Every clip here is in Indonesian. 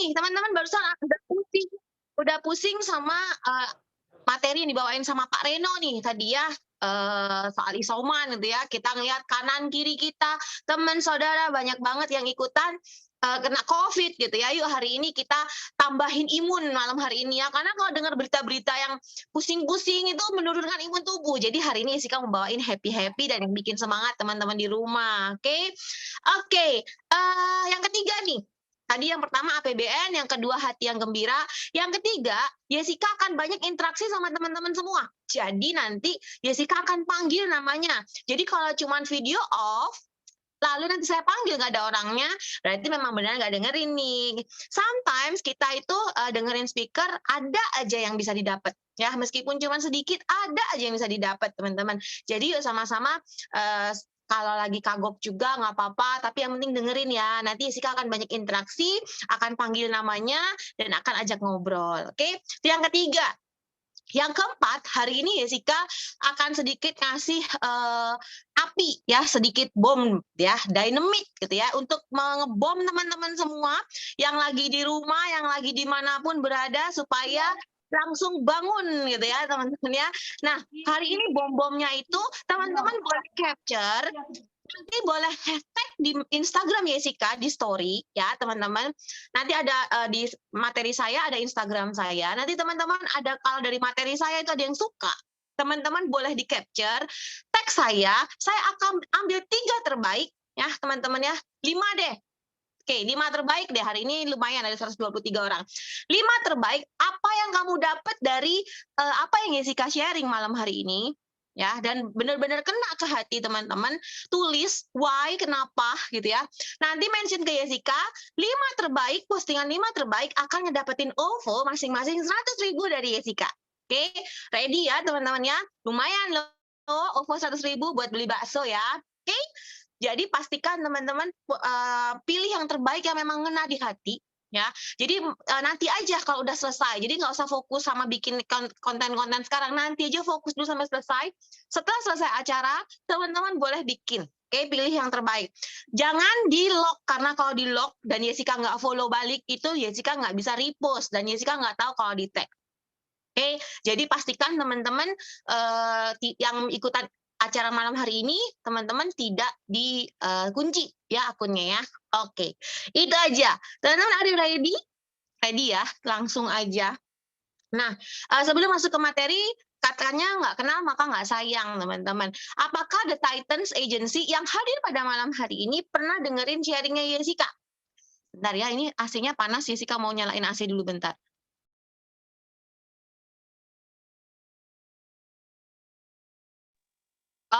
nih teman-teman barusan udah pusing sama, materi yang dibawain sama Pak Reno nih tadi ya, soal isoman gitu ya, kita ngelihat kanan kiri kita, teman saudara banyak banget yang ikutan, kena Covid gitu ya. Yuk hari ini kita tambahin imun malam hari ini ya, karena kalau dengar berita-berita yang pusing-pusing itu menurunkan imun tubuh. Jadi hari ini Jessica mau bawain happy-happy dan yang bikin semangat teman-teman di rumah, oke? Oke, yang ketiga nih, tadi yang pertama APBN, yang kedua hati yang gembira, yang ketiga Jessica akan banyak interaksi sama teman-teman semua. Jadi nanti Jessica akan panggil namanya. Jadi kalau cuman video off, lalu nanti saya panggil nggak ada orangnya, berarti memang benar nggak dengerin nih. Sometimes kita itu dengerin speaker, ada aja yang bisa didapat. Ya, meskipun cuma sedikit, ada aja yang bisa didapat, teman-teman. Jadi yuk sama-sama uh, kalau lagi kagok juga nggak apa-apa, tapi yang penting dengerin ya. Nanti Jessica akan banyak interaksi, akan panggil namanya, dan akan ajak ngobrol. Oke, yang ketiga. Yang keempat, hari ini Jessica akan sedikit ngasih api ya, sedikit bom ya, dynamite gitu ya, untuk mengebom teman-teman semua yang lagi di rumah, yang lagi dimanapun berada supaya langsung bangun gitu ya teman-teman ya. Nah, hari ini bom-bomnya itu teman-teman boleh capture, nanti boleh hashtag di Instagram Jessica di story ya teman-teman. Nanti ada di materi saya ada Instagram saya. Nanti teman-teman ada kalau dari materi saya itu ada yang suka, teman-teman boleh di capture, tag saya akan ambil 3 terbaik ya teman-teman ya. 5 deh. Oke, 5 terbaik deh hari ini lumayan ada 123 orang. 5 terbaik apa yang kamu dapat dari apa yang Jessica sharing malam hari ini ya, dan benar-benar kena ke hati teman-teman, tulis why, kenapa gitu ya. Nanti mention ke Jessica, 5 terbaik, postingan 5 terbaik akan ngedapetin OVO masing-masing 100.000 dari Jessica. Oke, ready ya teman-teman ya. Lumayan loh OVO 100.000 buat beli bakso ya. Oke. Jadi pastikan teman-teman pilih yang terbaik yang memang ngena di hati ya. Jadi nanti aja kalau udah selesai. Jadi nggak usah fokus sama bikin konten-konten sekarang. Nanti aja fokus dulu sampai selesai. Setelah selesai acara, teman-teman boleh bikin. Oke, pilih yang terbaik. Jangan di lock, karena kalau di lock dan Jessica nggak follow balik, itu Jessica nggak bisa repost dan Jessica nggak tahu kalau di tag. Oke, jadi pastikan teman-teman yang ikutan acara malam hari ini, teman-teman tidak dikunci ya akunnya ya. Oke, itu aja. Teman-teman are you ready? Ready ya, langsung aja. Nah, sebelum masuk ke materi, katanya nggak kenal maka nggak sayang, teman-teman. Apakah The Titans Agency yang hadir pada malam hari ini pernah dengerin sharingnya Jessica? Bentar ya, ini AC-nya panas, Jessica mau nyalain AC dulu bentar.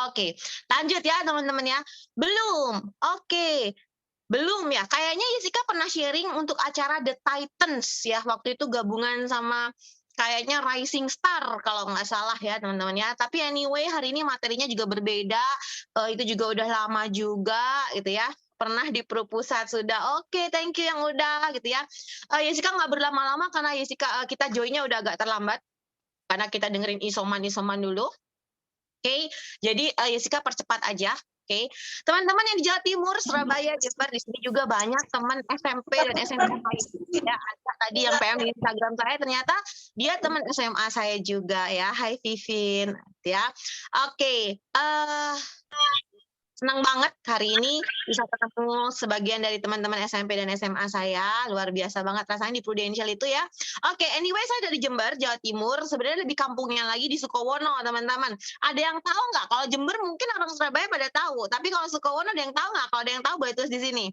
Oke, lanjut ya teman-teman ya. Belum, oke. Belum ya, kayaknya Jessica pernah sharing untuk acara The Titans ya, waktu itu gabungan sama kayaknya Rising Star kalau nggak salah ya teman-teman ya. Tapi anyway hari ini materinya juga berbeda, itu juga udah lama juga gitu ya. Pernah di Pro Pusat sudah, oke thank you yang udah gitu ya. Jessica nggak berlama-lama karena Jessica kita joinnya udah agak terlambat, karena kita dengerin isoman-isoman dulu. Oke, jadi Jessica percepat aja. Oke, teman-teman yang di Jawa Timur, Surabaya, Jember, di sini juga banyak teman SMP dan SMA saya. Ya, ada tadi yang PM di Instagram saya, ternyata dia teman SMA saya juga ya. Hai Vivin, ya. Oke, senang banget hari ini bisa ketemu sebagian dari teman-teman SMP dan SMA saya. Luar biasa banget rasanya di Prudential itu ya. Oke, anyway saya dari Jember, Jawa Timur. Sebenarnya lebih kampungnya lagi di Sukowono, teman-teman. Ada yang tahu nggak? Kalau Jember mungkin orang Surabaya pada tahu. Tapi kalau Sukowono ada yang tahu nggak? Kalau ada yang tahu boleh tulis di sini.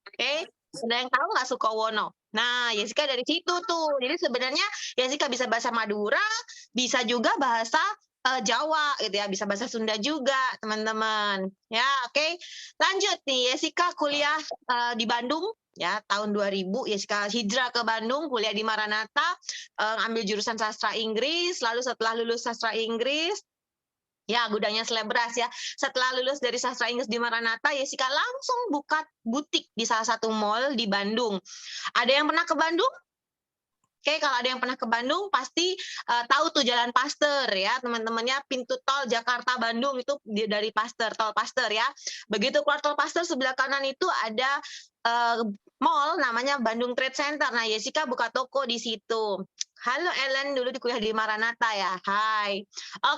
Oke, ada yang tahu nggak Sukowono? Nah, Jessica dari situ tuh. Jadi sebenarnya Jessica bisa bahasa Madura, bisa juga bahasa Jawa gitu ya, bisa bahasa Sunda juga, teman-teman. Ya, oke. Lanjut nih, Jessica kuliah di Bandung ya, tahun 2000 Jessica hijrah ke Bandung, kuliah di Maranatha, ambil jurusan sastra Inggris, lalu setelah lulus sastra Inggris, ya gudangnya selebras ya. Setelah lulus dari sastra Inggris di Maranatha, Jessica langsung buka butik di salah satu mall di Bandung. Ada yang pernah ke Bandung? Oke, kalau ada yang pernah ke Bandung pasti, tahu tuh Jalan Paster ya, teman-temannya, pintu tol Jakarta Bandung itu dari Paster, tol Paster ya. Begitu keluar tol Paster sebelah kanan itu ada, mall namanya Bandung Trade Center. Nah, Jessica buka toko di situ. Halo Ellen, dulu di kuliah di Maranatha ya? Hai.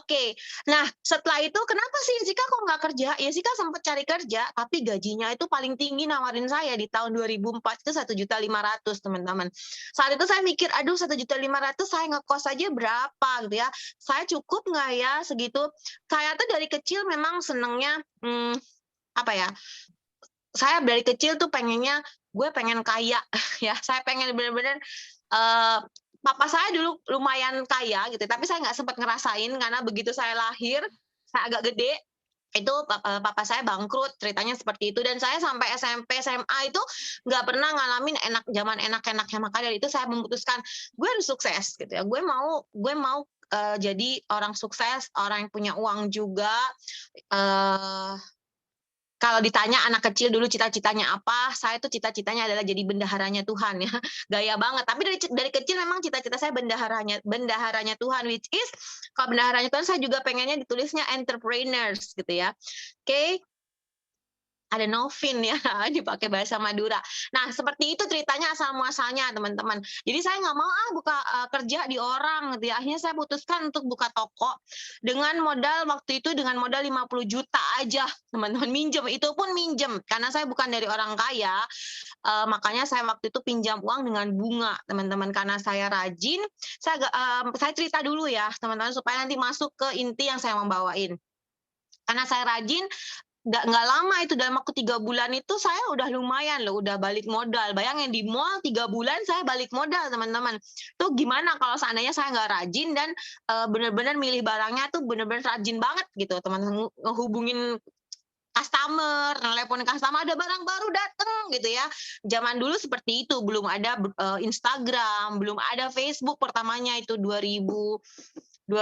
Oke, nah setelah itu kenapa sih Jessica kok nggak kerja? Jessica sempat cari kerja, tapi gajinya itu paling tinggi nawarin saya di tahun 2004 itu 1.500.000 teman-teman. Saat itu saya mikir, aduh 1.500.000 saya ngekos aja berapa gitu ya. Saya cukup nggak ya segitu. Saya tuh dari kecil memang senengnya, apa ya, saya dari kecil tuh pengennya, gue pengen kaya ya. Saya pengen bener-bener, papa saya dulu lumayan kaya gitu, tapi saya nggak sempat ngerasain karena begitu saya lahir, saya agak gede, itu papa saya bangkrut, ceritanya seperti itu. Dan saya sampai SMP, SMA itu nggak pernah ngalamin zaman enak-enaknya. Maka dari itu saya memutuskan, gue harus sukses gitu ya. Gue mau, jadi orang sukses, orang yang punya uang juga, eee kalau ditanya anak kecil dulu cita-citanya apa, saya tuh cita-citanya adalah jadi bendaharanya Tuhan ya, gaya banget. Tapi dari kecil memang cita-cita saya bendaharanya bendaharanya Tuhan, which is kalau bendaharanya Tuhan saya juga pengennya ditulisnya entrepreneurs gitu ya. Oke, ada Novin ya, dipakai bahasa Madura. Nah, seperti itu ceritanya asal muasalnya, teman-teman. Jadi saya nggak mau buka kerja di orang gitu ya. Akhirnya saya putuskan untuk buka toko dengan modal waktu itu dengan modal 50 juta aja, teman-teman, minjem. Itu pun minjem karena saya bukan dari orang kaya, makanya saya waktu itu pinjam uang dengan bunga, teman-teman. Karena saya rajin, saya cerita dulu ya, teman-teman, supaya nanti masuk ke inti yang saya mau bawain. Karena saya rajin, nggak lama itu dalam waktu 3 bulan itu saya udah lumayan loh, udah balik modal. Bayangin di mall 3 bulan saya balik modal teman-teman. Tuh gimana kalau seandainya saya nggak rajin dan bener-bener milih barangnya tuh bener-bener rajin banget gitu teman-teman, ngehubungin customer, nelpon customer, ada barang baru dateng gitu ya. Zaman dulu seperti itu, belum ada Instagram, belum ada Facebook pertamanya itu 2009,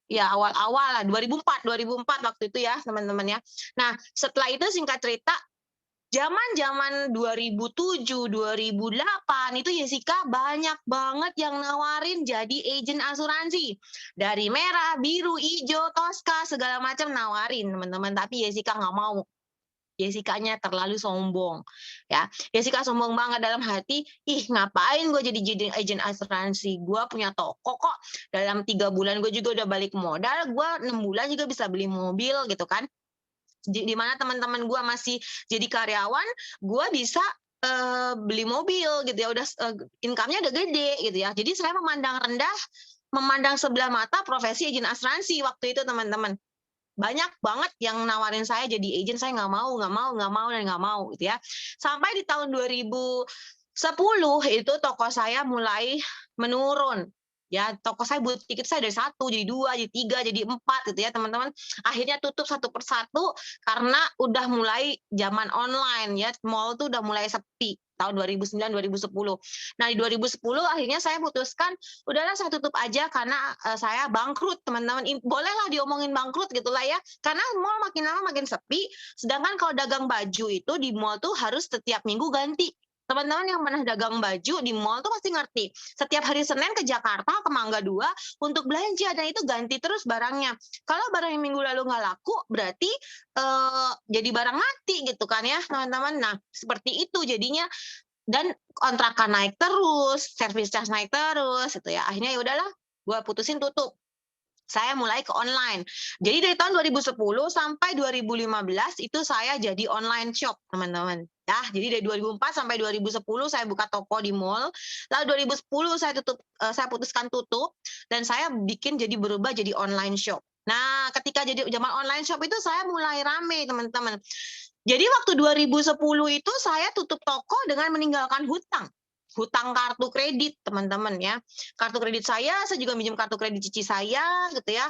ya awal-awal lah 2004 waktu itu ya teman-teman ya. Nah setelah itu singkat cerita, zaman-zaman 2007, 2008 itu Jessica banyak banget yang nawarin jadi agen asuransi. Dari merah, biru, hijau, Tosca, segala macam nawarin teman-teman. Tapi Jessica nggak mau. Jessica-nya terlalu sombong ya. Jessica sombong banget dalam hati, ih ngapain gue jadi agen asuransi, gue punya toko kok, dalam 3 bulan gue juga udah balik modal, gue 6 bulan juga bisa beli mobil gitu kan. Di mana teman-teman gue masih jadi karyawan, gue bisa beli mobil gitu ya, udah income-nya udah gede gitu ya. Jadi saya memandang rendah, memandang sebelah mata profesi agen asuransi waktu itu teman-teman. Banyak banget yang nawarin saya jadi agent, saya nggak mau, nggak mau, nggak mau, dan nggak mau gitu ya. Sampai di tahun 2010 itu toko saya mulai menurun. Ya, toko saya butik itu saya dari 1 jadi 2 jadi 3 jadi 4 gitu ya teman-teman. Akhirnya tutup satu persatu karena udah mulai zaman online ya, mall tuh udah mulai sepi tahun 2009, 2010. Nah, di 2010 akhirnya saya putuskan, udahlah saya tutup aja karena saya bangkrut teman-teman. Bolehlah diomongin bangkrut gitulah ya, karena mall makin lama makin sepi. Sedangkan kalau dagang baju itu di mall tuh harus setiap minggu ganti. Teman-teman yang pernah dagang baju di mall tuh pasti ngerti. Setiap hari Senin ke Jakarta, ke Mangga 2 untuk belanja dan itu ganti terus barangnya. Kalau barang yang minggu lalu nggak laku, berarti jadi barang mati gitu kan ya teman-teman. Nah seperti itu jadinya, dan kontrakan naik terus, service charge naik terus gitu ya. Akhirnya ya udahlah, gue putusin tutup. Saya mulai ke online. Jadi dari tahun 2010 sampai 2015 itu saya jadi online shop, teman-teman. Ya, jadi dari 2004 sampai 2010 saya buka toko di mall. Lalu 2010 saya putuskan tutup dan saya bikin jadi berubah jadi online shop. Nah, ketika jadi zaman online shop itu saya mulai rame, teman-teman. Jadi waktu 2010 itu saya tutup toko dengan meninggalkan hutang. Hutang kartu kredit, teman-teman ya. Kartu kredit saya juga minjem kartu kredit cici saya gitu ya.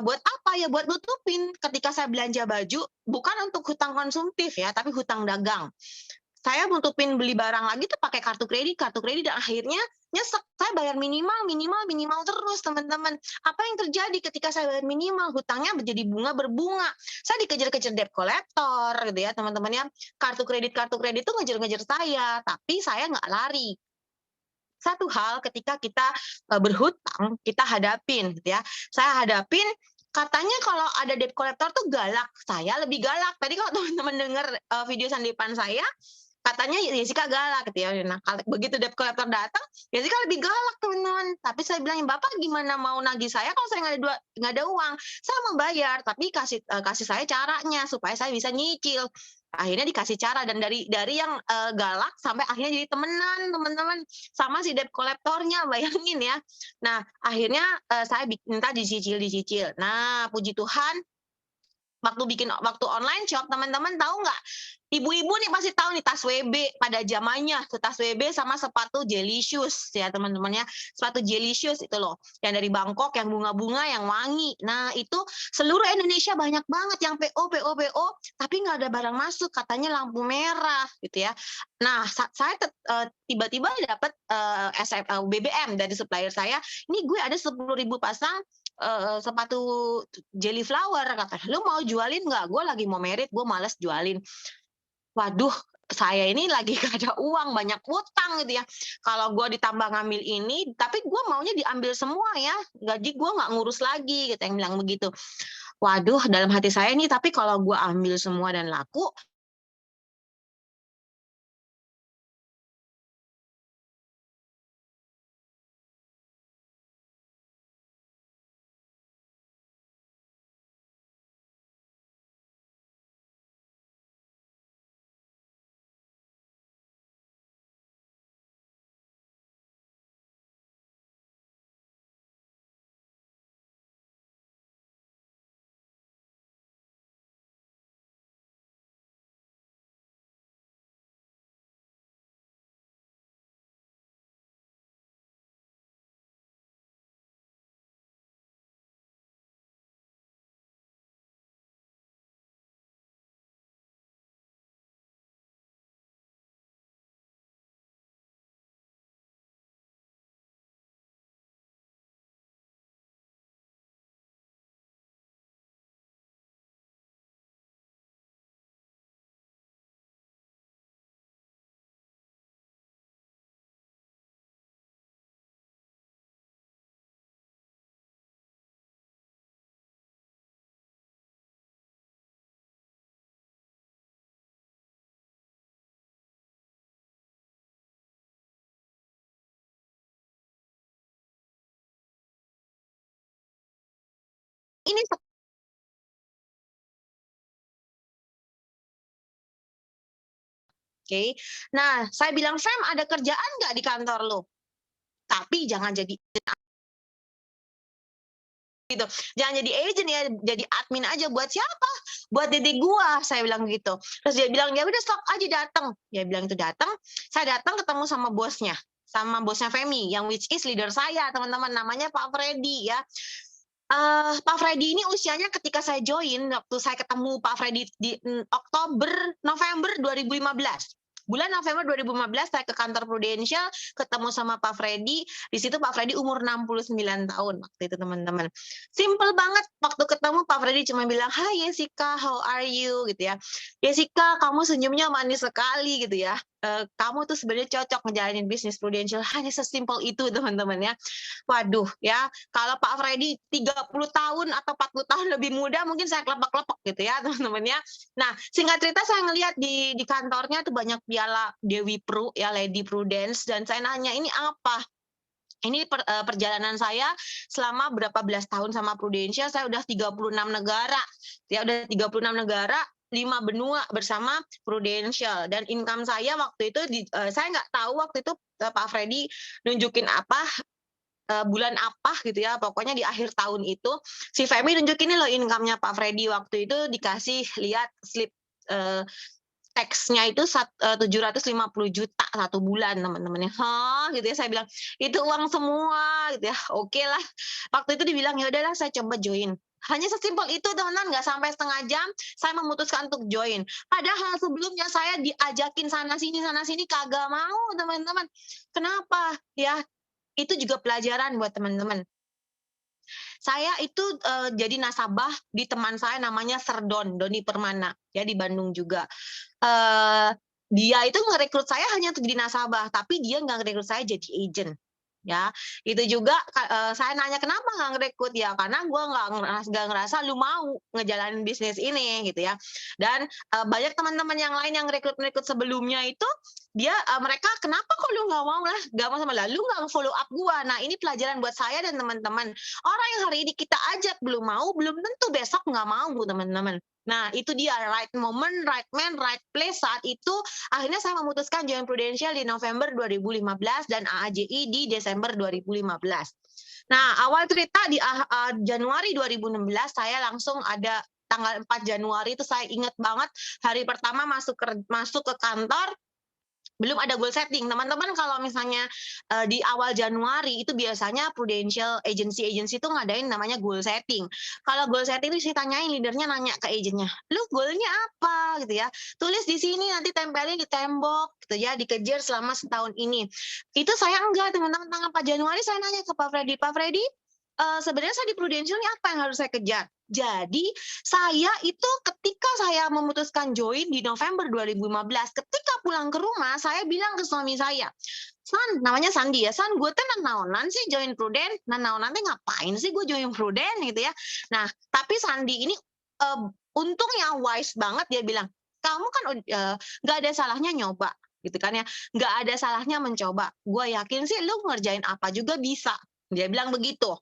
Buat apa ya? Buat nutupin ketika saya belanja baju, bukan untuk hutang konsumtif ya, tapi hutang dagang. Saya nutupin beli barang lagi tuh pakai kartu kredit dan akhirnya nyesek. Saya bayar minimal terus, teman-teman. Apa yang terjadi ketika saya bayar minimal? Hutangnya menjadi berbunga. Saya dikejar-kejar debt collector gitu ya, teman-teman ya. Kartu kredit tuh ngejar-ngejar saya, tapi saya nggak lari. satu hal ketika kita berhutang, kita hadapin gitu ya. Saya hadapin katanya kalau ada debt collector tuh galak, saya lebih galak. Tadi kalau teman-teman dengar video sandipan saya, katanya Jessica galak gitu ya. Nah, begitu debt collector datang, Jessica lebih galak teman-teman. Tapi saya bilang, Bapak gimana mau nagih saya kalau saya nggak ada uang? Saya mau bayar, tapi kasih saya caranya supaya saya bisa nyicil. Akhirnya dikasih cara dan dari yang galak sampai akhirnya jadi temenan teman-teman sama si debt collectornya, bayangin ya. Nah akhirnya saya minta dicicil. Nah puji Tuhan waktu online shop teman-teman tahu nggak? Ibu-ibu nih pasti tahu nih tas WB pada zamannya, tuh tas WB sama sepatu Jelly Shoes ya teman-teman ya. Sepatu Jelly Shoes itu loh, yang dari Bangkok, yang bunga-bunga, yang wangi. Nah itu seluruh Indonesia banyak banget yang PO, tapi nggak ada barang masuk, katanya lampu merah gitu ya. Nah saya tiba-tiba dapat BBM dari supplier saya, ini gue ada 10.000 pasang sepatu jelly flower, kata, lu mau jualin nggak? Gue lagi mau merit, gue males jualin. Waduh, saya ini lagi gak ada uang, banyak utang gitu ya. Kalau gue ditambah ngambil ini, tapi gue maunya diambil semua ya, gaji gue nggak ngurus lagi, gitu yang bilang begitu. Waduh, dalam hati saya nih, tapi kalau gue ambil semua dan laku, ini oke. Nah, saya bilang, Fem, ada kerjaan nggak di kantor lo? Tapi jangan jadi gitu. Jangan jadi agent ya, jadi admin aja. Buat siapa? Buat dedek gua, saya bilang gitu. Terus dia bilang, ya udah sok aja datang. Dia bilang itu datang. Saya datang ketemu sama bosnya Femi, yang which is leader saya, teman-teman. Namanya Pak Freddy ya. Pak Freddy ini usianya ketika saya join, waktu saya ketemu Pak Freddy di November 2015. Bulan November 2015 saya ke kantor Prudential, ketemu sama Pak Freddy. Di situ Pak Freddy umur 69 tahun waktu itu teman-teman. Simple banget waktu ketemu Pak Freddy cuma bilang, "Hai Jessica, how are you?" gitu ya. "Jessica, kamu senyumnya manis sekali," gitu ya. "Kamu tuh sebenarnya cocok ngejalanin bisnis Prudential." Hanya sesimpel itu teman-teman ya. Waduh ya, kalau Pak Freddy 30 tahun atau 40 tahun lebih muda mungkin saya kelepek-kelepek gitu ya teman-teman ya. Nah, singkat cerita saya ngelihat di kantornya tuh banyak piala Dewi Pru ya, Lady Prudence, dan saya nanya, "Ini apa?" Ini perjalanan saya selama berapa belas tahun sama Prudential, saya udah 36 negara. Ya udah 36 negara, 5 benua bersama Prudential, dan income saya waktu itu saya nggak tahu waktu itu Pak Freddy nunjukin apa, bulan apa gitu ya, pokoknya di akhir tahun itu si Femi nunjukin ini loh income-nya Pak Freddy, waktu itu dikasih lihat slip tax-nya itu 750 juta satu bulan teman-teman ya. Hah gitu ya, saya bilang itu uang semua gitu ya. Oke lah, waktu itu dibilang ya udahlah saya coba join. Hanya sesimpel itu teman-teman, nggak sampai setengah jam saya memutuskan untuk join. Padahal sebelumnya saya diajakin sana sini kagak mau teman-teman. Kenapa ya? Itu juga pelajaran buat teman-teman. Saya itu jadi nasabah di teman saya namanya Serdon, Doni Permana, ya di Bandung juga. Eh dia itu ngerekrut saya hanya untuk jadi nasabah, tapi dia nggak ngerekrut saya jadi agent. Ya, itu juga saya nanya kenapa nggak ngerekrut ya karena gue nggak ngerasa lu mau ngejalanin bisnis ini gitu ya. Dan banyak teman-teman yang lain yang rekrut sebelumnya itu dia mereka kenapa kok lu nggak mau lah nggak mau sama lu nggak follow up gue. Nah ini pelajaran buat saya dan teman-teman. Orang yang hari ini kita ajak belum mau belum tentu besok nggak mau teman-teman. Nah itu dia right moment, right man, right place. Saat itu akhirnya saya memutuskan join Prudential di November 2015 dan AAJI di Desember 2015. Nah, awal cerita di Januari 2016 saya langsung ada tanggal 4 Januari itu saya ingat banget hari pertama masuk ke kantor belum ada goal setting. Teman-teman kalau misalnya di awal Januari itu biasanya Prudential agency itu ngadain namanya goal setting. Kalau goal setting itu saya tanyain leadernya nanya ke agentnya, lu goalnya apa gitu ya? Tulis di sini nanti tempelin di tembok gitu ya, dikejar selama setahun ini. Itu saya enggak teman-teman tanggal 4 Januari saya nanya ke Pak Freddy, sebenarnya saya di Prudential ini apa yang harus saya kejar? Jadi saya itu ketika saya memutuskan join di November 2015, ketika pulang ke rumah saya bilang ke suami saya, San, namanya Sandi ya, San, gue tuh nanaonan sih join Prudent, nanaonan teh ngapain sih gue join Prudent gitu ya. Nah, tapi Sandi ini untungnya wise banget dia bilang, kamu kan nggak ada salahnya nyoba gitu kan ya, nggak ada salahnya mencoba. Gue yakin sih lu ngerjain apa juga bisa. Dia bilang begitu.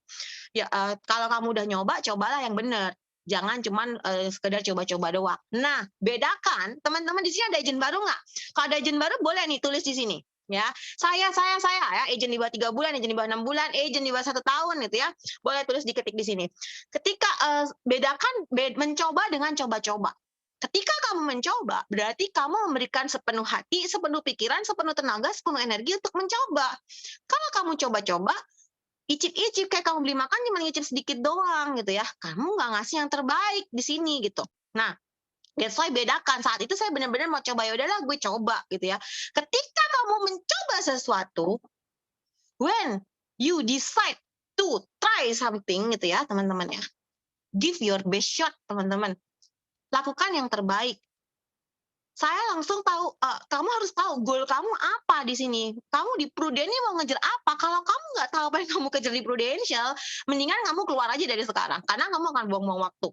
Ya, kalau kamu udah nyoba, cobalah yang benar. Jangan cuman sekedar coba-coba doang. Nah, bedakan teman-teman di sini ada agent baru nggak? Kalau ada agent baru boleh nih tulis di sini. Ya, saya ya, agent di bawah 3 bulan, agent di bawah 6 bulan, agent di bawah 1 tahun gitu ya. Boleh tulis diketik di sini. Ketika bedakan mencoba dengan coba-coba. Ketika kamu mencoba, berarti kamu memberikan sepenuh hati, sepenuh pikiran, sepenuh tenaga, sepenuh energi untuk mencoba. Kalau kamu coba-coba, icip-icip kayak kamu beli makan cuma ngicip sedikit doang gitu ya. Kamu nggak ngasih yang terbaik di sini gitu. Nah, that's why bedakan. Saat itu saya benar-benar mau coba, ya udahlah gue coba gitu ya. Ketika kamu mencoba sesuatu, when you decide to try something gitu ya, teman-teman ya. Give your best shot, teman-teman. Lakukan yang terbaik. Saya langsung tahu, kamu harus tahu goal kamu apa di sini. Kamu di Prudent ini mau ngejar apa? Kalau kamu nggak tahu apa yang kamu kejar di Prudential, mendingan kamu keluar aja dari sekarang, karena kamu akan buang-buang waktu.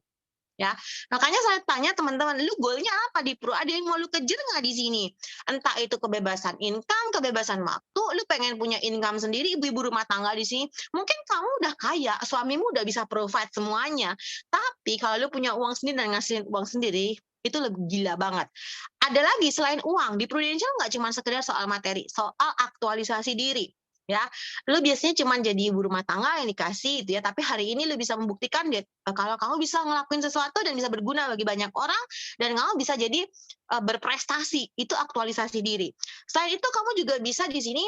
Ya, makanya saya tanya teman-teman, lu goalnya apa di Pro? Ada yang mau lu kejar nggak di sini? Entah itu kebebasan income, kebebasan waktu, lu pengen punya income sendiri, ibu-ibu rumah tangga di sini. Mungkin kamu udah kaya, suamimu udah bisa provide semuanya. Tapi kalau lu punya uang sendiri dan ngasihin uang sendiri, itu lebih gila banget. Ada lagi selain uang, di Prudential nggak cuma sekedar soal materi, soal aktualisasi diri. Ya, lu biasanya cuma jadi ibu rumah tangga yang dikasih gitu ya, tapi hari ini lu bisa membuktikan deh kalau kamu bisa ngelakuin sesuatu dan bisa berguna bagi banyak orang dan kamu bisa jadi berprestasi, itu aktualisasi diri. Selain itu kamu juga bisa di sini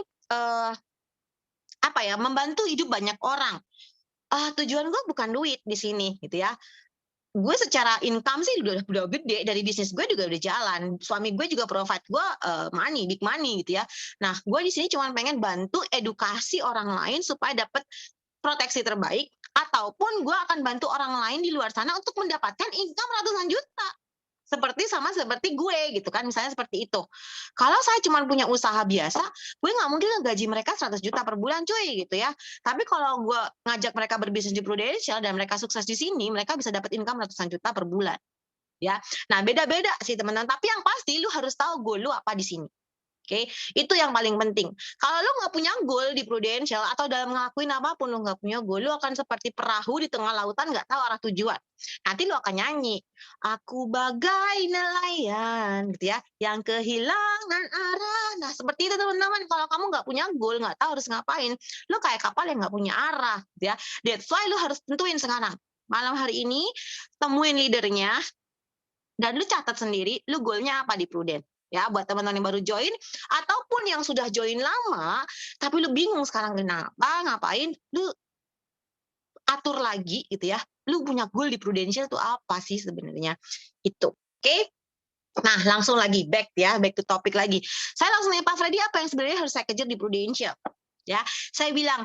membantu hidup banyak orang. Tujuan gue bukan duit di sini gitu ya. Gue secara income sih udah gede, dari bisnis gue juga udah jalan, suami gue juga provide gue money, big money gitu ya. Nah, gue di sini cuma pengen bantu edukasi orang lain supaya dapat proteksi terbaik, ataupun gue akan bantu orang lain di luar sana untuk mendapatkan income ratusan juta. Seperti gue gitu kan, misalnya seperti itu. Kalau saya cuma punya usaha biasa, gue nggak mungkin ngegaji mereka 100 juta per bulan cuy gitu ya. Tapi kalau gue ngajak mereka berbisnis di Prudential dan mereka sukses di sini, mereka bisa dapat income ratusan juta per bulan. Ya, nah beda-beda sih teman-teman. Tapi yang pasti lu harus tahu goal lu apa di sini. Oke, itu yang paling penting. Kalau lu nggak punya goal di Prudential atau dalam ngelakuin apapun lu nggak punya goal, lu akan seperti perahu di tengah lautan nggak tahu arah tujuan. Nanti lu akan nyanyi, aku bagai nelayan, gitu ya, yang kehilangan arah. Nah, seperti itu teman-teman. Kalau kamu nggak punya goal, nggak tahu harus ngapain, lu kayak kapal yang nggak punya arah, gitu ya. That's why lu harus tentuin sekarang. Malam hari ini temuin leadernya dan lu catat sendiri, lu goalnya apa di Prudent. Ya, buat teman-teman yang baru join ataupun yang sudah join lama tapi lu bingung sekarang kenapa ngapain, lu atur lagi gitu ya. Lu punya goal di Prudential itu apa sih sebenarnya? Itu. Oke? Nah, langsung lagi back to topik lagi. Saya langsung nanya Pak Freddy, apa yang sebenarnya harus saya kejar di Prudential? Ya, saya bilang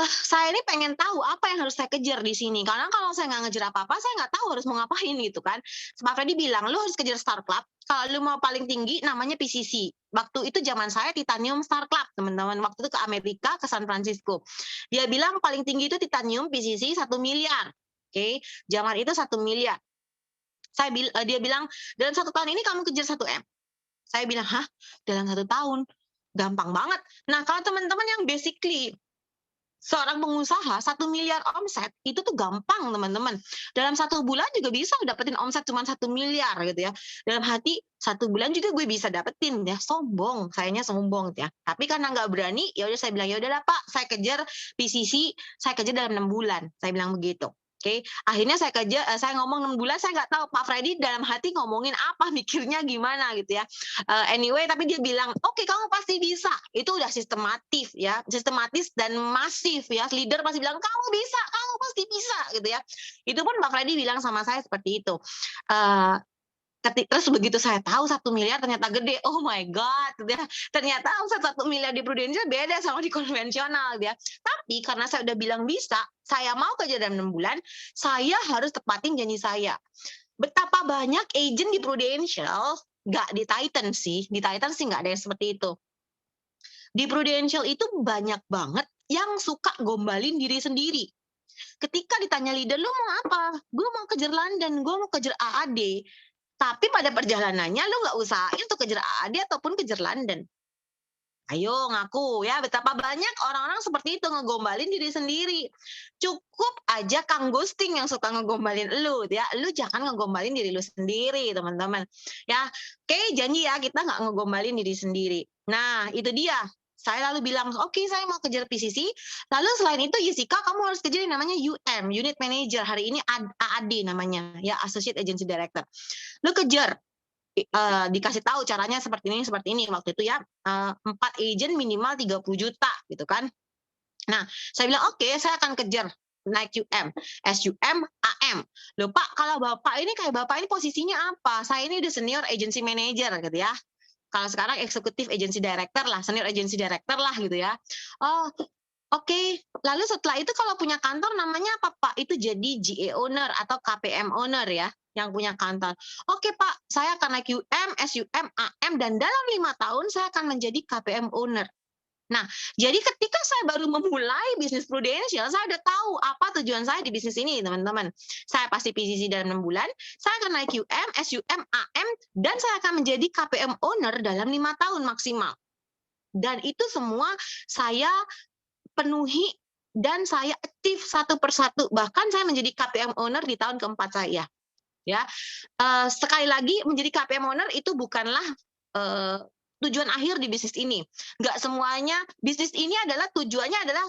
Saya ini pengen tahu apa yang harus saya kejar di sini, karena kalau saya nggak ngejar apa-apa, saya nggak tahu harus mau ngapain gitu kan. Pak Freddy bilang, "Lu harus kejar Star Club, kalau lu mau paling tinggi namanya PCC." Waktu itu zaman saya Titanium Star Club, teman-teman. Waktu itu ke Amerika, ke San Francisco. Dia bilang paling tinggi itu Titanium PCC 1 miliar. Oke, zaman itu 1 miliar. Dia bilang, "Dalam 1 tahun ini kamu kejar 1 M." Saya bilang, "Hah? Dalam 1 tahun? Gampang banget." Nah, kalau teman-teman yang basically seorang pengusaha 1 miliar omset itu tuh gampang teman-teman. Dalam 1 bulan juga bisa dapetin omset cuma 1 miliar gitu ya. Dalam hati 1 bulan juga gue bisa dapetin ya. Sombong, sayanya sombong ya. Tapi karena nggak berani, ya udah saya bilang ya udahlah Pak, saya kejar PCC, saya kejar dalam 6 bulan. Saya bilang begitu. Oke, akhirnya saya ngomong 6 bulan, saya nggak tahu Pak Freddy dalam hati ngomongin apa, mikirnya gimana gitu ya. Anyway, tapi dia bilang, oke kamu pasti bisa. Itu udah sistematis ya, sistematis dan masif ya. Leader pasti bilang, kamu pasti bisa gitu ya. Itu pun Pak Freddy bilang sama saya seperti itu. Uh, Terus begitu saya tahu 1 miliar ternyata gede, oh my god, gitu ya. Ternyata omset 1 miliar di Prudential beda sama di konvensional ya. Tapi karena saya udah bilang bisa, saya mau kerja dalam 6 bulan, saya harus tepatin janji saya. Betapa banyak agent di Prudential, nggak di Titan sih, nggak ada yang seperti itu. Di Prudential itu banyak banget yang suka gombalin diri sendiri. Ketika ditanya leader, lu mau apa? Gue mau kejar London, gue mau kejar AAD. Tapi pada perjalanannya lu nggak usahain untuk kejar AAD ataupun kejar London. Ayo ngaku ya, betapa banyak orang-orang seperti itu ngegombalin diri sendiri. Cukup aja Kang Ghosting yang suka ngegombalin lu ya. Lu jangan ngegombalin diri lu sendiri, teman-teman. Ya, oke, janji ya kita nggak ngegombalin diri sendiri. Nah, itu dia. Saya lalu bilang, oke, saya mau kejar PCC. Lalu selain itu, Jessica, kamu harus kejar yang namanya UM, Unit Manager. Hari ini AAD namanya, ya, Associate Agency Director. Lu kejar, dikasih tahu caranya seperti ini waktu itu ya, 4 agent minimal 30 juta gitu kan. Nah, saya bilang oke, saya akan kejar naik UM, SUM, AM. Loh Pak, kalau Bapak ini posisinya apa? Saya ini udah senior agency manager gitu ya. Kalau sekarang executive agency director lah, senior agency director lah gitu ya. Oh, oke. Lalu setelah itu kalau punya kantor namanya apa Pak? Itu jadi GA owner atau KPM owner ya, yang punya kantor. Oke Pak, saya akan naik UM, SUM, AM, dan dalam 5 tahun saya akan menjadi KPM owner. Nah, jadi ketika saya baru memulai bisnis Prudential, saya udah tahu apa tujuan saya di bisnis ini, teman-teman. Saya pasti PCC dalam 6 bulan, saya akan naik UM, SUM, AM, dan saya akan menjadi KPM owner dalam 5 tahun maksimal. Dan itu semua saya penuhi dan saya aktif satu persatu. Bahkan saya menjadi KPM owner di tahun keempat saya. Ya, sekali lagi menjadi KPM owner itu bukanlah tujuan akhir di bisnis ini. Nggak semuanya, bisnis ini adalah tujuannya adalah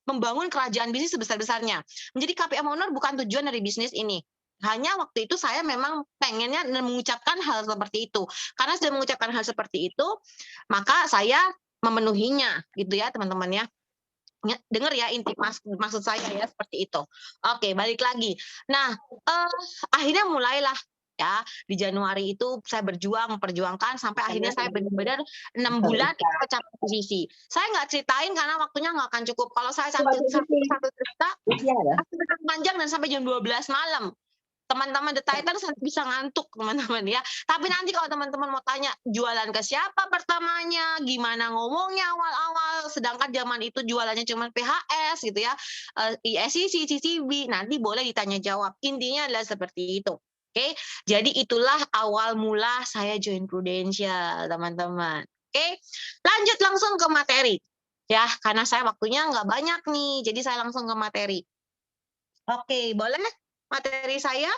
membangun kerajaan bisnis sebesar-besarnya. Menjadi KPM owner bukan tujuan dari bisnis ini. Hanya waktu itu saya memang pengennya mengucapkan hal seperti itu. Karena sudah mengucapkan hal seperti itu, maka saya memenuhinya gitu ya teman-teman ya. Dengar ya inti maksud saya ya seperti itu. Oke, balik lagi. Nah, akhirnya mulailah ya di Januari itu saya memperjuangkan sampai akhirnya saya benar-benar 6 bulan mencapai posisi. Saya nggak ceritain karena waktunya nggak akan cukup. Kalau saya satu cerita panjang dan sampai jam 12 malam. Teman-teman The Titans bisa ngantuk teman-teman ya. Tapi nanti kalau teman-teman mau tanya jualan ke siapa pertamanya, gimana ngomongnya awal-awal, sedangkan zaman itu jualannya cuma PHS gitu ya, ISCC, CCB, nanti boleh ditanya jawab. Intinya adalah seperti itu. Oke, jadi itulah awal mula saya join Prudential, teman-teman. Oke, lanjut langsung ke materi. Ya, karena saya waktunya nggak banyak nih, jadi saya langsung ke materi. Oke, boleh materi saya,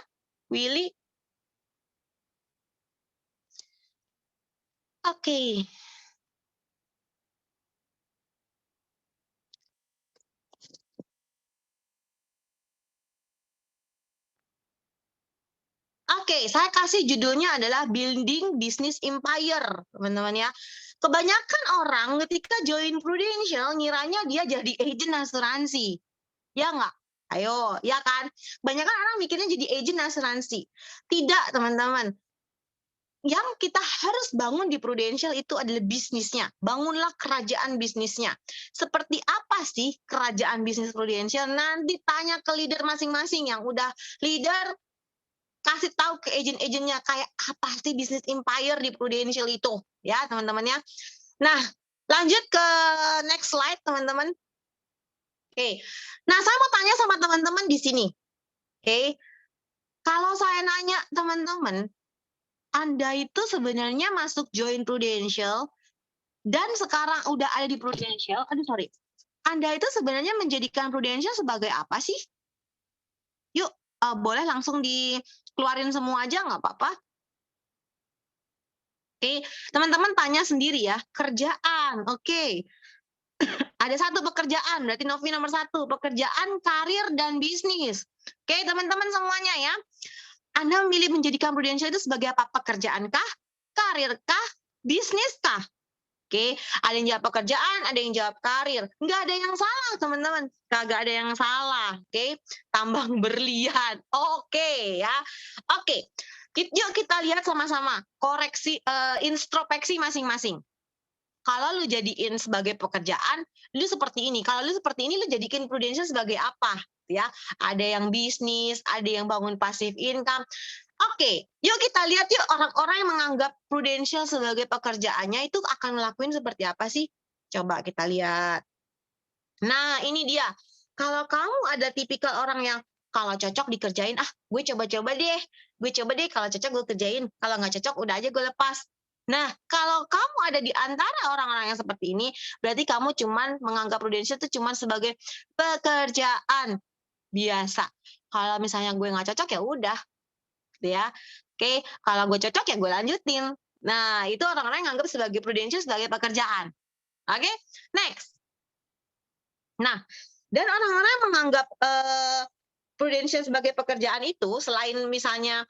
Willy? Oke. Oke, saya kasih judulnya adalah Building Business Empire, teman-teman ya. Kebanyakan orang ketika join Prudential ngiranya dia jadi agent asuransi. Ya nggak? Ayo, ya kan? Kebanyakan orang mikirnya jadi agent asuransi. Tidak, teman-teman. yang kita harus bangun di Prudential itu adalah bisnisnya. Bangunlah kerajaan bisnisnya. Seperti apa sih kerajaan bisnis Prudential? Nanti tanya ke leader masing-masing yang udah leader, kasih tahu ke agent-agentnya kayak apa sih bisnis empire di Prudential itu, ya teman-teman ya. Nah, lanjut ke next slide teman-teman. Oke. Nah, saya mau tanya sama teman-teman di sini. Oke. Kalau saya nanya teman-teman, Anda itu sebenarnya masuk join Prudential dan sekarang udah ada di Prudential. Aduh, sorry. Anda itu sebenarnya menjadikan Prudential sebagai apa sih? Yuk, boleh langsung dikeluarin semua aja, nggak apa-apa. Oke, teman-teman tanya sendiri ya, kerjaan. Oke, ada satu pekerjaan, berarti Novi nomor 1, pekerjaan, karir, dan bisnis. Oke, teman-teman semuanya ya. Anda memilih menjadikan Prudential itu sebagai apa? Pekerjaan kah? Karir kah? Bisnis kah? Oke, ada yang jawab pekerjaan, ada yang jawab karir. Nggak ada yang salah, teman-teman. Kagak ada yang salah, oke? Tambang berlian, oke ya. Oke, yuk kita lihat sama-sama. Koreksi, introspeksi masing-masing. Kalau lu jadiin sebagai pekerjaan, lu seperti ini. Kalau lu seperti ini, lu jadikan Prudential sebagai apa? Ya, ada yang bisnis, ada yang bangun passive income. Oke, yuk kita lihat yuk orang-orang yang menganggap Prudential sebagai pekerjaannya itu akan ngelakuin seperti apa sih? Coba kita lihat. Nah, ini dia. Kalau kamu ada tipikal orang yang kalau cocok dikerjain, gue coba-coba deh. Gue coba deh, kalau cocok gue kerjain. Kalau nggak cocok, udah aja gue lepas. Nah, kalau kamu ada di antara orang-orang yang seperti ini, berarti kamu cuman menganggap Prudential itu cuman sebagai pekerjaan biasa. Kalau misalnya gue nggak cocok, ya udah. Gitu ya. Oke, kalau gue cocok ya gue lanjutin. Nah, itu orang-orang yang anggap sebagai Prudential sebagai pekerjaan. Oke, next. Nah, dan orang-orang yang menganggap Prudential sebagai pekerjaan itu, selain misalnya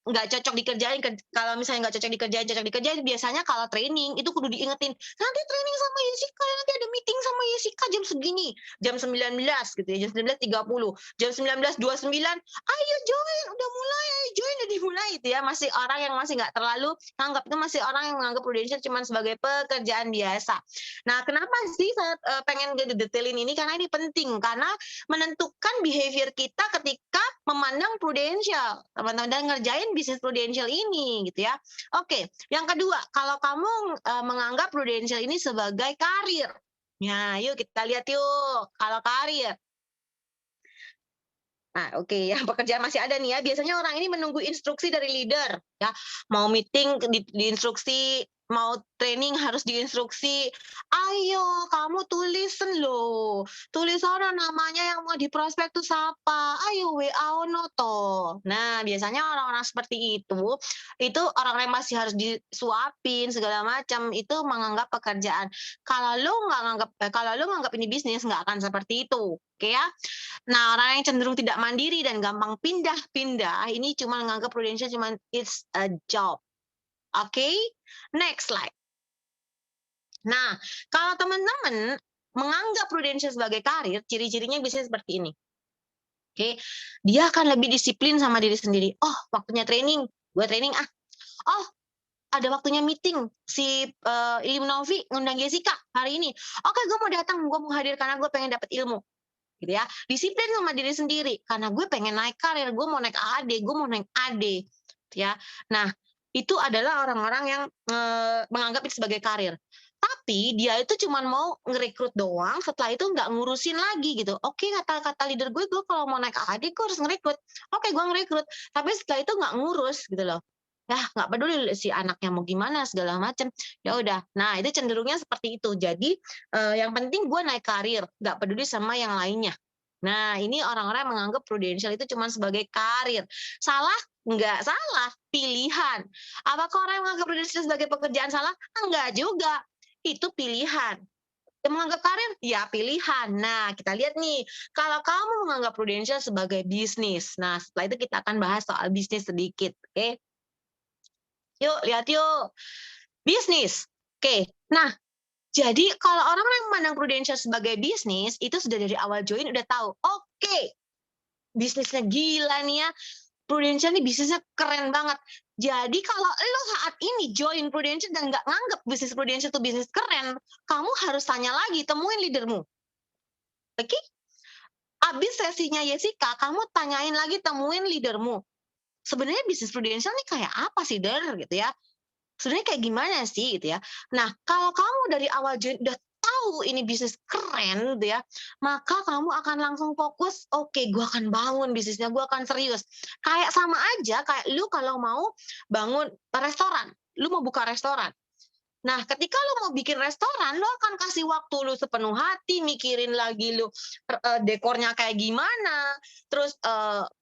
nggak cocok dikerjain, kalau misalnya nggak cocok dikerjain, biasanya kalau training itu kudu diingetin, nanti training sama Jessica, nanti ada meeting sama Jessica jam segini, jam 19 gitu ya, jam 19.30, jam 19.29, ayo join, udah mulai, ayo join, udah dimulai itu ya. Masih orang yang masih nggak terlalu nganggap, itu masih orang yang menganggap Prudential cuma sebagai pekerjaan biasa. Nah, kenapa sih saya pengen detailin ini? Karena ini penting, karena menentukan behavior kita ketika memandang Prudential, teman-teman, dan ngerjain bisnis Prudential ini gitu ya. Oke, yang kedua, kalau kamu menganggap Prudential ini sebagai karir. Nah, yuk kita lihat yuk, kalau karir. Nah, oke, yang pekerjaan masih ada nih ya. Biasanya orang ini menunggu instruksi dari leader ya. Mau meeting diinstruksi, mau training harus diinstruksi. Ayo, kamu tulisin loh. Tulis orang namanya yang mau di prospektus apa. Ayo WA ono toh. Nah, biasanya orang-orang seperti itu orang yang masih harus disuapin segala macam, itu menganggap pekerjaan. Kalau lu nggak nganggap kalau lu nganggap ini bisnis, nggak akan seperti itu. Oke ya. Nah, orang yang cenderung tidak mandiri dan gampang pindah-pindah, ini cuma menganggap Prudential cuma it's a job. Oke, next slide. Nah, kalau teman-teman menganggap Prudential sebagai karir, ciri-cirinya biasanya seperti ini. Oke, dia akan lebih disiplin sama diri sendiri. Oh, waktunya training, gue training ah. Oh, ada waktunya meeting, si Ilmu Novi ngundang Jessica hari ini. Oke, gue mau datang, gue mau hadir karena gue pengen dapat ilmu. Gitu ya, disiplin sama diri sendiri karena gue pengen naik karir, gue mau naik AD, gue mau naik AD gitu ya. Nah, itu adalah orang-orang yang menganggap itu sebagai karir, tapi dia itu cuma mau ngerekrut doang, setelah itu nggak ngurusin lagi gitu. Oke, kata leader gue kalau mau naik AD gue harus ngerekrut, oke gue ngerekrut, tapi setelah itu nggak ngurus gitu loh. Ya nggak peduli si anaknya mau gimana segala macam, ya udah. Nah, itu cenderungnya seperti itu. Jadi yang penting gue naik karir, nggak peduli sama yang lainnya. Nah, ini orang-orang yang menganggap Prudential itu cuma sebagai karir. Salah? Nggak salah, pilihan. Apakah orang yang menganggap Prudential sebagai pekerjaan salah? Enggak juga, itu pilihan. Yang menganggap karir? Ya pilihan. Nah, kita lihat nih, kalau kamu menganggap Prudential sebagai bisnis, nah setelah itu kita akan bahas soal bisnis sedikit, oke? Yuk, lihat yuk. Bisnis. Oke, nah jadi kalau orang-orang yang memandang Prudential sebagai bisnis, itu sudah dari awal join udah tahu, oke, bisnisnya gila nih ya, Prudential nih bisnisnya keren banget. Jadi kalau lo saat ini join Prudential dan nggak nganggap bisnis Prudential itu bisnis keren, kamu harus tanya lagi, temuin leadermu. Oke? Abis sesinya Jessica, kamu tanyain lagi, temuin leadermu. Sebenarnya bisnis Prudential nih kayak apa sih, Der? Gitu ya. Sebenarnya kayak gimana sih gitu ya. Nah, kalau kamu dari awal udah tahu ini bisnis keren gitu ya, maka kamu akan langsung fokus, oke, gue akan bangun bisnisnya, gue akan serius. Kayak sama aja kayak lu kalau mau bangun restoran, lu mau buka restoran. Nah, ketika lu mau bikin restoran, lu akan kasih waktu lu sepenuh hati, mikirin lagi lu dekornya kayak gimana, terus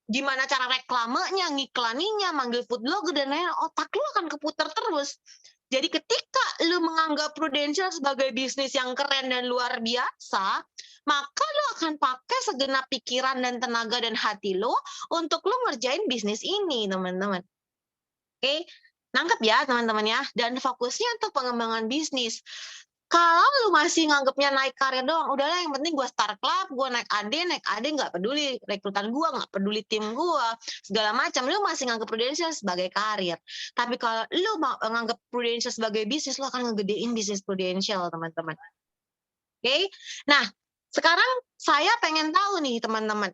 gimana cara reklamenya, ngiklaninya, manggil food blogger, dan lain-lain. Otak lu akan keputar terus. Jadi ketika lu menganggap Prudential sebagai bisnis yang keren dan luar biasa, maka lu akan pakai segenap pikiran dan tenaga dan hati lu untuk lu ngerjain bisnis ini, teman-teman. Oke? Nangkep ya teman-teman ya, dan fokusnya untuk pengembangan bisnis. Kalau lu masih nganggapnya naik karir doang, udahlah yang penting gue start club, gue naik AD nggak peduli rekrutan gue, nggak peduli tim gue, segala macam, lu masih nganggap Prudential sebagai karir. Tapi kalau lu mau nganggap Prudential sebagai bisnis, lu akan ngegedein bisnis Prudential, teman-teman. Oke? Nah, sekarang saya pengen tahu nih teman-teman,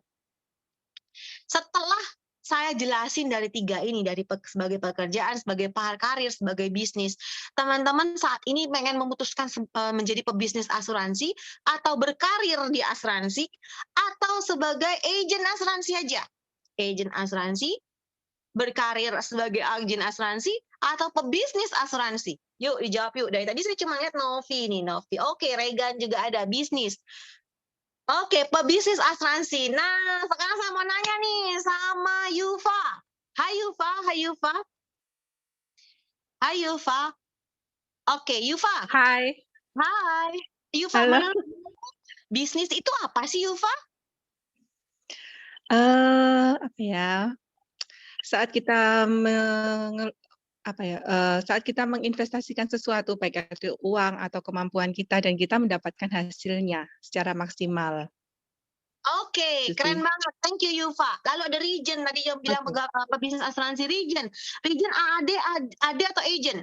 setelah saya jelasin dari 3 ini, dari sebagai pekerjaan, sebagai karir, sebagai bisnis. Teman-teman saat ini pengen memutuskan menjadi pebisnis asuransi, atau berkarir di asuransi, atau sebagai agen asuransi aja. Agen asuransi, berkarir sebagai agen asuransi, atau pebisnis asuransi. Yuk dijawab yuk. Dari tadi saya cuma lihat Novi nih, Novi. Oke, Regan juga ada bisnis. Oke, pebisnis asuransi. Nah, sekarang saya mau nanya nih sama Yufa. Hai Yufa, hai Yufa. Hai Yufa. Oke, Yufa. Hai. Hai. Yufa, Halo. menurut bisnis itu apa sih, Yufa? Apa ya, saat kita saat kita menginvestasikan sesuatu, baik itu uang atau kemampuan kita, dan kita mendapatkan hasilnya secara maksimal. Oke, Itu keren sih. banget. Thank you, Yufa. Lalu ada Regen, tadi yang bilang Oke. pebisnis asuransi Regen. Regen AD atau agent?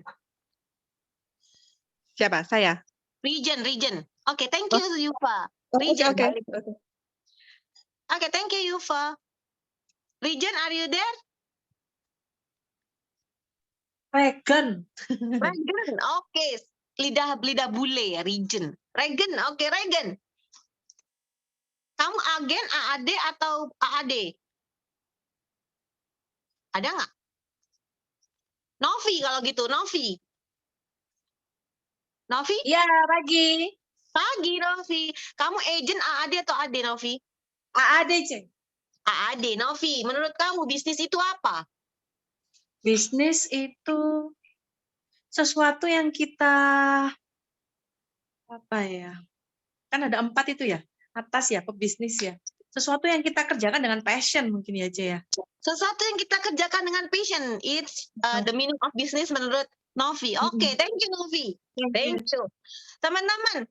Siapa? Saya? Regen. Oke, thank Oh, you, Yufa. oke. Regen, balik. Oke. Oke, thank you, Yufa. Regen, are you there? Regan. Regen, oke. Lidah bule ya, Regen. Regen, oke, Regen. Kamu agen AAD atau AAD? Ada nggak? Novi kalau gitu, Novi. Novi? Ya, pagi. Pagi, Novi. Kamu agent AAD atau AD, Novi? AAD, Ceng. AAD, Novi. Menurut kamu bisnis itu apa? Bisnis itu sesuatu yang kita, apa ya, kan ada 4 itu ya, atas ya, pebisnis ya. Sesuatu yang kita kerjakan dengan passion mungkin ya, Ce ya. Sesuatu yang kita kerjakan dengan passion. It's the meaning of business menurut Novi. Oke, thank you, Novi. Thank you. Teman-teman,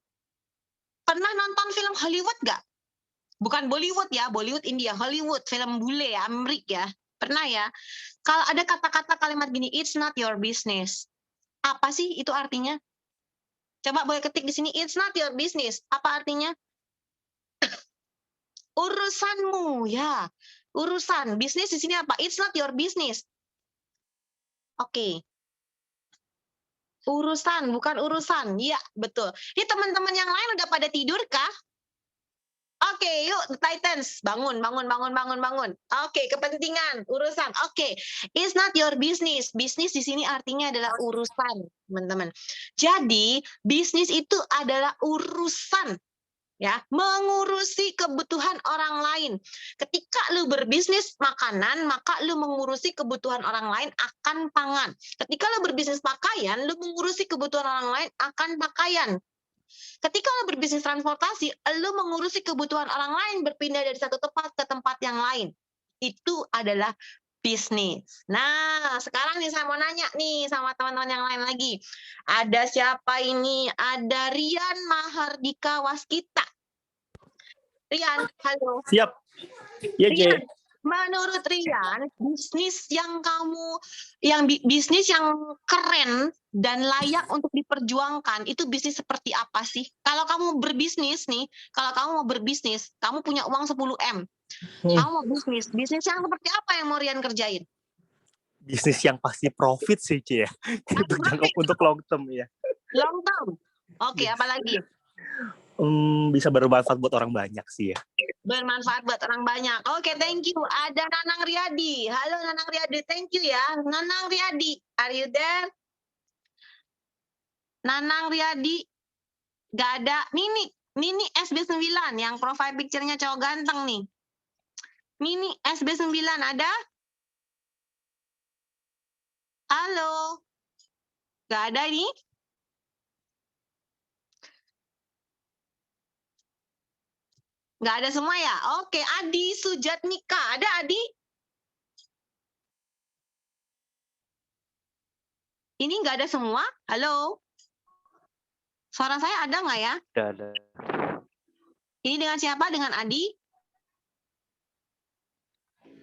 pernah nonton film Hollywood nggak? Bukan Bollywood ya, Bollywood India, Hollywood, film bule ya, Amerik ya. Pernah ya? Kalau ada kata-kata kalimat gini, it's not your business. Apa sih itu artinya? Coba boleh ketik di sini, it's not your business. Apa artinya? Urusanmu, ya. Urusan. Bisnis di sini apa? It's not your business. Oke. Urusan, bukan urusan. Iya, betul. Ini teman-teman yang lain udah pada tidur kah? Oke, yuk The Titans. Bangun. Oke, kepentingan, urusan. Oke, it's not your business. Bisnis di sini artinya adalah urusan, teman-teman. Jadi, bisnis itu adalah urusan, ya, mengurusi kebutuhan orang lain. Ketika lu berbisnis makanan, maka lu mengurusi kebutuhan orang lain akan pangan. Ketika lu berbisnis pakaian, lu mengurusi kebutuhan orang lain akan pakaian. Ketika lo berbisnis transportasi, lo mengurusi kebutuhan orang lain berpindah dari satu tempat ke tempat yang lain. Itu adalah bisnis. Nah, sekarang nih saya mau nanya nih sama teman-teman yang lain lagi. Ada siapa ini? Ada Rian Mahardika Waskita. Rian, halo. Siap. Iya, Rian, Je. Menurut Rian, bisnis yang bisnis yang keren dan layak untuk diperjuangkan itu bisnis seperti apa sih? Kalau kamu berbisnis nih, kalau kamu mau berbisnis, kamu punya uang 10 M, kamu mau bisnis yang seperti apa yang mau Rian kerjain? Bisnis yang pasti profit sih, Ci ya. Untuk jangka untuk long term ya. Long term. Oke, Yes. apalagi? Bisa bermanfaat buat orang banyak sih ya. Bermanfaat buat orang banyak. Oke, thank you. Ada Nanang Riyadi. Halo Nanang Riyadi, thank you ya. Nanang Riyadi, are you there? Nanang Riyadi, gak ada. Nini SB9 yang profile picture-nya cowok ganteng nih. Nini SB9 ada? Halo. Gak ada ini? Gak ada semua ya? Oke, Adi Sujatmika. Ada Adi? Ini nggak ada semua? Halo? Suara saya ada nggak ya? Ada. Ini dengan siapa? Dengan Adi?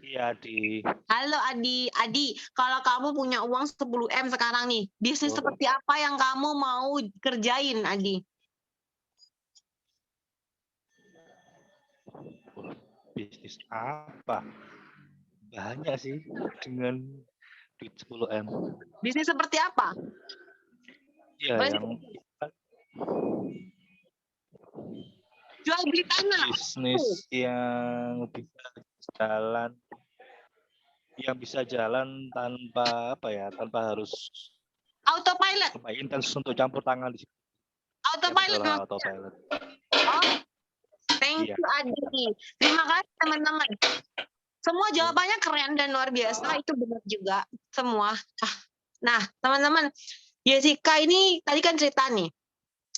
Iya, di Halo Adi. Adi, kalau kamu punya uang 10 M sekarang nih, bisnis seperti apa yang kamu mau kerjain, Adi? bisnis apa? Banyak sih dengan duit 10 M. Bisnis seperti apa? Iya, Boleh yang jual beli tanah. bisnis yang bisa jalan tanpa tanpa harus Autopilot. intens untuk campur tangan di situ. Autopilot Ya, betul, maksudnya. autopilot. Oh, thank Iya. you Adi. Terima kasih teman-teman. Semua jawabannya keren dan luar biasa. Itu benar juga semua. Nah, teman-teman, Jessica ini tadi kan cerita nih.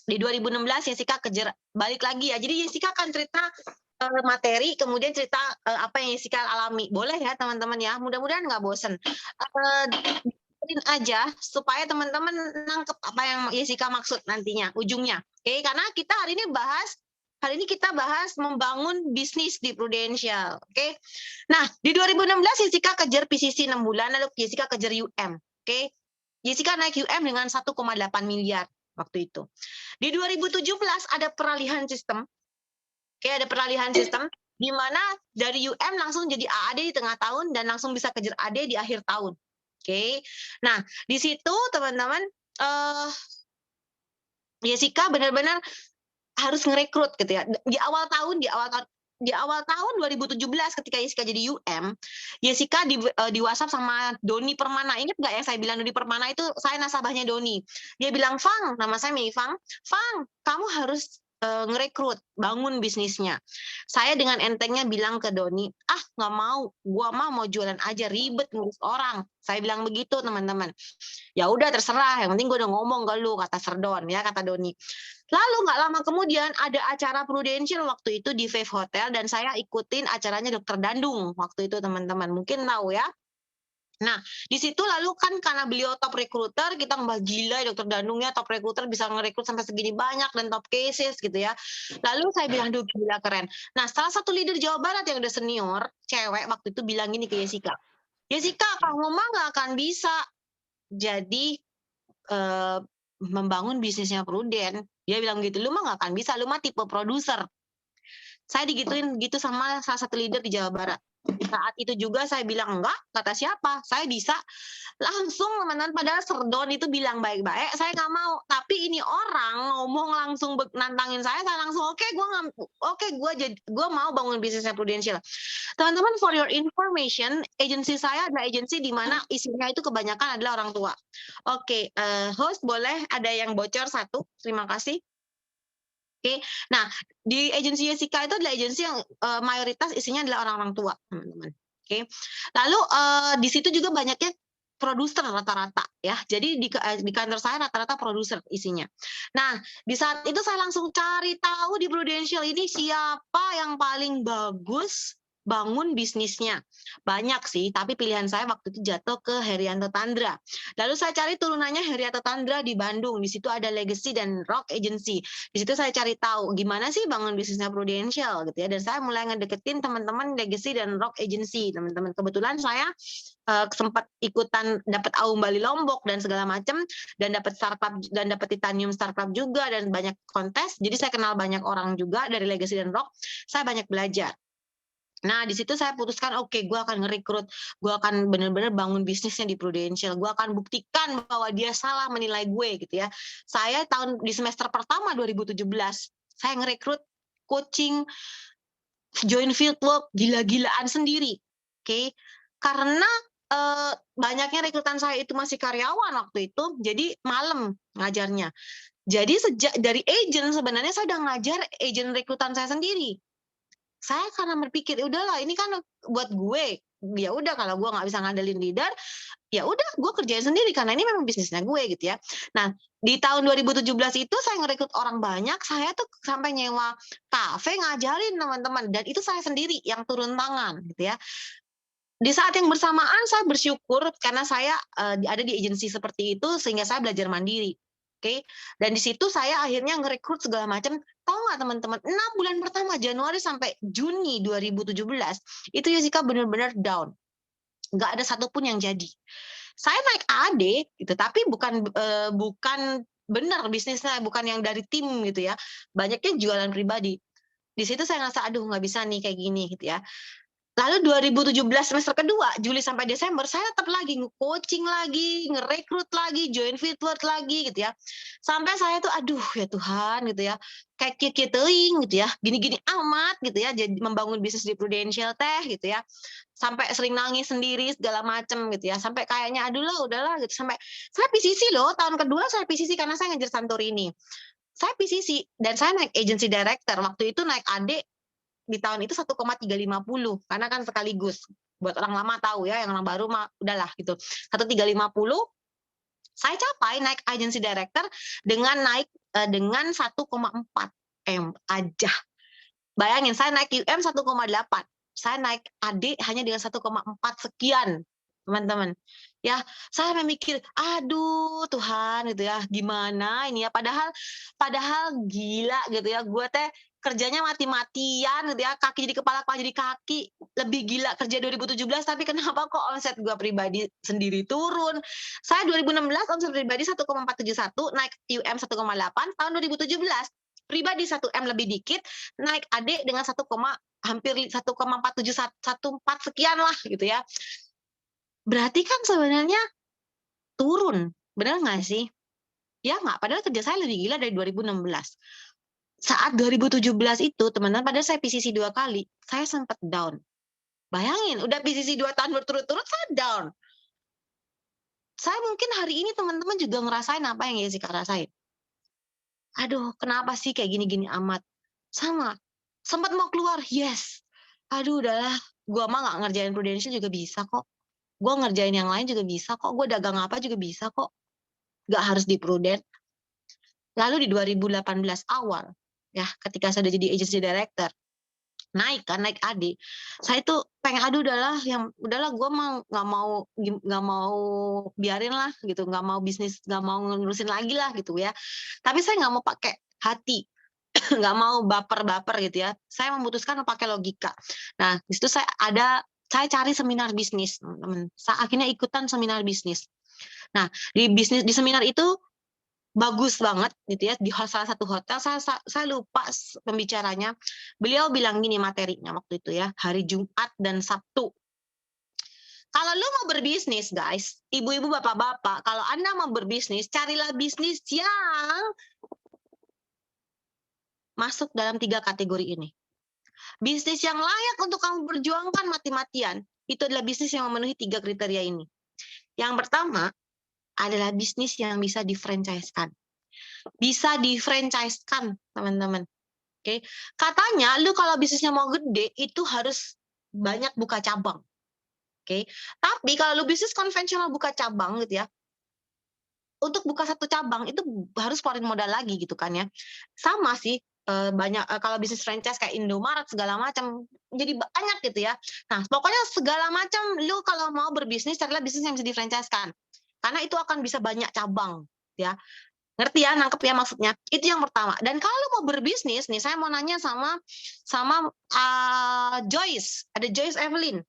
Di 2016 Jessica kejar balik lagi ya. Jadi Jessica akan cerita materi, kemudian cerita apa yang Jessica alami. Boleh ya teman-teman ya. Mudah-mudahan nggak bosen. Aja supaya teman-teman nangkep apa yang Jessica maksud nantinya ujungnya. Oke, karena kita hari ini kita bahas membangun bisnis di Prudential. Oke. Nah, di 2016 Jessica kejar PCC 6 bulan, lalu Jessica kejar UM. Oke. Jessica naik UM dengan 1,8 miliar waktu itu. Di 2017 ada peralihan sistem. Oke, ada peralihan sistem di mana dari UM langsung jadi AAD di tengah tahun dan langsung bisa kejar AD di akhir tahun. Oke. Nah, di situ teman-teman Jessica benar-benar harus ngerekrut gitu ya. Di awal tahun 2017 ketika Jessica jadi UM, Jessica di WhatsApp sama Doni Permana. Ingat nggak yang saya bilang Doni Permana itu saya nasabahnya Doni. Dia bilang, "Fang, nama saya Mei Fang. Fang, kamu harus ngerekrut, bangun bisnisnya." Saya dengan entengnya bilang ke Doni, nggak mau, gua mau jualan aja, ribet ngurus orang. Saya bilang begitu teman-teman. Ya udah terserah, yang penting gue udah ngomong ke lu, kata Serdon ya, kata Doni. Lalu nggak lama kemudian ada acara Prudential waktu itu di Fave Hotel dan saya ikutin acaranya Dr. Dandung waktu itu teman-teman, mungkin tahu ya. Nah, di situ lalu kan karena beliau top recruiter, kita mbah gila Dr. Dandung ya, top recruiter bisa ngerekrut sampai segini banyak dan top cases gitu ya. Lalu saya bilang, duh gila keren. Nah, salah satu leader Jawa Barat yang udah senior, cewek waktu itu bilang gini ke Jessica, Jessica, kamu mah nggak akan bisa jadi membangun bisnisnya Prudent. Dia bilang gitu, lu mah nggak akan bisa, lu mah tipe produser. Saya digituin gitu sama salah satu leader di Jawa Barat. Saat itu juga saya bilang, enggak, kata siapa, saya bisa. Langsung teman-teman, padahal Serdon itu bilang baik-baik, saya nggak mau. Tapi ini orang ngomong langsung nantangin saya langsung, gue mau bangun bisnisnya Prudential. Teman-teman, for your information, agensi saya adalah agensi di mana isinya itu kebanyakan adalah orang tua. Oke, host boleh ada yang bocor satu, terima kasih. Oke, nah di agensi Jessica itu adalah agensi yang mayoritas isinya adalah orang-orang tua, teman-teman. Oke, lalu di situ juga banyaknya produser rata-rata ya. Jadi di kantor saya rata-rata produser isinya. Nah, di saat itu saya langsung cari tahu di Prudential ini siapa yang paling bagus bangun bisnisnya. Banyak sih, tapi pilihan saya waktu itu jatuh ke Herianto Tandra. Lalu saya cari turunannya Herianto Tandra di Bandung. Di situ ada Legacy dan Rock Agency. Di situ saya cari tahu gimana sih bangun bisnisnya Prudential gitu ya. Dan saya mulai ngedeketin teman-teman Legacy dan Rock Agency, teman-teman. Kebetulan saya sempat ikutan dapat Aum Bali Lombok dan segala macam, dan dapat startup dan dapat Titanium Startup juga, dan banyak kontes. Jadi saya kenal banyak orang juga dari Legacy dan Rock. Saya banyak belajar. Nah, di situ saya putuskan, oke, gue akan nge-recruit, gue akan benar-benar bangun bisnisnya di Prudential, gue akan buktikan bahwa dia salah menilai gue gitu ya. Saya di semester pertama 2017, saya nge-recruit coaching, join fieldwork, gila-gilaan sendiri, oke? Karena banyaknya rekrutan saya itu masih karyawan waktu itu, jadi malam ngajarnya. Jadi sejak dari agent sebenarnya saya udah ngajar agent rekrutan saya sendiri. Saya karena berpikir, udahlah ini kan buat gue, ya udah kalau gue nggak bisa ngandelin leader, ya udah gue kerjain sendiri karena ini memang bisnisnya gue gitu ya. Nah, di tahun 2017 itu saya ngerekrut orang banyak, saya tuh sampai nyewa kafe ngajarin teman-teman, dan itu saya sendiri yang turun tangan gitu ya. Di saat yang bersamaan saya bersyukur karena saya ada di agensi seperti itu sehingga saya belajar mandiri. Oke. Dan di situ saya akhirnya ngerekrut segala macam. Tahu nggak teman-teman, 6 bulan pertama Januari sampai Juni 2017 itu Jessica benar-benar down. Nggak ada satupun yang jadi. Saya naik AD gitu, tapi bukan benar bisnisnya, bukan yang dari tim gitu ya. Banyaknya jualan pribadi. Di situ saya ngerasa aduh nggak bisa nih kayak gini gitu ya. Lalu 2017 semester kedua, Juli sampai Desember, saya tetap lagi nge-coaching lagi, ngerekrut lagi, join fieldwork lagi gitu ya. Sampai saya tuh aduh ya Tuhan gitu ya, kayak kieu-kieu gitu ya, gini-gini amat gitu ya, jadi membangun bisnis di Prudential teh gitu ya. Sampai sering nangis sendiri segala macem gitu ya. Sampai kayaknya aduh lah udahlah gitu. Sampai saya PCC loh, tahun kedua saya PCC karena saya ngejar Santorini. Saya PCC dan saya naik agency director. Waktu itu naik AD di tahun itu 1,350 karena kan sekaligus. Buat orang lama tahu ya, yang orang baru mah udahlah gitu. 1,350 saya capai naik agency director dengan naik dengan 1,4 M aja. Bayangin saya naik UM 1,8. Saya naik AD hanya dengan 1,4 sekian, teman-teman. Ya, saya memikir, aduh Tuhan gitu ya, gimana ini ya, padahal gila gitu ya, gue teh kerjanya mati-matian gitu ya, kaki jadi kepala jadi kaki, lebih gila kerja 2017, tapi kenapa kok omset gue pribadi sendiri turun. Saya 2016 omset pribadi 1,471, naik UM 1,8, tahun 2017 pribadi 1M lebih dikit, naik AD dengan hampir 1,47114 sekian lah gitu ya. Berarti kan sebenarnya turun, benar nggak sih? Ya nggak, padahal kerja saya lebih gila dari 2016. Saat 2017 itu, teman-teman, padahal saya PCC 2 kali, saya sempat down. Bayangin, udah PCC 2 tahun berturut-turut, saya down. Saya mungkin hari ini teman-teman juga ngerasain apa yang Jessica rasain. Aduh, kenapa sih kayak gini-gini amat? Sama, sempat mau keluar, yes. Aduh, udahlah, gua mah nggak ngerjain Prudential juga bisa kok. Gua ngerjain yang lain juga bisa kok. Gua dagang apa juga bisa kok. Nggak harus di Prudent. Lalu di 2018 awal, ya, ketika saya udah jadi agency director, naik AD, saya tuh pengen udahlah gue mah nggak mau biarin lah gitu, nggak mau bisnis, nggak mau ngurusin lagi lah gitu ya. Tapi saya nggak mau pakai hati, nggak mau baper gitu ya. Saya memutuskan pakai logika. Nah, di situ saya cari seminar bisnis, teman-teman. Saya akhirnya ikutan seminar bisnis. Nah, di seminar itu bagus banget gitu ya, di salah satu hotel, saya lupa pembicaranya, beliau bilang gini materinya waktu itu ya, hari Jumat dan Sabtu. Kalau lu mau berbisnis guys, ibu-ibu bapak-bapak, kalau Anda mau berbisnis, carilah bisnis yang masuk dalam 3 kategori ini. Bisnis yang layak untuk kamu perjuangkan mati-matian, itu adalah bisnis yang memenuhi 3 kriteria ini. Yang pertama adalah bisnis yang bisa di-franchise-kan. Bisa di-franchise-kan, teman-teman. Oke. Katanya lu kalau bisnisnya mau gede itu harus banyak buka cabang. Oke. Tapi kalau lu bisnis konvensional buka cabang gitu ya, untuk buka 1 cabang itu harus keluarin modal lagi gitu kan ya. Sama sih, banyak kalau bisnis franchise kayak Indomaret segala macam jadi banyak gitu ya. Nah, pokoknya segala macam lu kalau mau berbisnis carilah bisnis yang bisa di-franchise-kan. Karena itu akan bisa banyak cabang ya. Ngerti ya, nangkep ya maksudnya? Itu yang pertama. Dan kalau mau berbisnis nih, saya mau nanya sama Joyce. Ada Joyce Evelyn.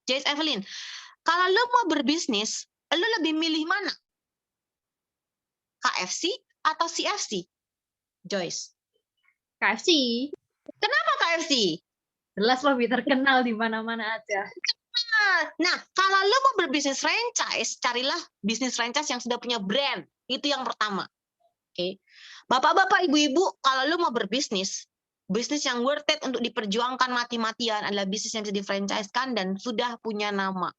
Joyce Evelyn, kalau lo mau berbisnis, lo lebih milih mana? KFC atau CFC? Joyce. KFC. Kenapa KFC? Jelas lebih terkenal di mana-mana aja. Nah, kalau lo mau berbisnis franchise, carilah bisnis franchise yang sudah punya brand. Itu yang pertama. Oke. Bapak-bapak, ibu-ibu, kalau lo mau berbisnis, bisnis yang worth it untuk diperjuangkan mati-matian adalah bisnis yang bisa di-franchise-kan dan sudah punya nama.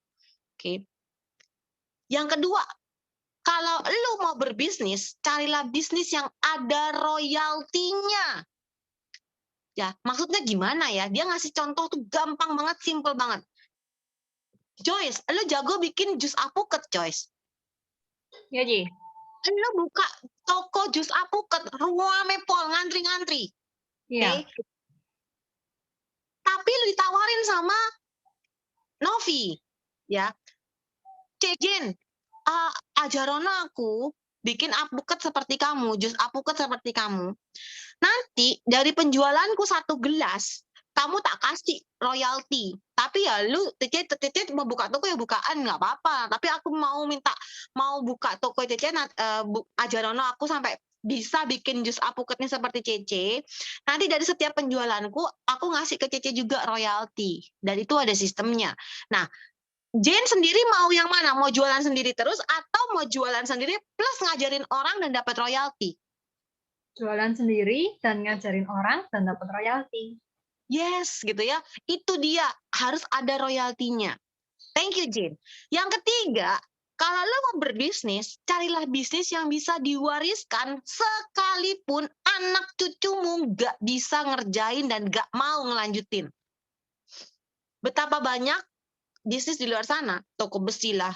Oke. Yang kedua, kalau lo mau berbisnis, carilah bisnis yang ada royaltinya. Ya, maksudnya gimana ya? Dia ngasih contoh tuh gampang banget, simple banget. Joyce, lo jago bikin jus apuket, Joyce. Ya, Ji. Lo buka toko jus apuket, rame pol, ngantri-ngantri. Iya. Okay? Tapi lo ditawarin sama Novi, ya. Jen, ajarono aku bikin apuket seperti kamu, jus apuket seperti kamu. Nanti dari penjualanku 1 gelas, kamu tak kasih royalti. Tapi ya lu Cece mau buka toko ya bukaan nggak apa-apa. Tapi aku mau buka toko Cece ajarono aku sampai bisa bikin jus apuketnya seperti Cece. Nanti dari setiap penjualanku aku ngasih ke Cece juga royalti. Dan itu ada sistemnya. Nah, Jane sendiri mau yang mana? Mau jualan sendiri terus atau mau jualan sendiri plus ngajarin orang dan dapat royalti? Jualan sendiri dan ngajarin orang dan dapat royalti. Yes, gitu ya. Itu dia, harus ada royaltinya. Thank you, Jane. Yang ketiga, kalau lo mau berbisnis, carilah bisnis yang bisa diwariskan sekalipun anak cucumu nggak bisa ngerjain dan nggak mau ngelanjutin. Betapa banyak bisnis di luar sana, toko besi lah,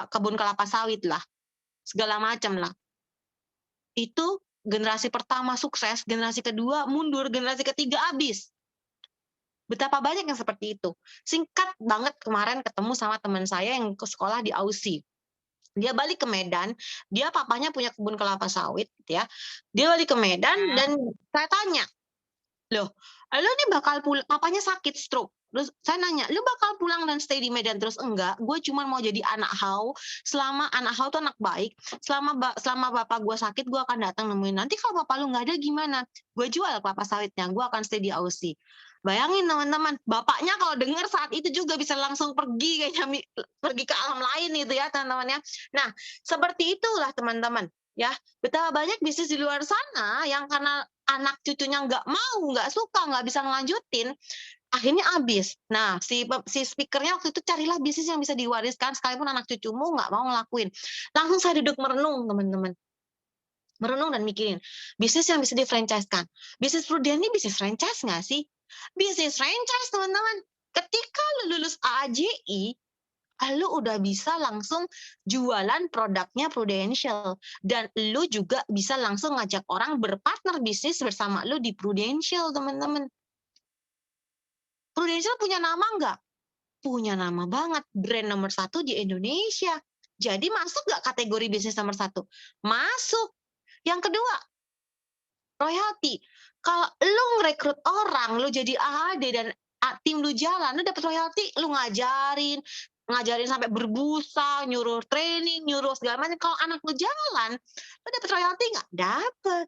kebun kelapa sawit lah, segala macam lah. Itu generasi pertama sukses, generasi kedua mundur, generasi ketiga habis. Betapa banyak yang seperti itu. Singkat banget kemarin ketemu sama teman saya yang ke sekolah di Aussie. Dia balik ke Medan, dia papanya punya kebun kelapa sawit, gitu ya. Dia balik ke Medan dan saya tanya, loh, lo ini bakal pulang, papanya sakit stroke. Terus saya nanya, lu bakal pulang dan stay di Medan terus? Enggak, gue cuma mau jadi anak hau. Selama anak hau tuh anak baik, selama bapak gue sakit, gue akan datang nemuin. Nanti kalau bapak lu nggak ada gimana? Gue jual kelapa sawitnya, gue akan stay di Aussie. Bayangin teman-teman, bapaknya kalau dengar saat itu juga bisa langsung pergi kayaknya pergi ke alam lain gitu ya teman-teman ya. Nah, seperti itulah teman-teman. Ya, betapa banyak bisnis di luar sana yang karena anak cucunya nggak mau, nggak suka, nggak bisa ngelanjutin, akhirnya habis. Nah, si speakernya waktu itu carilah bisnis yang bisa diwariskan sekalipun anak cucumu nggak mau ngelakuin. Langsung saya duduk merenung, teman-teman. Merenung dan mikirin, bisnis yang bisa di-franchise-kan. Bisnis Prudent ini bisnis franchise nggak sih? Bisnis franchise, teman-teman. Ketika lu lulus AAJI, lu udah bisa langsung jualan produknya Prudential. Dan lu juga bisa langsung ngajak orang berpartner bisnis bersama lu di Prudential, teman-teman. Prudential punya nama nggak? Punya nama banget. Brand nomor 1 di Indonesia. Jadi masuk nggak kategori bisnis nomor 1? Masuk. Yang kedua, royalti. Kalau lu ngerekrut orang, lu jadi AD dan tim lu jalan, lu dapat royalti, lu ngajarin sampai berbusa, nyuruh training, nyuruh segala macam. Kalau anak lu jalan, lu dapat royalti nggak? Dapat.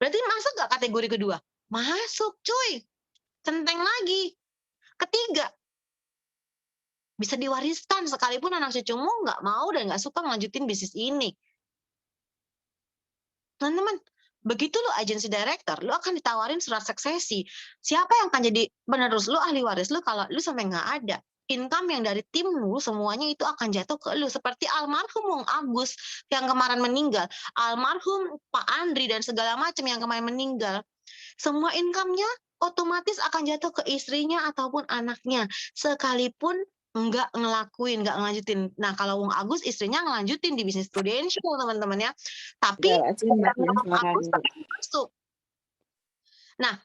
Berarti masuk nggak kategori kedua? Masuk, cuy. Centeng lagi. Ketiga, bisa diwariskan sekalipun anak cucumu nggak mau dan nggak suka melanjutin bisnis ini. Teman-teman, begitu lo agency director, lo akan ditawarin surat suksesi. Siapa yang akan jadi penerus lo, ahli waris lo kalau lo sampai nggak ada? Income yang dari tim lo semuanya itu akan jatuh ke lo. Seperti almarhum Wong Agus yang kemarin meninggal, almarhum Pak Andri dan segala macam yang kemarin meninggal. Semua income-nya otomatis akan jatuh ke istrinya ataupun anaknya, sekalipun nggak ngelanjutin. Nah, kalau Wong Agus istrinya ngelanjutin di bisnis Prudential, teman-teman ya. Tapi Wong Agus masuk. Nah,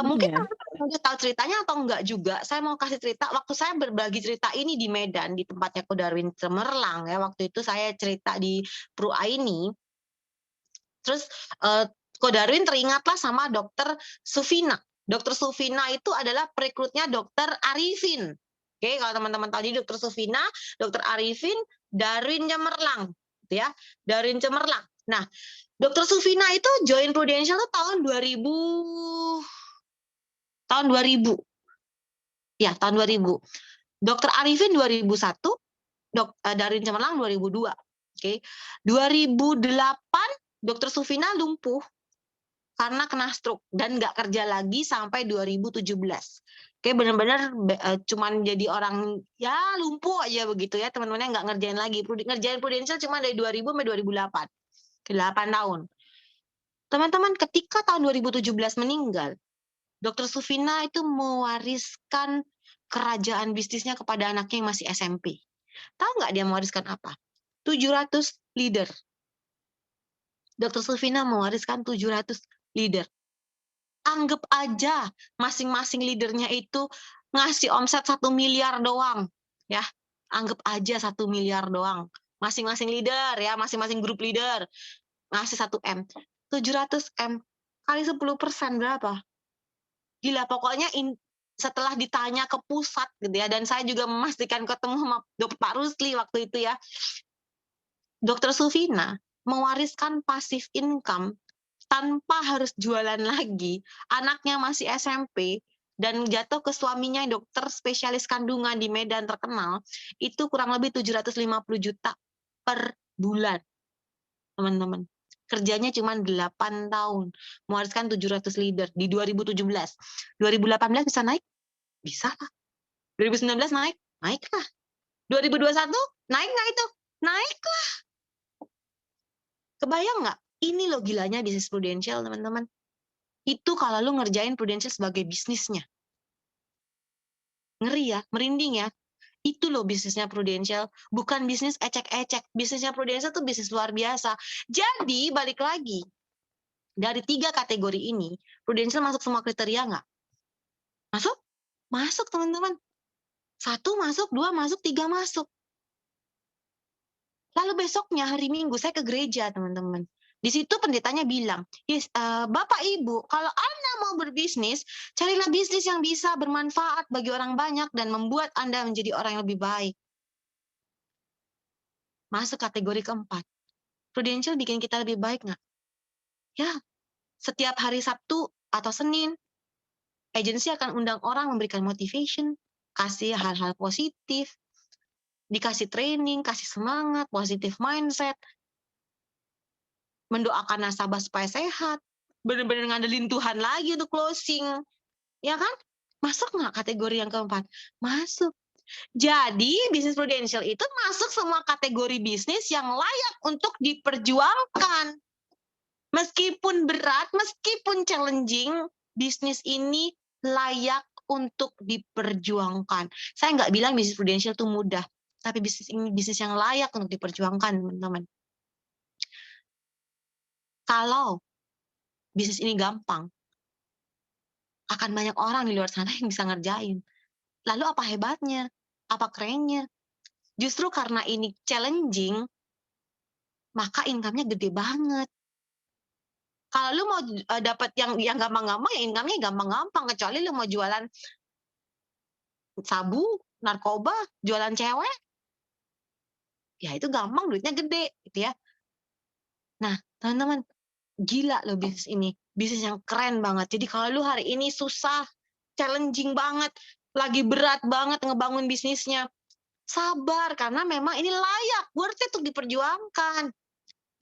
mungkin Iya. teman-teman udah tahu ceritanya atau enggak juga. Saya mau kasih cerita, waktu saya berbagi cerita ini di Medan, di tempatnya Ko Darwin Cemerlang ya, waktu itu saya cerita di Pru Aini, terus Ko Darwin teringatlah sama Dokter Sufina. Dokter Sufina itu adalah perekrutnya Dokter Arifin. Oke, kalau teman-teman tahu, jadi Dokter Sufina, Dokter Arifin, Darwin Cemerlang, gitu ya, Darwin Cemerlang. Nah, Dokter Sufina itu join Prudential tuh tahun 2000. Ya, tahun 2000. Dokter Arifin 2001, Darwin Cemerlang 2002. Oke. 2008 Dokter Sufina lumpuh karena kena stroke dan nggak kerja lagi sampai 2017. Oke, benar-benar cuman jadi orang ya lumpuh aja begitu ya, teman-temannya nggak ngerjain lagi. Ngerjain Prudential cuma dari 2000 sampai 2008. 8 tahun. Teman-teman, ketika tahun 2017 meninggal, Dokter Sufina itu mewariskan kerajaan bisnisnya kepada anaknya yang masih SMP. Tahu nggak dia mewariskan apa? 700 leader. Dokter Sufina mewariskan 700 leader. Anggap aja masing-masing leadernya itu ngasih omset 1 miliar doang. Ya, anggap aja 1 miliar doang. Masing-masing leader ya, masing-masing grup leader ngasih 1 M. 700 M kali 10% berapa? Gila, pokoknya setelah ditanya ke pusat gitu ya, dan saya juga memastikan ketemu sama Pak Rusli waktu itu ya, Dokter Sufina mewariskan passive income tanpa harus jualan lagi, anaknya masih SMP, dan jatuh ke suaminya dokter spesialis kandungan di Medan terkenal, itu kurang lebih 750 juta per bulan, teman-teman. Kerjanya cuma 8 tahun, mewariskan 700 leader di 2017. 2018 bisa naik? Bisa lah. 2019 naik? Naik lah. 2021 naik nggak itu? Naik lah. Kebayang nggak? Ini loh gilanya bisnis Prudential, teman-teman. Itu kalau lu ngerjain Prudential sebagai bisnisnya. Ngeri ya, merinding ya. Itu loh bisnisnya Prudential, bukan bisnis ecek-ecek. Bisnisnya Prudential tuh bisnis luar biasa. Jadi, balik lagi. Dari 3 kategori ini, Prudential masuk semua kriteria nggak? Masuk? Masuk, teman-teman. 1 masuk, 2 masuk, 3 masuk. Lalu besoknya hari Minggu saya ke gereja, teman-teman. Di situ pendetanya bilang, yes, Bapak Ibu, kalau Anda mau berbisnis, carilah bisnis yang bisa bermanfaat bagi orang banyak dan membuat Anda menjadi orang yang lebih baik. Masuk kategori keempat. Prudential bikin kita lebih baik nggak? Ya, setiap hari Sabtu atau Senin, agensi akan undang orang memberikan motivation, kasih hal-hal positif, dikasih training, kasih semangat, positif mindset, mendoakan nasabah supaya sehat, benar-benar ngandelin Tuhan lagi untuk closing, ya kan? Masuk nggak kategori yang keempat? Masuk. Jadi bisnis Prudential itu masuk semua kategori bisnis yang layak untuk diperjuangkan. Meskipun berat, meskipun challenging, bisnis ini layak untuk diperjuangkan. Saya nggak bilang bisnis Prudential itu mudah, tapi bisnis ini bisnis yang layak untuk diperjuangkan, teman-teman. Kalau bisnis ini gampang, akan banyak orang di luar sana yang bisa ngerjain. Lalu apa hebatnya? Apa kerennya? Justru karena ini challenging, maka income-nya gede banget. Kalau lu mau dapat yang gampang-gampang, ya income-nya gampang-gampang. Kecuali lu mau jualan sabu, narkoba, jualan cewek, ya itu gampang, duitnya gede, gitu ya. Nah, teman-teman, gila loh bisnis ini. Bisnis yang keren banget. Jadi kalau lu hari ini susah, challenging banget, lagi berat banget ngebangun bisnisnya, sabar, karena memang ini layak, worth it untuk diperjuangkan.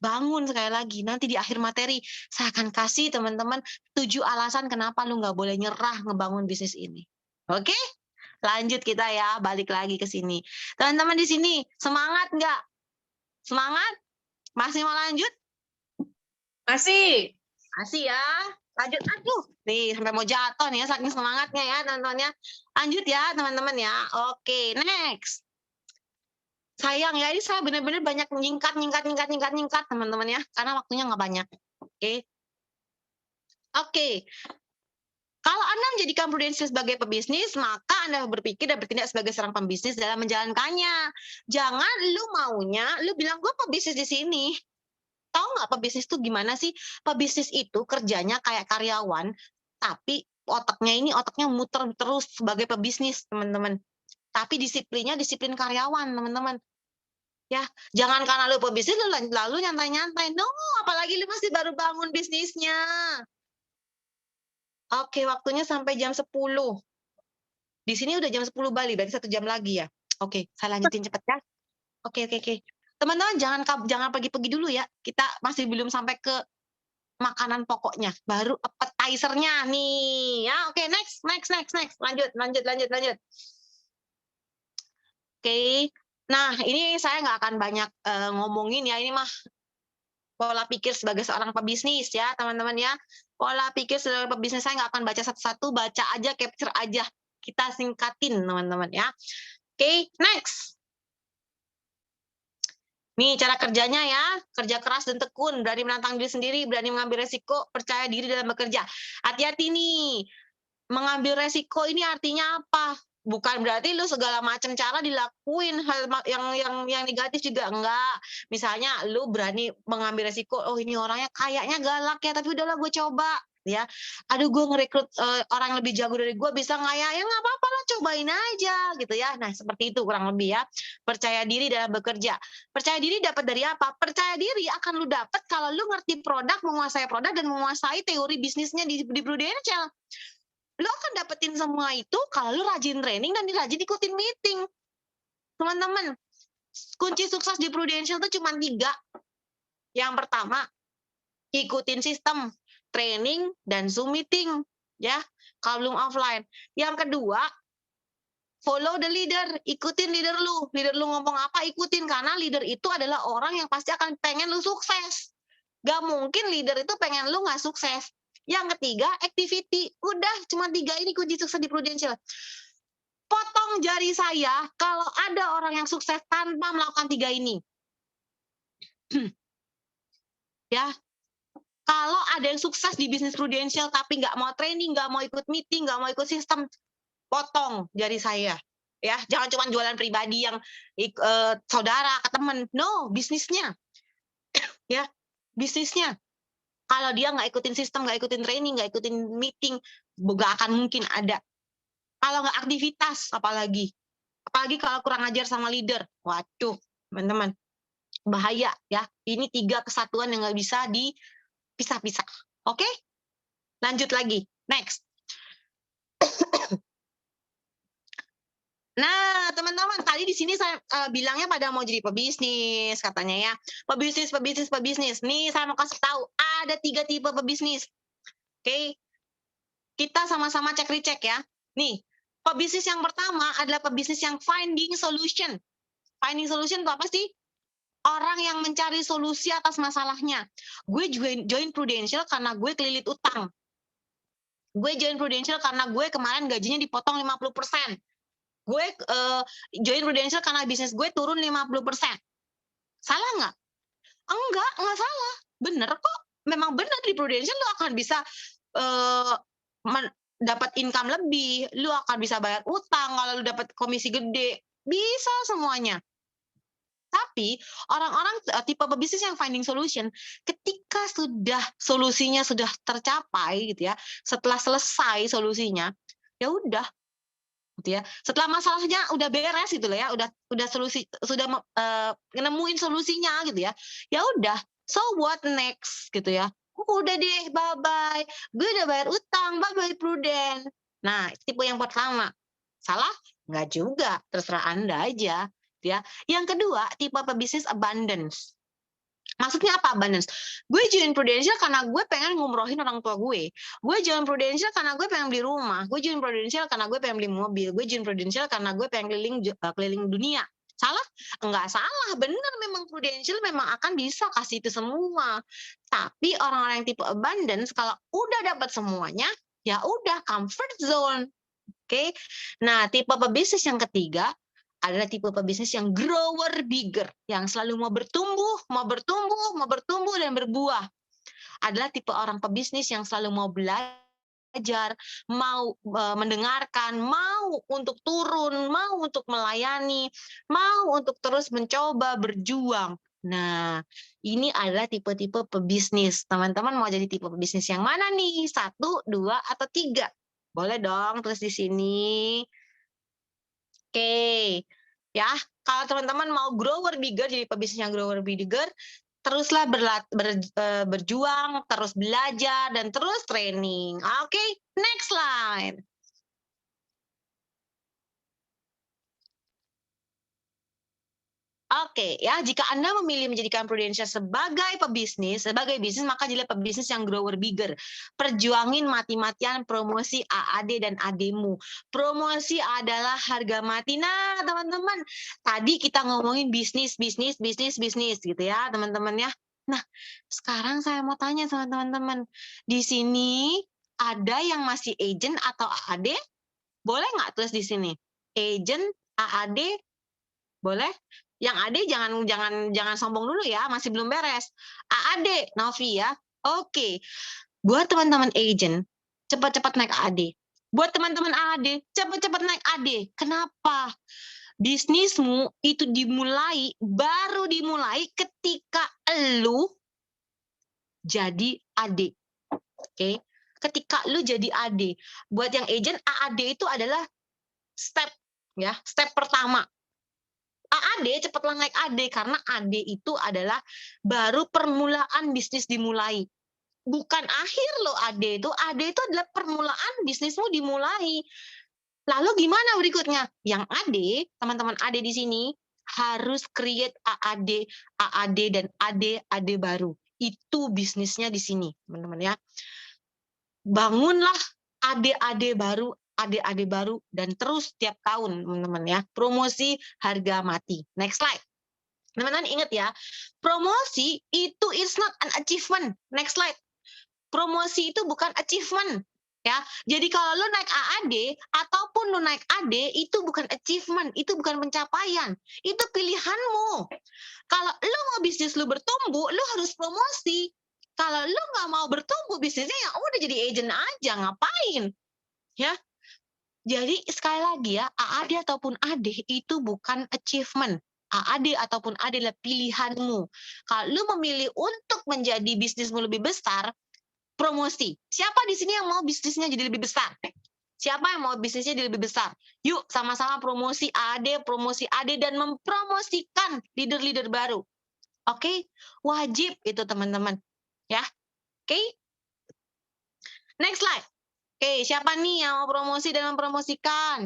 Bangun sekali lagi. Nanti di akhir materi, saya akan kasih teman-teman 7 alasan kenapa lu nggak boleh nyerah ngebangun bisnis ini. Oke? Lanjut kita ya, balik lagi ke sini. Teman-teman di sini, semangat nggak? Semangat? Masih mau lanjut? Masih. Masih ya. Lanjut. Aduh, nih sampai mau jatuh nih ya, saking semangatnya ya teman-temannya. Lanjut ya teman-teman ya. Oke, next. Sayang ya, ini saya benar-benar banyak nyingkat teman-teman ya, karena waktunya nggak banyak. Oke. menjadikan Prudential sebagai pebisnis, maka Anda berpikir dan bertindak sebagai seorang pembisnis dalam menjalankannya. Jangan lu maunya, lu bilang gue pebisnis di sini. Tahu nggak pebisnis itu gimana sih? Pebisnis itu kerjanya kayak karyawan, tapi otaknya muter terus sebagai pebisnis, teman-teman. Tapi disiplinnya disiplin karyawan, teman-teman. Ya, jangan karena lu pebisnis lu lalu nyantai-nyantai. No, apalagi lu masih baru bangun bisnisnya. Oke, waktunya sampai jam 10. Di sini udah jam 10 Bali, berarti 1 jam lagi ya. Oke, saya lanjutin cepet ya. Oke. Teman-teman jangan pergi-pergi dulu ya. Kita masih belum sampai ke makanan pokoknya, baru appetizer-nya nih. Ya, oke, next. Lanjut. Oke. Nah, ini saya nggak akan banyak ngomongin ya, ini mah pola pikir sebagai seorang pebisnis ya, teman-teman ya. Pola pikir sebagai pebisnis saya nggak akan baca satu-satu, baca aja, capture aja. Kita singkatin, teman-teman ya. Oke, next. Nih cara kerjanya ya, kerja keras dan tekun, berani menantang diri sendiri, berani mengambil resiko, percaya diri dalam bekerja. Hati-hati nih, mengambil resiko ini artinya apa? Bukan berarti lu segala macam cara dilakuin hal yang negatif juga enggak. Misalnya lu berani mengambil resiko, oh ini orangnya kayaknya galak ya, tapi udahlah gue coba ya. Aduh gue ngerekrut orang lebih jago dari gue, bisa nggak ya? Ya nggak apa-apa lah, cobain aja gitu ya. Nah seperti itu kurang lebih ya. Percaya diri dalam bekerja. Percaya diri dapat dari apa? Percaya diri akan lu dapat kalau lu ngerti produk, menguasai produk dan menguasai teori bisnisnya di Prudential. Lu akan dapetin semua itu kalau lu rajin training dan rajin ikutin meeting. Teman-teman, kunci sukses di Prudential itu cuma 3. Yang pertama, ikutin sistem training dan Zoom meeting ya, kalau belum offline. Yang kedua, follow the leader, ikutin leader lu. Leader lu ngomong apa, ikutin, karena leader itu adalah orang yang pasti akan pengen lu sukses. Gak mungkin leader itu pengen lu nggak sukses. Yang ketiga, activity. Udah, cuma 3 ini kunci sukses di Prudential. Potong jari saya kalau ada orang yang sukses tanpa melakukan 3 ini. Ya, kalau ada yang sukses di bisnis Prudential tapi nggak mau training, nggak mau ikut meeting, nggak mau ikut sistem, potong jari saya. Ya, jangan cuma jualan pribadi yang saudara ke temen. No, bisnisnya. Ya, bisnisnya. Kalau dia nggak ikutin sistem, nggak ikutin training, nggak ikutin meeting, nggak akan mungkin ada. Kalau nggak aktivitas, apalagi kalau kurang ajar sama leader, waduh, teman-teman, bahaya ya. Ini 3 kesatuan yang nggak bisa dipisah-pisah. Oke? Lanjut lagi, next. Nah, teman-teman, tadi di sini saya bilangnya pada mau jadi pebisnis, katanya ya. Pebisnis. Nih, saya mau kasih tahu, ada 3 tipe pebisnis. Oke? Kita sama-sama cek-recek ya. Nih, pebisnis yang pertama adalah pebisnis yang finding solution. Finding solution itu apa sih? Orang yang mencari solusi atas masalahnya. Gue join Prudential karena gue kelilit utang. Gue join Prudential karena gue kemarin gajinya dipotong 50%. Gue join Prudential karena bisnis gue turun 50%. Salah nggak? Enggak salah. Bener kok. Memang benar di Prudential lo akan bisa dapat income lebih. Lo akan bisa bayar utang kalau lo dapat komisi gede. Bisa semuanya. Tapi orang-orang tipe pebisnis yang finding solution, ketika solusinya sudah tercapai gitu ya, setelah selesai solusinya, ya udah gitu ya. Setelah masalahnya udah beres gitu loh ya, udah solusi, sudah nemuin solusinya gitu ya. Ya udah, so what next gitu ya. Udah deh, bye bye. Gue udah bayar utang, bye bye Prudent. Nah, tipe yang pertama. Salah? Nggak juga, terserah Anda aja. Ya. Yang kedua, tipe pebisnis abundance. Maksudnya apa abundance? Gue join Prudential karena gue pengen ngumrohin orang tua gue. Gue join Prudential karena gue pengen beli rumah. Gue join Prudential karena gue pengen beli mobil. Gue join Prudential karena gue pengen keliling dunia. Salah? Enggak salah. Benar, memang Prudential memang akan bisa kasih itu semua. Tapi orang-orang yang tipe abundance, kalau udah dapat semuanya, ya udah comfort zone. Oke? Nah, tipe pebisnis yang ketiga adalah tipe pebisnis yang grower bigger, yang selalu mau bertumbuh dan berbuah. Adalah tipe orang pebisnis yang selalu mau belajar belajar, mau mendengarkan, mau untuk turun, mau untuk melayani, mau untuk terus mencoba berjuang. Nah, ini adalah tipe-tipe pebisnis. Teman-teman mau jadi tipe pebisnis yang mana nih? 1, 2, atau 3? Boleh dong tulis di sini. Oke. Ya, kalau teman-teman mau grower bigger, jadi pebisnis yang grower bigger, teruslah berjuang, terus belajar, dan terus training. Oke, next slide. Oke, ya, jika Anda memilih menjadikan Prudential sebagai pebisnis, maka jadilah pebisnis yang grower bigger. Perjuangin mati-matian promosi AAD dan AD-mu. Promosi adalah harga mati. Nah, teman-teman, tadi kita ngomongin bisnis gitu ya, teman-teman ya. Nah, sekarang saya mau tanya sama teman-teman. Di sini ada yang masih agent atau AAD? Boleh nggak tulis di sini? Agent, AAD, boleh? Yang AD jangan sombong dulu ya, masih belum beres. AAD, Novi ya. Oke. Buat teman-teman agent, cepat-cepat naik AD. Buat teman-teman AD, cepat-cepat naik AD. Kenapa? Bisnismu itu baru dimulai ketika elu jadi AD. Oke. Ketika lu jadi AD. Buat yang agent, AAD itu adalah step pertama. AAD cepatlah naik AD karena AD itu adalah baru permulaan bisnis dimulai. Bukan akhir loh AD itu adalah permulaan bisnismu dimulai. Lalu gimana berikutnya? Yang AD, teman-teman AD di sini harus create AAD dan AD baru. Itu bisnisnya di sini, teman-teman ya. Bangunlah AD baru, dan terus tiap tahun, teman-teman ya. Promosi harga mati. Next slide. Teman-teman ingat ya, promosi itu is not an achievement. Next slide. Promosi itu bukan achievement. Ya, jadi kalau lu naik AAD ataupun lu naik AD itu bukan achievement, itu bukan pencapaian, itu pilihanmu. Kalau lu mau bisnis lu bertumbuh, lu harus promosi. Kalau lu nggak mau bertumbuh bisnisnya, ya udah jadi agent aja, ngapain? Ya, jadi sekali lagi ya, AAD ataupun AD itu bukan achievement. AAD ataupun AD adalah pilihanmu. Kalau lu memilih untuk menjadi bisnismu lebih besar, promosi. Siapa di sini yang mau bisnisnya jadi lebih besar? Siapa yang mau bisnisnya jadi lebih besar? Yuk sama-sama promosi AD dan mempromosikan leader-leader baru. Oke? Wajib itu teman-teman. Ya. Oke? Next slide. Oke, siapa nih yang mau promosi dan mempromosikan?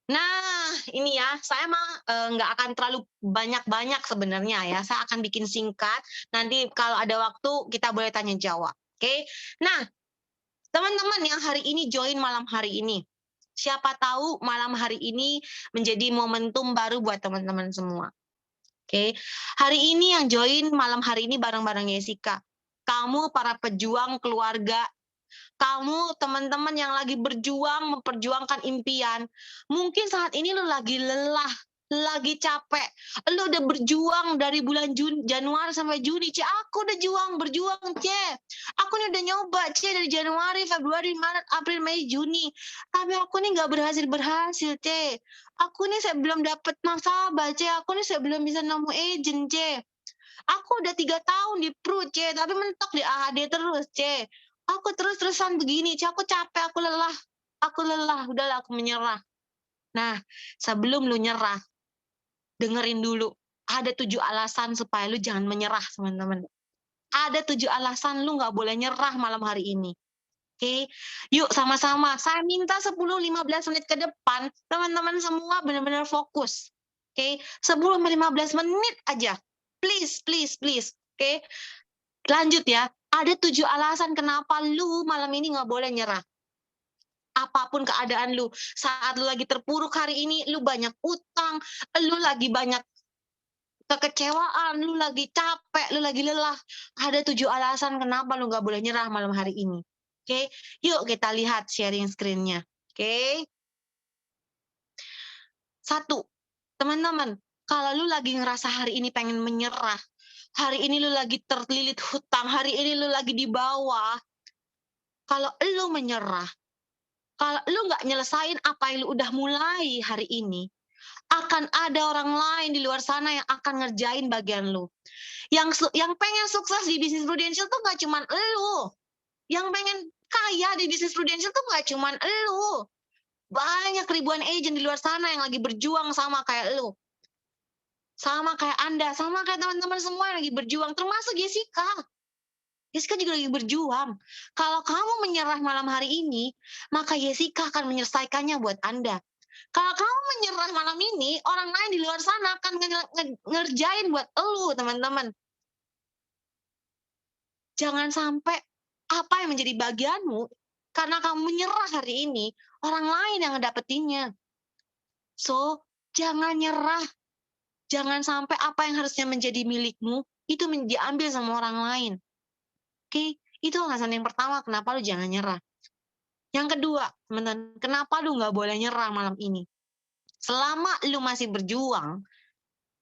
Nah, ini ya, saya mah nggak akan terlalu banyak-banyak sebenarnya ya. Saya akan bikin singkat. Nanti kalau ada waktu kita boleh tanya jawab. Oke? Nah, teman-teman yang hari ini join malam hari ini, siapa tahu malam hari ini menjadi momentum baru buat teman-teman semua. Oke? Hari ini yang join malam hari ini bareng-bareng Jessica. Kamu para pejuang keluarga, kamu teman-teman yang lagi berjuang memperjuangkan impian, mungkin saat ini lu lagi lelah, lagi capek, lu udah berjuang dari bulan Januari sampai Juni, aku udah berjuang, aku nih udah nyoba, dari Januari, Februari, Maret, April, Mei, Juni, tapi aku nih nggak berhasil, aku nih saya belum dapet nasabah, aku nih saya belum bisa nemu agent, aku udah 3 tahun di Pru, tapi mentok di AHD terus, aku terus-terusan begini, aku capek, aku lelah, udahlah aku menyerah. Nah, sebelum lu nyerah, dengerin dulu, ada 7 alasan supaya lu jangan menyerah, teman-teman. Ada 7 alasan lu nggak boleh nyerah malam hari ini. Oke, yuk sama-sama. Saya minta 10-15 menit ke depan, teman-teman semua benar-benar fokus. Oke, 10-15 menit aja. Please. Oke, lanjut ya. Ada 7 alasan kenapa lu malam ini nggak boleh nyerah. Apapun keadaan lu, saat lu lagi terpuruk hari ini, lu banyak utang, lu lagi banyak kekecewaan, lu lagi capek, lu lagi lelah, ada 7 alasan kenapa lu nggak boleh nyerah malam hari ini. Oke, yuk kita lihat sharing screen-nya. Oke. 1, teman-teman, kalau lu lagi ngerasa hari ini pengen menyerah, hari ini lu lagi terlilit hutang, hari ini lu lagi di bawah, kalau lu menyerah, kalau lu nggak nyelesain apa yang lu udah mulai hari ini, akan ada orang lain di luar sana yang akan ngerjain bagian lu. Yang pengen sukses di bisnis Prudential tuh nggak cuman lu. Yang pengen kaya di bisnis Prudential tuh nggak cuman lu. Banyak ribuan agent di luar sana yang lagi berjuang sama kayak lu. Sama kayak Anda, sama kayak teman-teman semua yang lagi berjuang, termasuk Jessica. Jessica juga lagi berjuang. Kalau kamu menyerah malam hari ini, maka Jessica akan menyelesaikannya buat Anda. Kalau kamu menyerah malam ini, orang lain di luar sana akan ngerjain buat elu, teman-teman. Jangan sampai apa yang menjadi bagianmu, karena kamu menyerah hari ini, orang lain yang ngedapetinnya. So, jangan nyerah. Jangan sampai apa yang harusnya menjadi milikmu, itu diambil sama orang lain. Oke, itu alasan yang pertama kenapa lu jangan nyerah. Yang kedua, teman-teman, kenapa lu nggak boleh nyerah malam ini? Selama lu masih berjuang,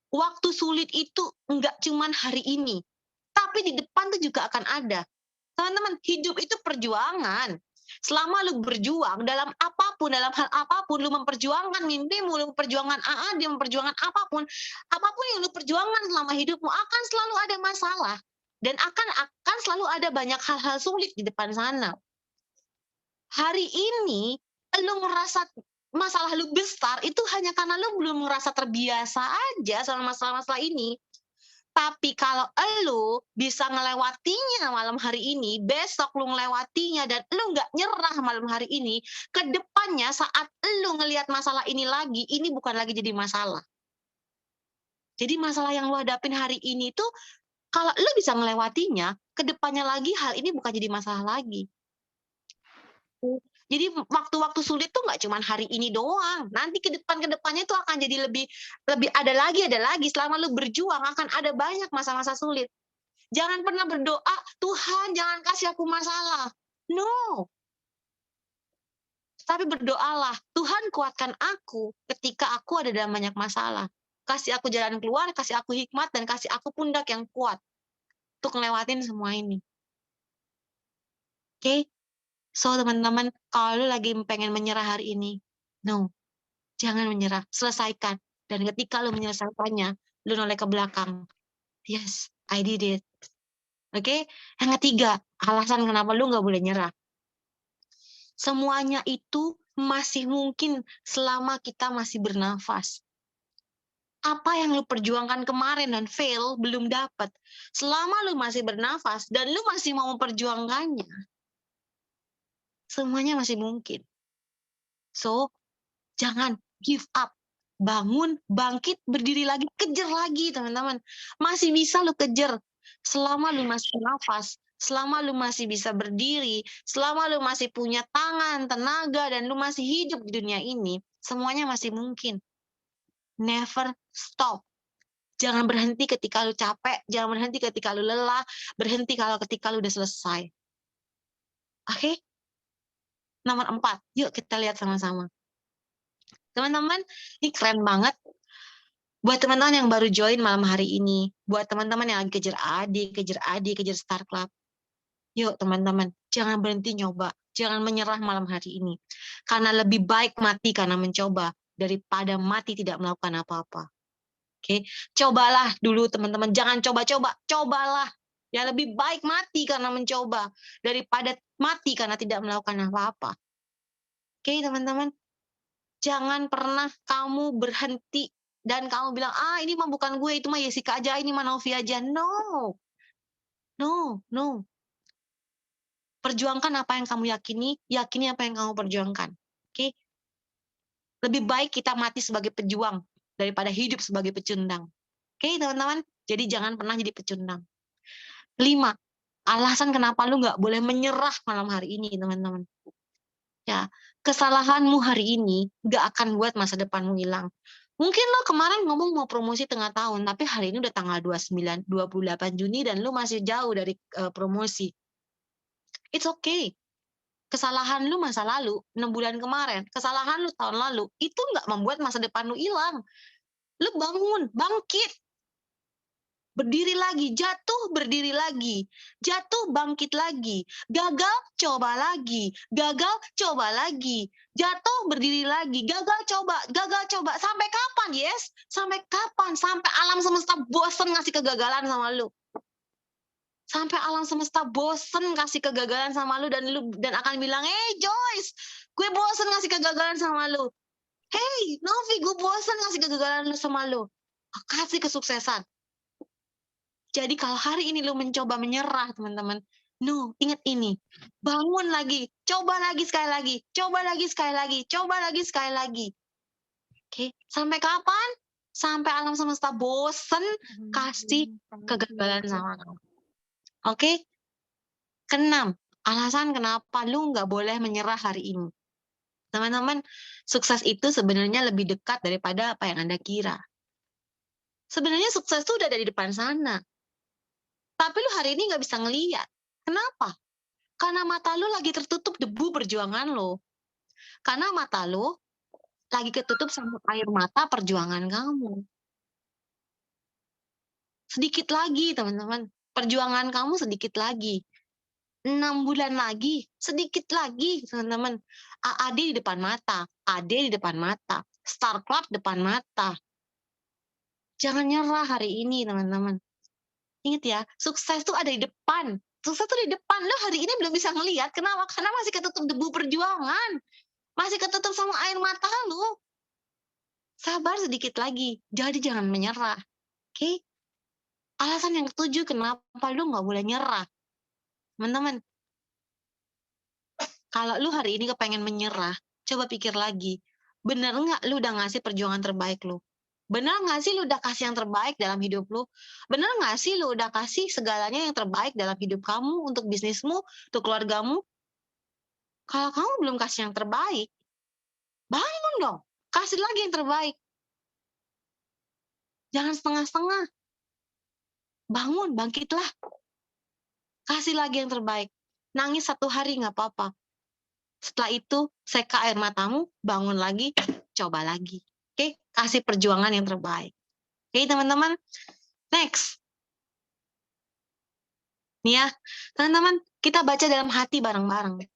waktu sulit itu nggak cuman hari ini, tapi di depan tuh juga akan ada. Teman-teman, hidup itu perjuangan. Selama lu berjuang dalam apapun, dalam hal apapun, lu memperjuangkan mimpimu, lu memperjuangkan dia memperjuangkan apapun yang lu perjuangkan selama hidupmu akan selalu ada masalah. Dan akan selalu ada banyak hal-hal sulit di depan sana. Hari ini, lu ngerasa masalah lu besar, itu hanya karena lu belum ngerasa terbiasa aja sama masalah-masalah ini. Tapi kalau lu bisa ngelewatinya malam hari ini, besok lu ngelewatinya, dan lu nggak nyerah malam hari ini, ke depannya saat lu ngelihat masalah ini lagi, ini bukan lagi jadi masalah. Jadi masalah yang lu hadapin hari ini tuh, kalau lu bisa ngelewatinya, ke depannya lagi hal ini bukan jadi masalah lagi. Jadi waktu-waktu sulit tuh nggak cuma hari ini doang. Nanti ke depannya tuh akan jadi lebih ada lagi. Selama lu berjuang akan ada banyak masa-masa sulit. Jangan pernah berdoa, Tuhan jangan kasih aku masalah. No. Tapi berdoalah, Tuhan kuatkan aku ketika aku ada dalam banyak masalah. Kasih aku jalan keluar, kasih aku hikmat, dan kasih aku pundak yang kuat untuk ngelewatin semua ini. Oke? So, teman-teman, kalau lu lagi pengen menyerah hari ini, no, jangan menyerah, selesaikan. Dan ketika lu menyelesaikannya, lu noleh ke belakang. Yes, I did it. Oke? Yang ketiga, alasan kenapa lu nggak boleh nyerah. Semuanya itu masih mungkin selama kita masih bernafas. Apa yang lu perjuangkan kemarin dan fail, belum dapat. Selama lu masih bernafas dan lu masih mau memperjuangkannya, semuanya masih mungkin. So, jangan give up. Bangun, bangkit, berdiri lagi, kejar lagi, teman-teman. Masih bisa lu kejar. Selama lu masih bernafas, selama lu masih bisa berdiri, selama lu masih punya tangan, tenaga, dan lu masih hidup di dunia ini, semuanya masih mungkin. Never stop. Jangan berhenti ketika lu capek, jangan berhenti ketika lu lelah, berhenti ketika lu udah selesai. Oke? Nomor 4, yuk kita lihat sama-sama. Teman-teman, ini keren banget. Buat teman-teman yang baru join malam hari ini, buat teman-teman yang lagi kejar Star Club, yuk teman-teman, jangan berhenti nyoba, jangan menyerah malam hari ini. Karena lebih baik mati karena mencoba, daripada mati tidak melakukan apa-apa. Oke, cobalah dulu teman-teman, jangan coba-coba, cobalah. Ya, lebih baik mati karena mencoba, daripada mati karena tidak melakukan apa-apa. Oke, teman-teman, jangan pernah kamu berhenti dan kamu bilang, ini mah bukan gue, itu mah Jessica aja, ini mah Novi aja. No. Perjuangkan apa yang kamu yakini apa yang kamu perjuangkan. Oke? Lebih baik kita mati sebagai pejuang daripada hidup sebagai pecundang. Oke, teman-teman? Jadi jangan pernah jadi pecundang. 5, alasan kenapa lu nggak boleh menyerah malam hari ini, teman-teman. Ya, kesalahanmu hari ini nggak akan buat masa depanmu hilang. Mungkin lo kemarin ngomong mau promosi tengah tahun, tapi hari ini udah tanggal 28 Juni dan lo masih jauh dari promosi. It's okay. Kesalahan lu masa lalu, 6 bulan kemarin, kesalahan lu tahun lalu, itu nggak membuat masa depan lu hilang. Lu bangun, bangkit. berdiri lagi, jatuh, berdiri lagi, jatuh, bangkit lagi, gagal, coba lagi, gagal, coba lagi, jatuh, berdiri lagi, gagal, coba, sampai kapan, yes? Sampai kapan? Sampai alam semesta bosen ngasih kegagalan sama lu. Sampai alam semesta bosen kasih kegagalan sama lu dan akan bilang, "Hey Joyce, gue bosen ngasih kegagalan sama lu. Hey Novi, gue bosen ngasih kegagalan lu sama lu. Kasih kesuksesan." Jadi kalau hari ini lu mencoba menyerah, teman-teman, no, ingat ini. Bangun lagi, coba lagi sekali lagi, coba lagi sekali lagi, coba lagi sekali lagi. Oke, sampai kapan? Sampai alam semesta bosen kasih kegagalan sama kamu. Oke? Keenam, alasan kenapa lu nggak boleh menyerah hari ini. Teman-teman, sukses itu sebenarnya lebih dekat daripada apa yang Anda kira. Sebenarnya sukses itu udah ada di depan sana. Tapi lu hari ini nggak bisa ngeliat. Kenapa? Karena mata lu lagi tertutup debu perjuangan lo. Karena mata lu lagi ketutup sama air mata perjuangan kamu. Sedikit lagi, teman-teman. Perjuangan kamu sedikit lagi. 6 bulan lagi, sedikit lagi, teman-teman. AAD di depan mata, AD di depan mata, Star Club depan mata. Jangan nyerah hari ini, teman-teman. Ingat ya, sukses tuh ada di depan. Sukses tuh di depan. Lo hari ini belum bisa ngelihat. Kenapa? Karena masih ketutup debu perjuangan. Masih ketutup sama air mata lo. Sabar sedikit lagi. Jadi jangan menyerah. Oke? Alasan yang ketujuh kenapa lo nggak boleh nyerah. Teman-teman, kalau lu hari ini kepengen menyerah, coba pikir lagi. Bener nggak lu udah ngasih perjuangan terbaik lu? Bener nggak sih lu udah kasih yang terbaik dalam hidup lu? Bener nggak sih lu udah kasih segalanya yang terbaik dalam hidup kamu, untuk bisnismu, untuk keluargamu? Kalau kamu belum kasih yang terbaik, bangun dong. Kasih lagi yang terbaik. Jangan setengah-setengah. Bangun, bangkitlah. Kasih lagi yang terbaik. Nangis 1 hari nggak apa-apa. Setelah itu, seka air matamu, bangun lagi, coba lagi. Oke, kasih perjuangan yang terbaik. Oke, teman-teman. Next. Nih ya, teman-teman, kita baca dalam hati bareng-bareng.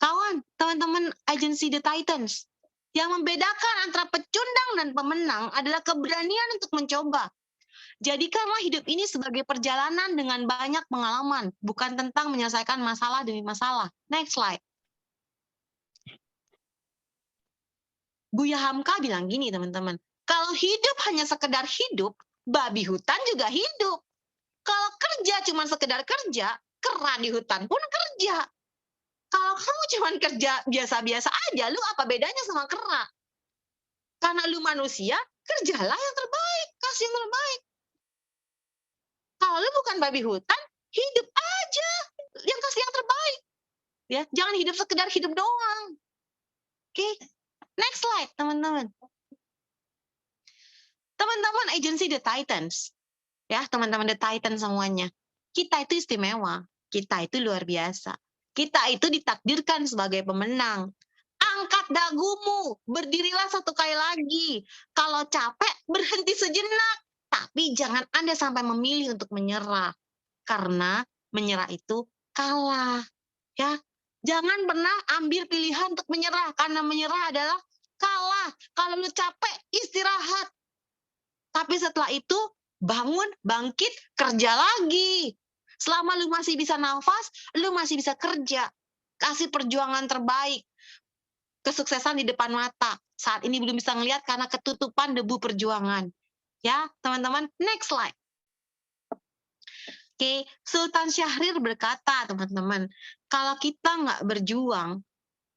Kawan, teman-teman agensi The Titans, yang membedakan antara pecundang dan pemenang adalah keberanian untuk mencoba. Jadikanlah hidup ini sebagai perjalanan dengan banyak pengalaman, bukan tentang menyelesaikan masalah demi masalah. Next slide. Buya Hamka bilang gini, teman-teman. Kalau hidup hanya sekedar hidup, babi hutan juga hidup. Kalau kerja cuma sekedar kerja, kera di hutan pun kerja. Kalau kamu cuma kerja biasa-biasa aja, lu apa bedanya sama kera? Karena lu manusia, kerjalah yang terbaik, kasih yang terbaik. Kalau lu bukan babi hutan, hidup aja yang kasih yang terbaik. Ya, jangan hidup sekedar hidup doang. Oke, next slide, teman-teman. Teman-teman agensi The Titans, ya teman-teman The Titans semuanya. Kita itu istimewa, kita itu luar biasa. Kita itu ditakdirkan sebagai pemenang. Angkat dagumu, berdirilah 1 kali lagi. Kalau capek, berhenti sejenak. Tapi jangan Anda sampai memilih untuk menyerah. Karena menyerah itu kalah. Ya, jangan pernah ambil pilihan untuk menyerah. Karena menyerah adalah kalah. Kalau lu capek, istirahat. Tapi setelah itu, bangun, bangkit, kerja lagi. Selama lu masih bisa nafas, lu masih bisa kerja. Kasih perjuangan terbaik. Kesuksesan di depan mata. Saat ini belum bisa ngelihat karena ketutupan debu perjuangan. Ya, teman-teman, next slide. Oke, Sultan Syahrir berkata, teman-teman, kalau kita nggak berjuang,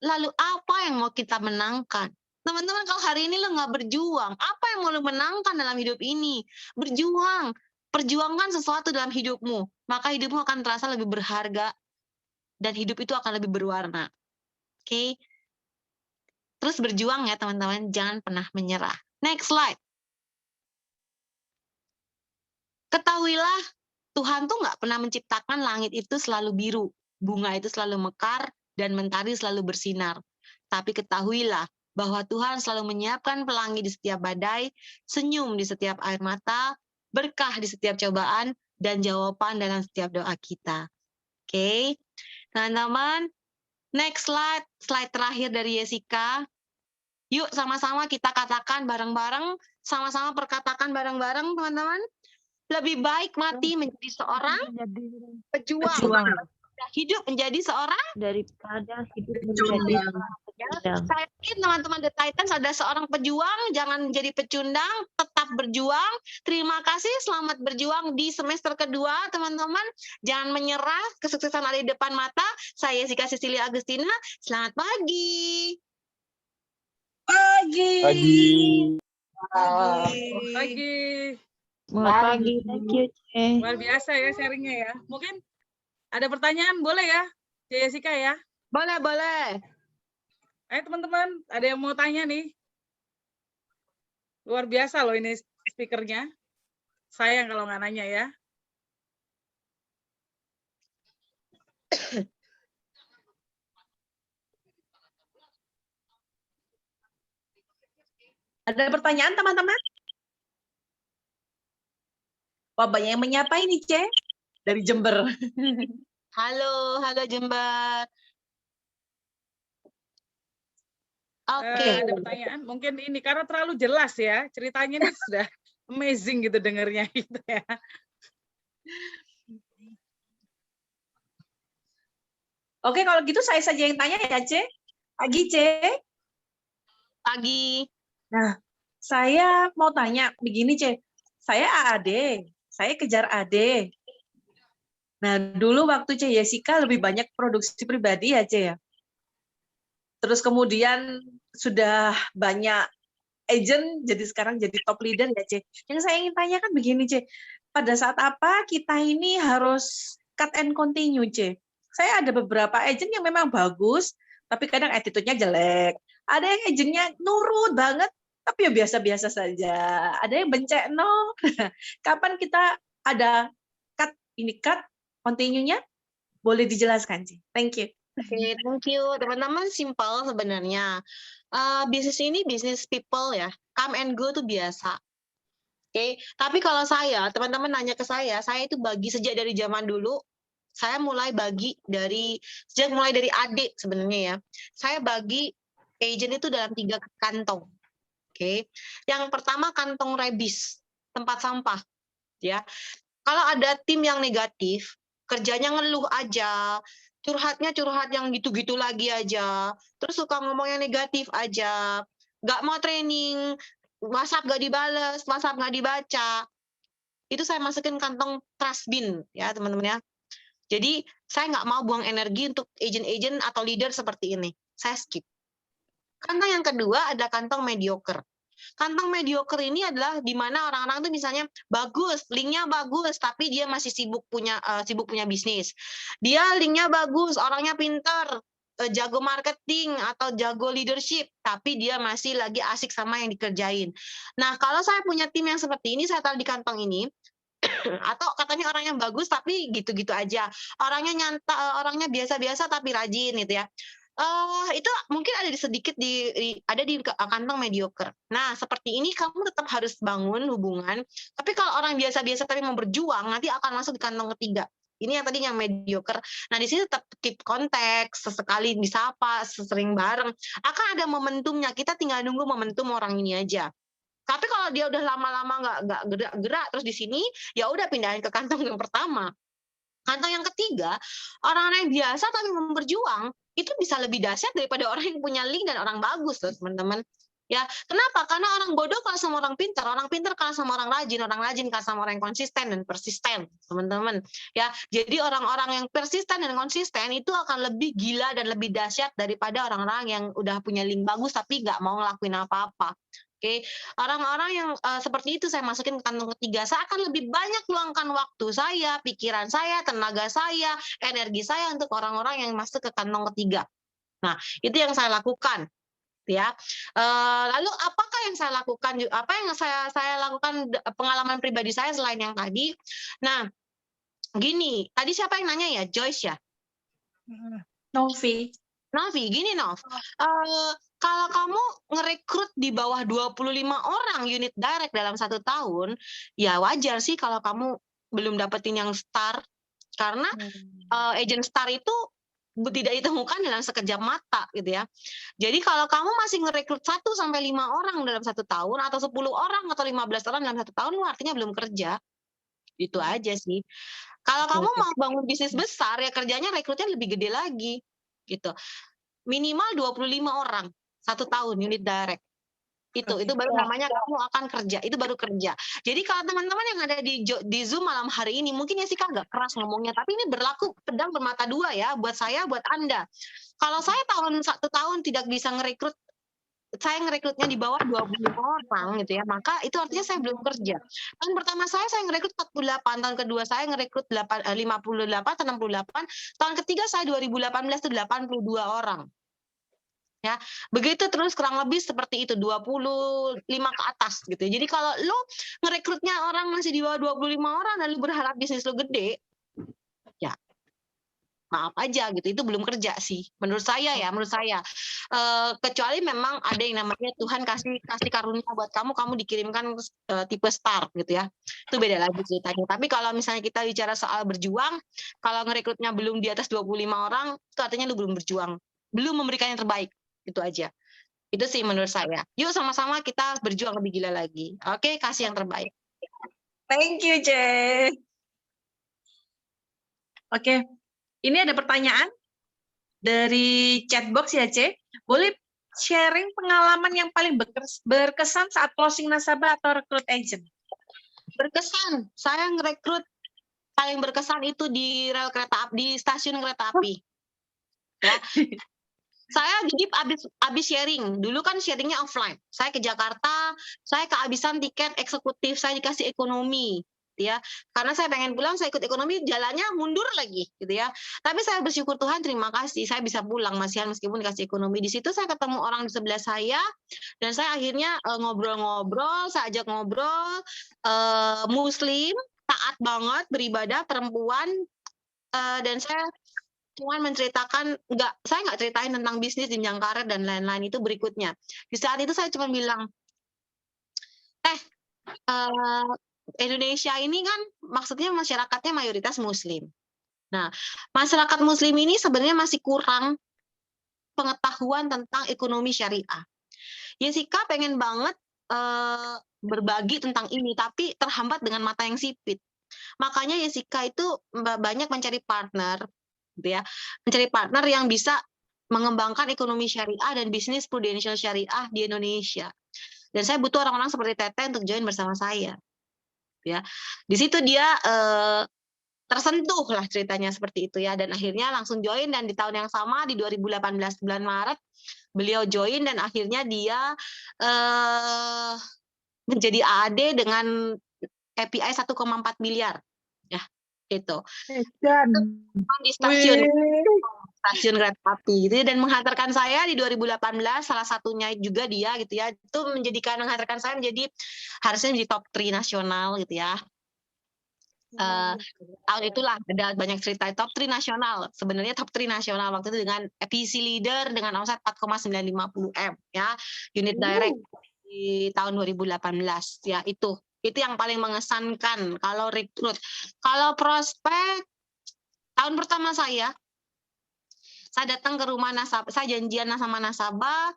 lalu apa yang mau kita menangkan? Teman-teman, kalau hari ini lo nggak berjuang, apa yang mau lo menangkan dalam hidup ini? Berjuang, perjuangkan sesuatu dalam hidupmu, maka hidupmu akan terasa lebih berharga, dan hidup itu akan lebih berwarna. Oke? Terus berjuang ya, teman-teman, jangan pernah menyerah. Next slide. Ketahuilah, Tuhan tuh nggak pernah menciptakan langit itu selalu biru, bunga itu selalu mekar, dan mentari selalu bersinar. Tapi ketahuilah bahwa Tuhan selalu menyiapkan pelangi di setiap badai, senyum di setiap air mata, berkah di setiap cobaan, dan jawaban dalam setiap doa kita. Oke, teman-teman, next slide terakhir dari Jessica. Yuk sama-sama kita katakan bareng-bareng, sama-sama perkatakan bareng-bareng teman-teman. Lebih baik mati menjadi seorang pejuang, hidup menjadi seorang daripada hidup Pejuang. menjadi ya. Saya yakin teman-teman The Titans ada seorang pejuang, jangan menjadi pecundang, tetap berjuang. Terima kasih, selamat berjuang di semester kedua teman-teman. Jangan menyerah, kesuksesan ada di depan mata. Saya Jessica Cecilia Agustina, selamat pagi. Pagi. Pagi. Selamat pagi, thank you, Ce. Luar biasa ya sharingnya ya. Mungkin ada pertanyaan, boleh ya, Jessica ya? Boleh. Ayo teman-teman, ada yang mau tanya nih? Luar biasa loh ini speakernya. Sayang kalau nggak nanya ya. Ada pertanyaan teman-teman? Wah, banyak yang menyapa ini, Ce. Dari Jember. Halo Jember. Oke. Ada pertanyaan? Mungkin ini karena terlalu jelas ya. Ceritanya ini sudah amazing gitu dengernya gitu ya. Oke, kalau gitu saya saja yang tanya ya, Ce. Pagi, Ce. Pagi. Nah, saya mau tanya begini, Ce. Saya AAD, saya kejar AD. Nah, dulu waktu Ce Jessica lebih banyak produksi pribadi ya, Ce ya. Terus kemudian sudah banyak agent, jadi sekarang jadi top leader ya, Ce. Yang saya ingin tanyakan begini, Ce. Pada saat apa kita ini harus cut and continue, Ce? Saya ada beberapa agent yang memang bagus, tapi kadang attitude-nya jelek. Ada yang agentnya nurut banget, tapi ya biasa-biasa saja. Ada yang bencek, no. Kapan kita ada cut continue-nya? Boleh dijelaskan, Ce? Thank you. Oke, thank you. Teman-teman, simple sebenarnya. Bisnis ini bisnis people ya. Come and go tuh biasa. Oke, tapi kalau saya, teman-teman nanya ke saya itu bagi sejak dari zaman dulu, saya mulai bagi sejak mulai dari adik sebenarnya ya. Saya bagi agent itu dalam 3 kantong. Oke. Yang pertama kantong rebis, tempat sampah. Ya. Kalau ada tim yang negatif, kerjanya ngeluh aja, curhat yang gitu-gitu lagi aja, terus suka ngomong yang negatif aja, nggak mau training, WhatsApp nggak dibales, WhatsApp nggak dibaca, itu saya masukin kantong trash bin ya teman-teman ya. Jadi saya nggak mau buang energi untuk agent-agent atau leader seperti ini, saya skip. Kantong yang kedua ada kantong mediocre. Kantong mediocre ini adalah di mana orang-orang tuh misalnya bagus, linknya bagus, tapi dia masih sibuk punya bisnis. Dia linknya bagus, orangnya pintar, jago marketing atau jago leadership, tapi dia masih lagi asik sama yang dikerjain. Nah, kalau saya punya tim yang seperti ini, saya taruh di kantong ini. Atau katanya orangnya bagus tapi gitu-gitu aja. Orangnya biasa-biasa tapi rajin gitu ya. Itu mungkin ada di kantong mediocre. Nah, seperti ini kamu tetap harus bangun hubungan. Tapi kalau orang biasa-biasa tapi mau berjuang, nanti akan masuk di kantong ketiga. Ini yang tadi yang mediocre. Nah, di sini tetap keep konteks, sesekali disapa, sesering bareng. Akan ada momentumnya. Kita tinggal nunggu momentum orang ini aja. Tapi kalau dia udah lama-lama nggak gerak-gerak terus di sini, ya udah pindahin ke kantong yang pertama. Kantong yang ketiga, orang-orang yang biasa tapi mau berjuang, itu bisa lebih dahsyat daripada orang yang punya link dan orang bagus loh teman-teman. Ya, kenapa? Karena orang bodoh kalah sama orang pintar kalah sama orang rajin kalah sama orang yang konsisten dan persisten, teman-teman. Ya, jadi orang-orang yang persisten dan konsisten itu akan lebih gila dan lebih dahsyat daripada orang-orang yang udah punya link bagus tapi nggak mau ngelakuin apa-apa. Oke, orang-orang yang seperti itu saya masukin ke kantong ketiga. Saya akan lebih banyak luangkan waktu saya, pikiran saya, tenaga saya, energi saya untuk orang-orang yang masuk ke kantong ketiga. Nah, itu yang saya lakukan. Ya, lalu apakah yang saya lakukan? Apa yang saya lakukan pengalaman pribadi saya selain yang tadi? Nah, gini, tadi siapa yang nanya ya? Joyce ya? Novi. Novi, gini Nov, Kalau kamu ngerekrut di bawah 25 orang unit direct dalam 1 tahun, ya wajar sih kalau kamu belum dapetin yang star. Karena agent star itu tidak ditemukan dalam sekejap mata gitu ya. Jadi kalau kamu masih ngerekrut 1 sampai 5 orang dalam 1 tahun atau 10 orang atau 15 orang dalam 1 tahun, lu artinya belum kerja. Itu aja sih. Kalau kamu mau bangun bisnis besar ya kerjanya rekrutnya lebih gede lagi gitu. Minimal 25 orang 1 tahun unit direct. Itu baru namanya kamu akan kerja, itu baru kerja. Jadi kalau teman-teman yang ada di Zoom malam hari ini, mungkin Jessica agak keras ngomongnya, tapi ini berlaku pedang bermata dua ya, buat saya, buat Anda. Kalau saya 1 tahun tidak bisa ngerekrut, saya ngerekrutnya di bawah 25 orang gitu ya, maka itu artinya saya belum kerja. Tahun pertama saya ngerekrut 48, tahun kedua saya ngerekrut 58 atau 68, tahun ketiga saya 2018 itu 82 orang. Ya, begitu terus kurang lebih seperti itu 25 ke atas gitu. Jadi kalau lu ngerekrutnya orang masih di bawah 25 orang dan lu berharap bisnis lu gede, ya maaf aja gitu. Itu belum kerja sih menurut saya ya, menurut saya. Kecuali memang ada yang namanya Tuhan kasih karunia buat kamu dikirimkan tipe star gitu ya. Itu beda lagi ceritanya. Tapi kalau misalnya kita bicara soal berjuang, kalau ngerekrutnya belum di atas 25 orang, itu artinya lu belum berjuang, belum memberikan yang terbaik. Itu aja. Itu sih menurut saya. Yuk sama-sama kita berjuang lebih gila lagi. Oke, kasih yang terbaik. Thank you, Ce. Oke, ini ada pertanyaan dari chatbox ya, Ce. Boleh sharing pengalaman yang paling berkesan saat closing nasabah atau rekrut agent? Berkesan. Saya ngerekrut paling berkesan itu di rel kereta api, di stasiun kereta api. Ya. Saya jadi abis sharing. Dulu kan sharingnya offline. Saya ke Jakarta, saya kehabisan tiket eksekutif, saya dikasih ekonomi, gitu ya. Karena saya pengen pulang, saya ikut ekonomi, jalannya mundur lagi, gitu ya. Tapi saya bersyukur Tuhan, terima kasih, saya bisa pulang masihan meskipun dikasih ekonomi. Di situ saya ketemu orang di sebelah saya, dan saya akhirnya ngobrol-ngobrol, saya ajak ngobrol, Muslim, taat banget, beribadah, perempuan, dan saya cuman menceritakan, saya nggak ceritain tentang bisnis, jenjang karir dan lain-lain. Itu berikutnya. Di saat itu saya cuma bilang, Indonesia ini kan maksudnya masyarakatnya mayoritas Muslim. Nah, masyarakat Muslim ini sebenarnya masih kurang pengetahuan tentang ekonomi syariah. Jessica pengen banget berbagi tentang ini, tapi terhambat dengan mata yang sipit. Makanya Jessica itu banyak mencari partner, gitu ya, mencari partner yang bisa mengembangkan ekonomi syariah dan bisnis prudensial syariah di Indonesia. Dan saya butuh orang-orang seperti Tete untuk join bersama saya. Ya, di situ dia tersentuh lah ceritanya seperti itu ya, dan akhirnya langsung join, dan di tahun yang sama di 2018 bulan Maret beliau join, dan akhirnya dia menjadi AAD dengan KPI 1,4 miliar. Ya, itu. Di stasiun kereta api gitu, dan menghantarkan saya di 2018, salah satunya juga dia gitu ya, itu menghantarkan saya menjadi harusnya menjadi top 3 nasional gitu ya. Tahun itulah ada banyak cerita top 3 nasional, sebenarnya top 3 nasional waktu itu dengan PC leader dengan omset 4,950 M ya, unit direct di tahun 2018 ya. Itu yang paling mengesankan kalau rekrut. Kalau prospek, tahun pertama saya datang ke rumah nasabah, saya janjian sama nasabah,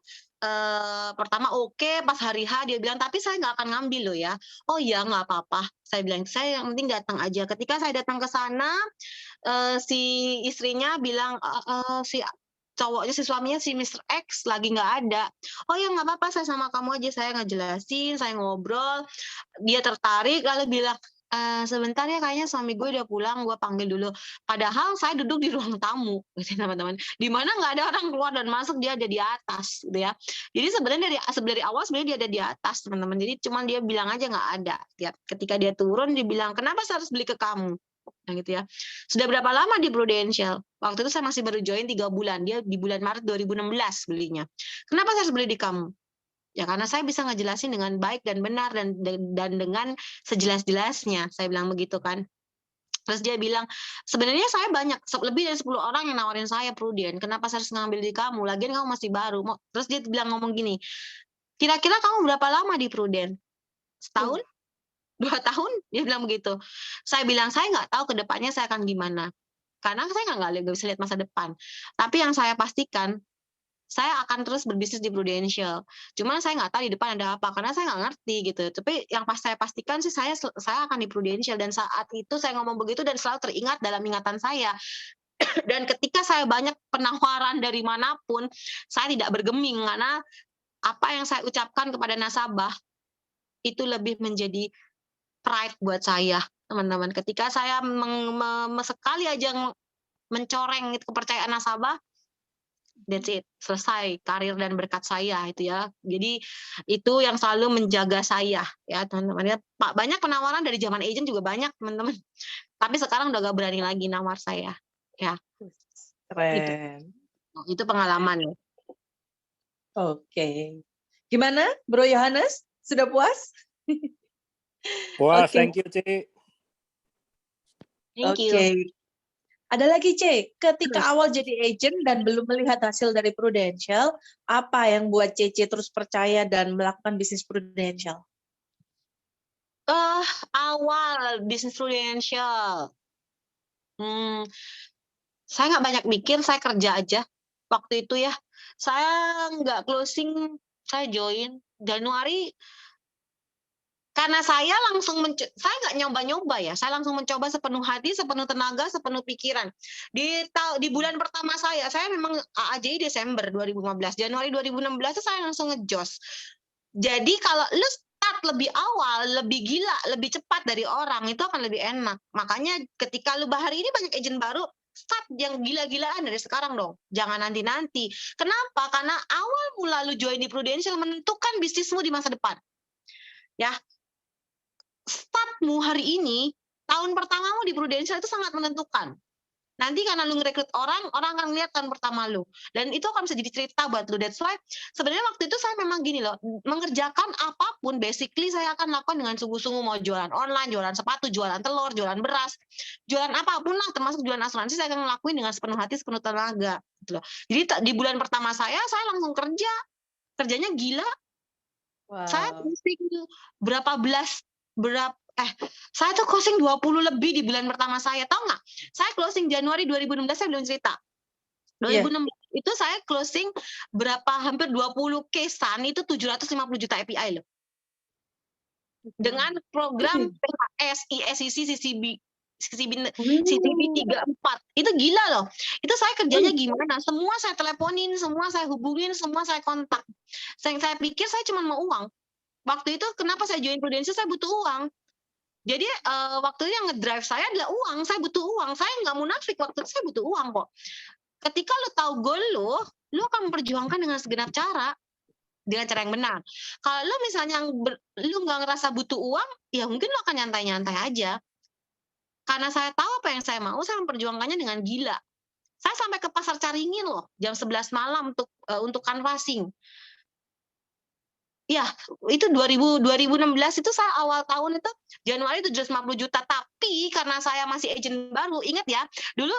pertama oke, pas hari H dia bilang, tapi saya nggak akan ngambil loh ya. Oh iya, nggak apa-apa. Saya bilang, saya yang penting datang aja. Ketika saya datang ke sana, si istrinya bilang, si cowoknya, si suaminya, si Mr. X lagi nggak ada. Oh ya nggak apa-apa, saya sama kamu aja, saya ngejelasin, saya ngobrol. Dia tertarik, lalu bilang, sebentar ya, kayaknya suami gue udah pulang, gue panggil dulu. Padahal saya duduk di ruang tamu, gitu teman-teman. Di mana nggak ada orang keluar dan masuk, dia ada di atas, gitu ya. Jadi sebenarnya dari awal sebenarnya dia ada di atas, teman-teman. Jadi cuman dia bilang aja nggak ada. Ya, ketika dia turun, dia bilang, kenapa saya harus beli ke kamu? Nah, gitu ya. Sudah berapa lama di Prudential? Waktu itu saya masih baru join 3 bulan. Dia di bulan Maret 2016 belinya. Kenapa saya harus beli di kamu? Ya karena saya bisa ngejelasin dengan baik dan benar dan dengan sejelas-jelasnya, saya bilang begitu kan. Terus dia bilang, sebenarnya saya banyak, lebih dari 10 orang yang nawarin saya, Prudent, kenapa saya harus ngambil di kamu? Lagian kamu masih baru. Terus dia bilang ngomong gini, kira-kira kamu berapa lama di Prudent? Setahun? 2 tahun? Dia bilang begitu. Saya bilang, saya nggak tahu ke depannya saya akan gimana. Karena saya nggak bisa lihat masa depan. Tapi yang saya pastikan, saya akan terus berbisnis di Prudential. Cuma saya nggak tahu di depan ada apa, karena saya nggak ngerti gitu. Tapi yang saya pastikan sih saya akan di Prudential, dan saat itu saya ngomong begitu dan selalu teringat dalam ingatan saya. Dan ketika saya banyak penawaran dari manapun, saya tidak bergeming karena apa yang saya ucapkan kepada nasabah itu lebih menjadi pride buat saya, teman-teman. Ketika saya sekali aja mencoreng kepercayaan nasabah, that's it, selesai karir dan berkat saya itu ya. Jadi itu yang selalu menjaga saya ya, teman-teman ya. Pak, banyak penawaran dari zaman agent juga banyak, teman-teman. Tapi sekarang udah gak berani lagi nawar saya. Ya. Keren. Itu pengalaman ya. Oke. Gimana, Bro Yohanes? Sudah puas? Wah, Oke. thank you, Ci. Thank you. Oke. Ada lagi, C. Ketika awal jadi agent dan belum melihat hasil dari Prudential, apa yang buat Cece terus percaya dan melakukan bisnis Prudential? Awal bisnis Prudential. Saya nggak banyak mikir, saya kerja aja. Waktu itu ya, saya nggak closing, saya join Januari. Karena saya langsung saya nggak nyoba-nyoba ya, saya langsung mencoba sepenuh hati, sepenuh tenaga, sepenuh pikiran. Di bulan pertama saya memang AAJI Desember 2015, Januari 2016 saya langsung ngejos. Jadi kalau lu start lebih awal, lebih gila, lebih cepat dari orang, itu akan lebih enak. Makanya ketika lu hari ini banyak agent baru, start yang gila-gilaan dari sekarang dong. Jangan nanti-nanti. Kenapa? Karena awal mula lu join di Prudential menentukan bisnismu di masa depan. Ya, startmu hari ini, tahun pertamamu di Prudential itu sangat menentukan. Nanti karena lu ngerekrut orang akan lihat tahun pertama lu. Dan itu akan bisa jadi cerita buat lu. That's why sebenarnya waktu itu saya memang gini loh, mengerjakan apapun, basically saya akan lakukan dengan sungguh-sungguh, mau jualan online, jualan sepatu, jualan telur, jualan beras, jualan apapun lah, termasuk jualan asuransi, saya akan ngelakuin dengan sepenuh hati, sepenuh tenaga. Gitu loh. Jadi di bulan pertama saya langsung kerjanya gila. Wow. Saya posting saya tuh closing 20 lebih di bulan pertama saya. Tahu nggak? Saya closing Januari 2016, saya belum cerita. 2016 itu saya closing hampir 20 case-an, itu 750 juta API loh. Dengan program PHS, ISCC, CCB 34. Itu gila loh. Itu saya kerjanya gimana? Semua saya teleponin, semua saya hubungin, semua saya kontak. Saya pikir saya cuma mau uang. Waktu itu kenapa saya join Prudential? Saya butuh uang. Jadi waktu itu yang ngedrive saya adalah uang. Saya butuh uang. Saya nggak munafik, waktu itu saya butuh uang kok. Ketika lu tahu goal lu akan memperjuangkan dengan segenap cara, dengan cara yang benar. Kalau lu misalnya lu nggak ngerasa butuh uang, ya mungkin lu akan nyantai-nyantai aja. Karena saya tahu apa yang saya mau, saya memperjuangkannya dengan gila. Saya sampai ke pasar Caringin loh, jam 11 malam untuk canvassing. Ya, itu 2016 itu saya awal tahun itu Januari 750 juta. Tapi karena saya masih agent baru, ingat ya, dulu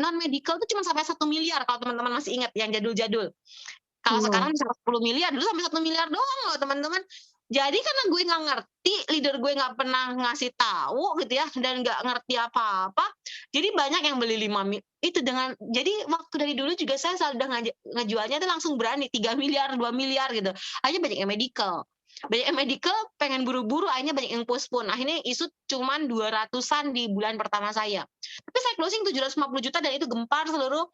non medical itu cuma sampai 1 miliar kalau teman-teman masih ingat yang jadul-jadul. Kalau sekarang bisa 10 miliar, dulu sampai 1 miliar doang loh teman-teman. Jadi karena gue nggak ngerti, leader gue nggak pernah ngasih tahu gitu ya, dan nggak ngerti apa-apa, jadi banyak yang beli 5 miliar. Itu jadi waktu dari dulu juga saya selalu udah ngejualnya itu langsung berani 3 miliar, 2 miliar gitu. Akhirnya banyak yang medical. Banyak yang medical pengen buru-buru, akhirnya banyak yang postpone. Akhirnya isu cuman 200-an di bulan pertama saya. Tapi saya closing 750 juta dan itu gempar seluruh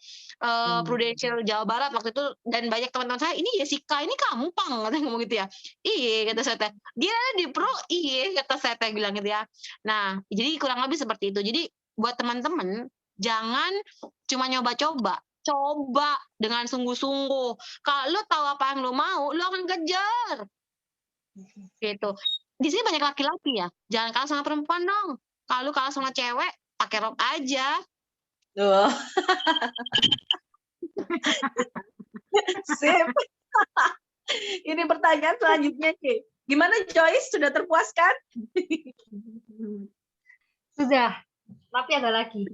Prudential Jawa Barat waktu itu. Dan banyak teman-teman saya, ini Jessica, ini kamu Pang, katanya ngomong gitu ya. Iya, kata saya. Dia di pro, iya, kata saya bilang gitu ya. Nah, jadi kurang lebih seperti itu. Jadi buat teman-teman, jangan cuma nyoba-coba. Coba dengan sungguh-sungguh. Kalau lo tahu apa yang lo mau, lo akan kejar. Gitu. Di sini banyak laki-laki ya. Jangan kalah sama perempuan dong. Kalau kalah sama cewek, pakai rok aja. Oh. Sip. Ini pertanyaan selanjutnya, Ci. Gimana Joyce? Sudah terpuaskan? Sudah. Tapi tapi ada lagi.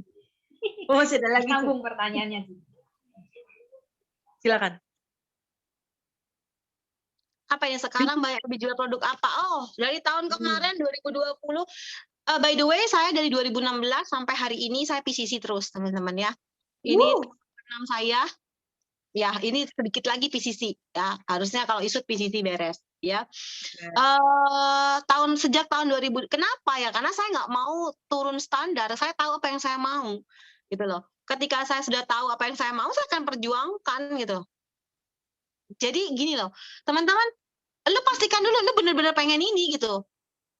Oh, masih ada lagi. Ce. Sambung pertanyaannya. Silakan. Apa yang sekarang banyak dijual produk apa? Oh, dari tahun kemarin 2020. By the way, saya dari 2016 sampai hari ini saya PCC terus, teman-teman ya. Ini enam saya. Ya, ini sedikit lagi PCC ya. Harusnya kalau isut PCC beres ya. Sejak tahun 2000. Kenapa ya? Karena saya nggak mau turun standar. Saya tahu apa yang saya mau, gitu loh. Ketika saya sudah tahu apa yang saya mau, saya akan perjuangkan gitu. Jadi gini loh, teman-teman, lu pastikan dulu lu benar-benar pengen ini gitu.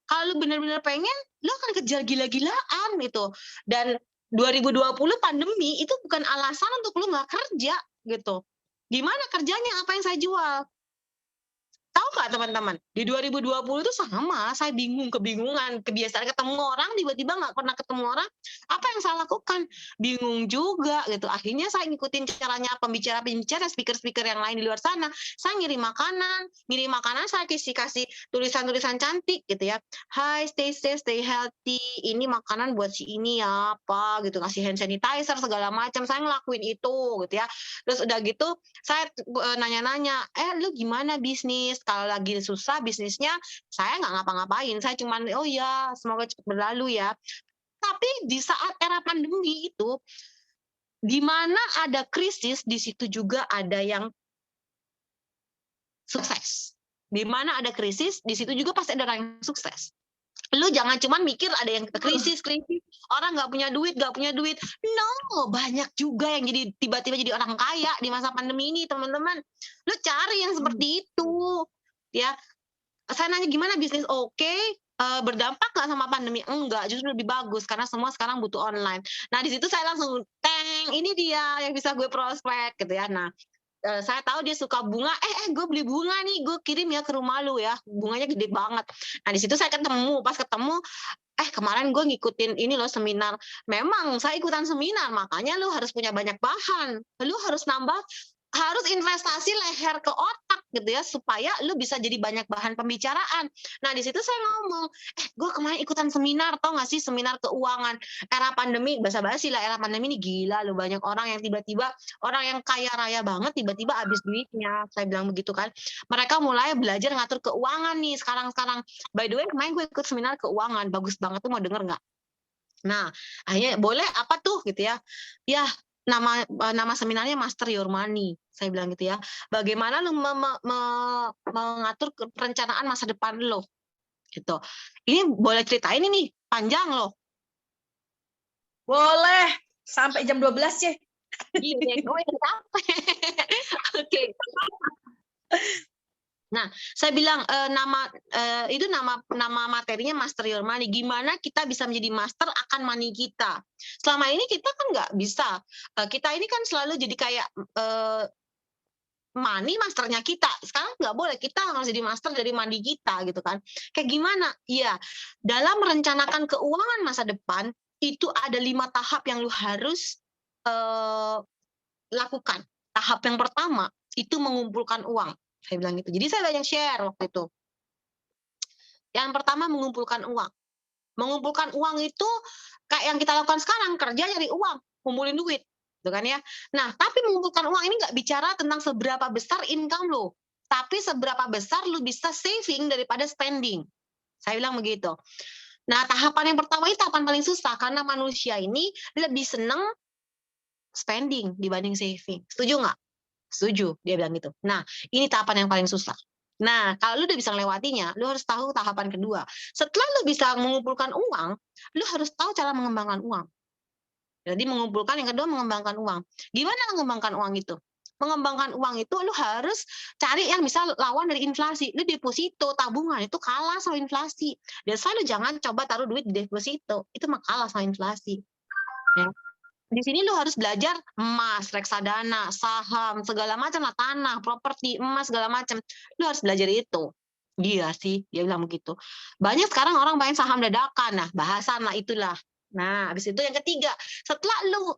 Kalau lu benar-benar pengen, lu akan kejar gila-gilaan gitu. Dan 2020 pandemi itu bukan alasan untuk lu nggak kerja gitu. Gimana kerjanya? Apa yang saya jual? Tahu nggak teman-teman? Di 2020 itu sama, saya kebingungan, kebiasaan ketemu orang, tiba-tiba nggak pernah ketemu orang. Apa yang saya lakukan? Bingung juga gitu. Akhirnya saya ngikutin caranya pembicara-pembicara, speaker-speaker yang lain di luar sana. Saya ngirim makanan saya kasih tulisan-tulisan cantik gitu ya. Hai, stay safe, stay healthy. Ini makanan buat si ini ya, apa gitu. Kasih hand sanitizer segala macam. Saya ngelakuin itu gitu ya. Terus udah gitu, saya nanya-nanya, lu gimana bisnis? Kalau lagi susah bisnisnya, saya nggak ngapa-ngapain. Saya cuman, oh ya, semoga cepat berlalu ya. Tapi di saat era pandemi itu, di mana ada krisis, di situ juga ada yang sukses. Di mana ada krisis, di situ juga pasti ada orang yang sukses. Lu jangan cuman mikir ada yang krisis, orang nggak punya duit. No, banyak juga yang jadi tiba-tiba jadi orang kaya di masa pandemi ini, teman-teman. Lu cari yang seperti itu, ya. Saya nanya gimana bisnis? Oke, berdampak nggak sama pandemi? Enggak, justru lebih bagus karena semua sekarang butuh online. Nah di situ saya langsung ini dia yang bisa gue prospek gitu ya. Nah saya tahu dia suka bunga, gue beli bunga nih, gue kirim ya ke rumah lu ya, bunganya gede banget. Nah di situ saya pas ketemu, kemarin gue ngikutin ini loh seminar. Memang saya ikutan seminar, makanya lu harus punya banyak bahan, lu harus harus investasi leher ke otak gitu ya, supaya lu bisa jadi banyak bahan pembicaraan. Nah di situ saya ngomong, gue kemarin ikutan seminar, tau gak sih, seminar keuangan era pandemi, basa-basi lah, era pandemi ini gila loh, banyak orang yang tiba-tiba, orang yang kaya raya banget tiba-tiba habis duitnya, saya bilang begitu kan. Mereka mulai belajar ngatur keuangan nih sekarang. By the way, kemarin gue ikut seminar keuangan, bagus banget tuh, mau denger nggak? Nah akhirnya boleh apa tuh gitu ya, nama seminarnya Master Your Money, saya bilang gitu ya. Bagaimana lu mengatur perencanaan masa depan lo, gitu. Ini boleh ceritain ini panjang loh. Boleh, sampai jam 12 ya. Iya, gue sampai. Oke. Nah, saya bilang nama materinya Master Your Money. Gimana kita bisa menjadi master akan money kita? Selama ini kita kan nggak bisa. Kita ini kan selalu jadi kayak money masternya kita. Sekarang nggak boleh, kita harus jadi master dari money kita gitu kan. Kayak gimana? Iya, dalam merencanakan keuangan masa depan itu ada 5 tahap yang lu harus lakukan. Tahap yang pertama itu mengumpulkan uang. Saya bilang gitu. Jadi saya banyak share waktu itu. Yang pertama mengumpulkan uang. Mengumpulkan uang itu kayak yang kita lakukan sekarang, kerja nyari uang, kumpulin duit, gitu kan ya. Nah, tapi mengumpulkan uang ini nggak bicara tentang seberapa besar income lo, tapi seberapa besar lo bisa saving daripada spending. Saya bilang begitu. Nah, tahapan yang pertama itu tahapan paling susah karena manusia ini lebih seneng spending dibanding saving. Setuju nggak? Setuju, dia bilang gitu. Nah, ini tahapan yang paling susah. Nah, kalau lu udah bisa melewatinya, lu harus tahu tahapan kedua. Setelah lu bisa mengumpulkan uang, lu harus tahu cara mengembangkan uang. Jadi mengumpulkan, yang kedua mengembangkan uang. Gimana mengembangkan uang itu? Mengembangkan uang itu lu harus cari yang bisa lawan dari inflasi. Lu deposito, tabungan itu kalah sama inflasi. Dan selalu jangan coba taruh duit di deposito. Itu mah kalah sama inflasi. Ya. Di sini lu harus belajar emas, reksadana, saham, segala macam lah, tanah, properti, emas, segala macam. Lu harus belajar itu. Dia sih, dia bilang begitu. Banyak sekarang orang main saham dadakan. Nah, bahasan lah itulah. Nah, habis itu yang ketiga, setelah lu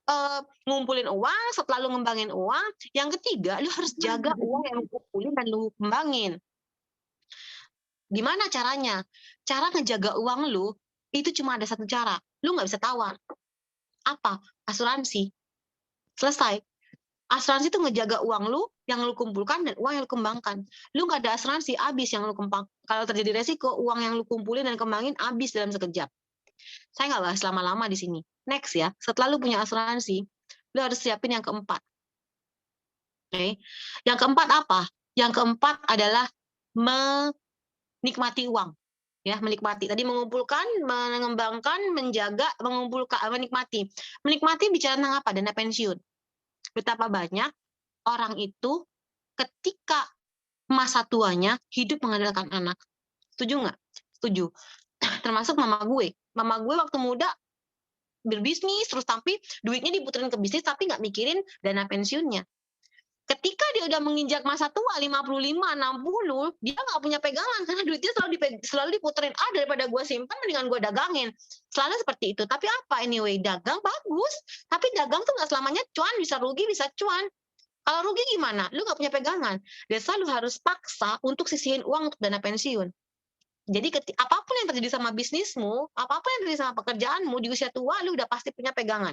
ngumpulin uang, setelah lu ngembangin uang, yang ketiga, lu harus jaga uang yang lu kumpulin dan lu kembangin. Gimana caranya? Cara ngejaga uang lu, itu cuma ada satu cara. Lu nggak bisa tawar. Apa? Asuransi. Selesai. Asuransi itu ngejaga uang lu yang lu kumpulkan dan uang yang lu kembangkan. Lu nggak ada asuransi, habis yang lu kembang. Kalau terjadi resiko, uang yang lu kumpulin dan kembangin habis dalam sekejap. Saya nggak bahas lama-lama di sini. Next ya, setelah lu punya asuransi, lu harus siapin yang keempat. Oke. Yang keempat apa? Yang keempat adalah menikmati uang. Ya, menikmati. Tadi mengumpulkan, mengembangkan, menjaga, mengumpulkan, menikmati. Menikmati bicara tentang apa? Dana pensiun. Betapa banyak orang itu ketika masa tuanya hidup mengandalkan anak. Setuju nggak? Setuju. Termasuk mama gue. Mama gue waktu muda berbisnis terus, tapi duitnya diputerin ke bisnis tapi nggak mikirin dana pensiunnya. Ketika dia udah menginjak masa tua 55, 60, dia nggak punya pegangan karena duitnya selalu diputerin. Daripada gue simpan, mendingan gue dagangin. Selalu seperti itu. Tapi apa anyway, dagang bagus. Tapi dagang tuh nggak selamanya cuan, bisa rugi, bisa cuan. Kalau rugi gimana? Lu nggak punya pegangan. Dan selalu harus paksa untuk sisihin uang untuk dana pensiun. Jadi apapun yang terjadi sama bisnismu, apapun yang terjadi sama pekerjaanmu, di usia tua lu udah pasti punya pegangan.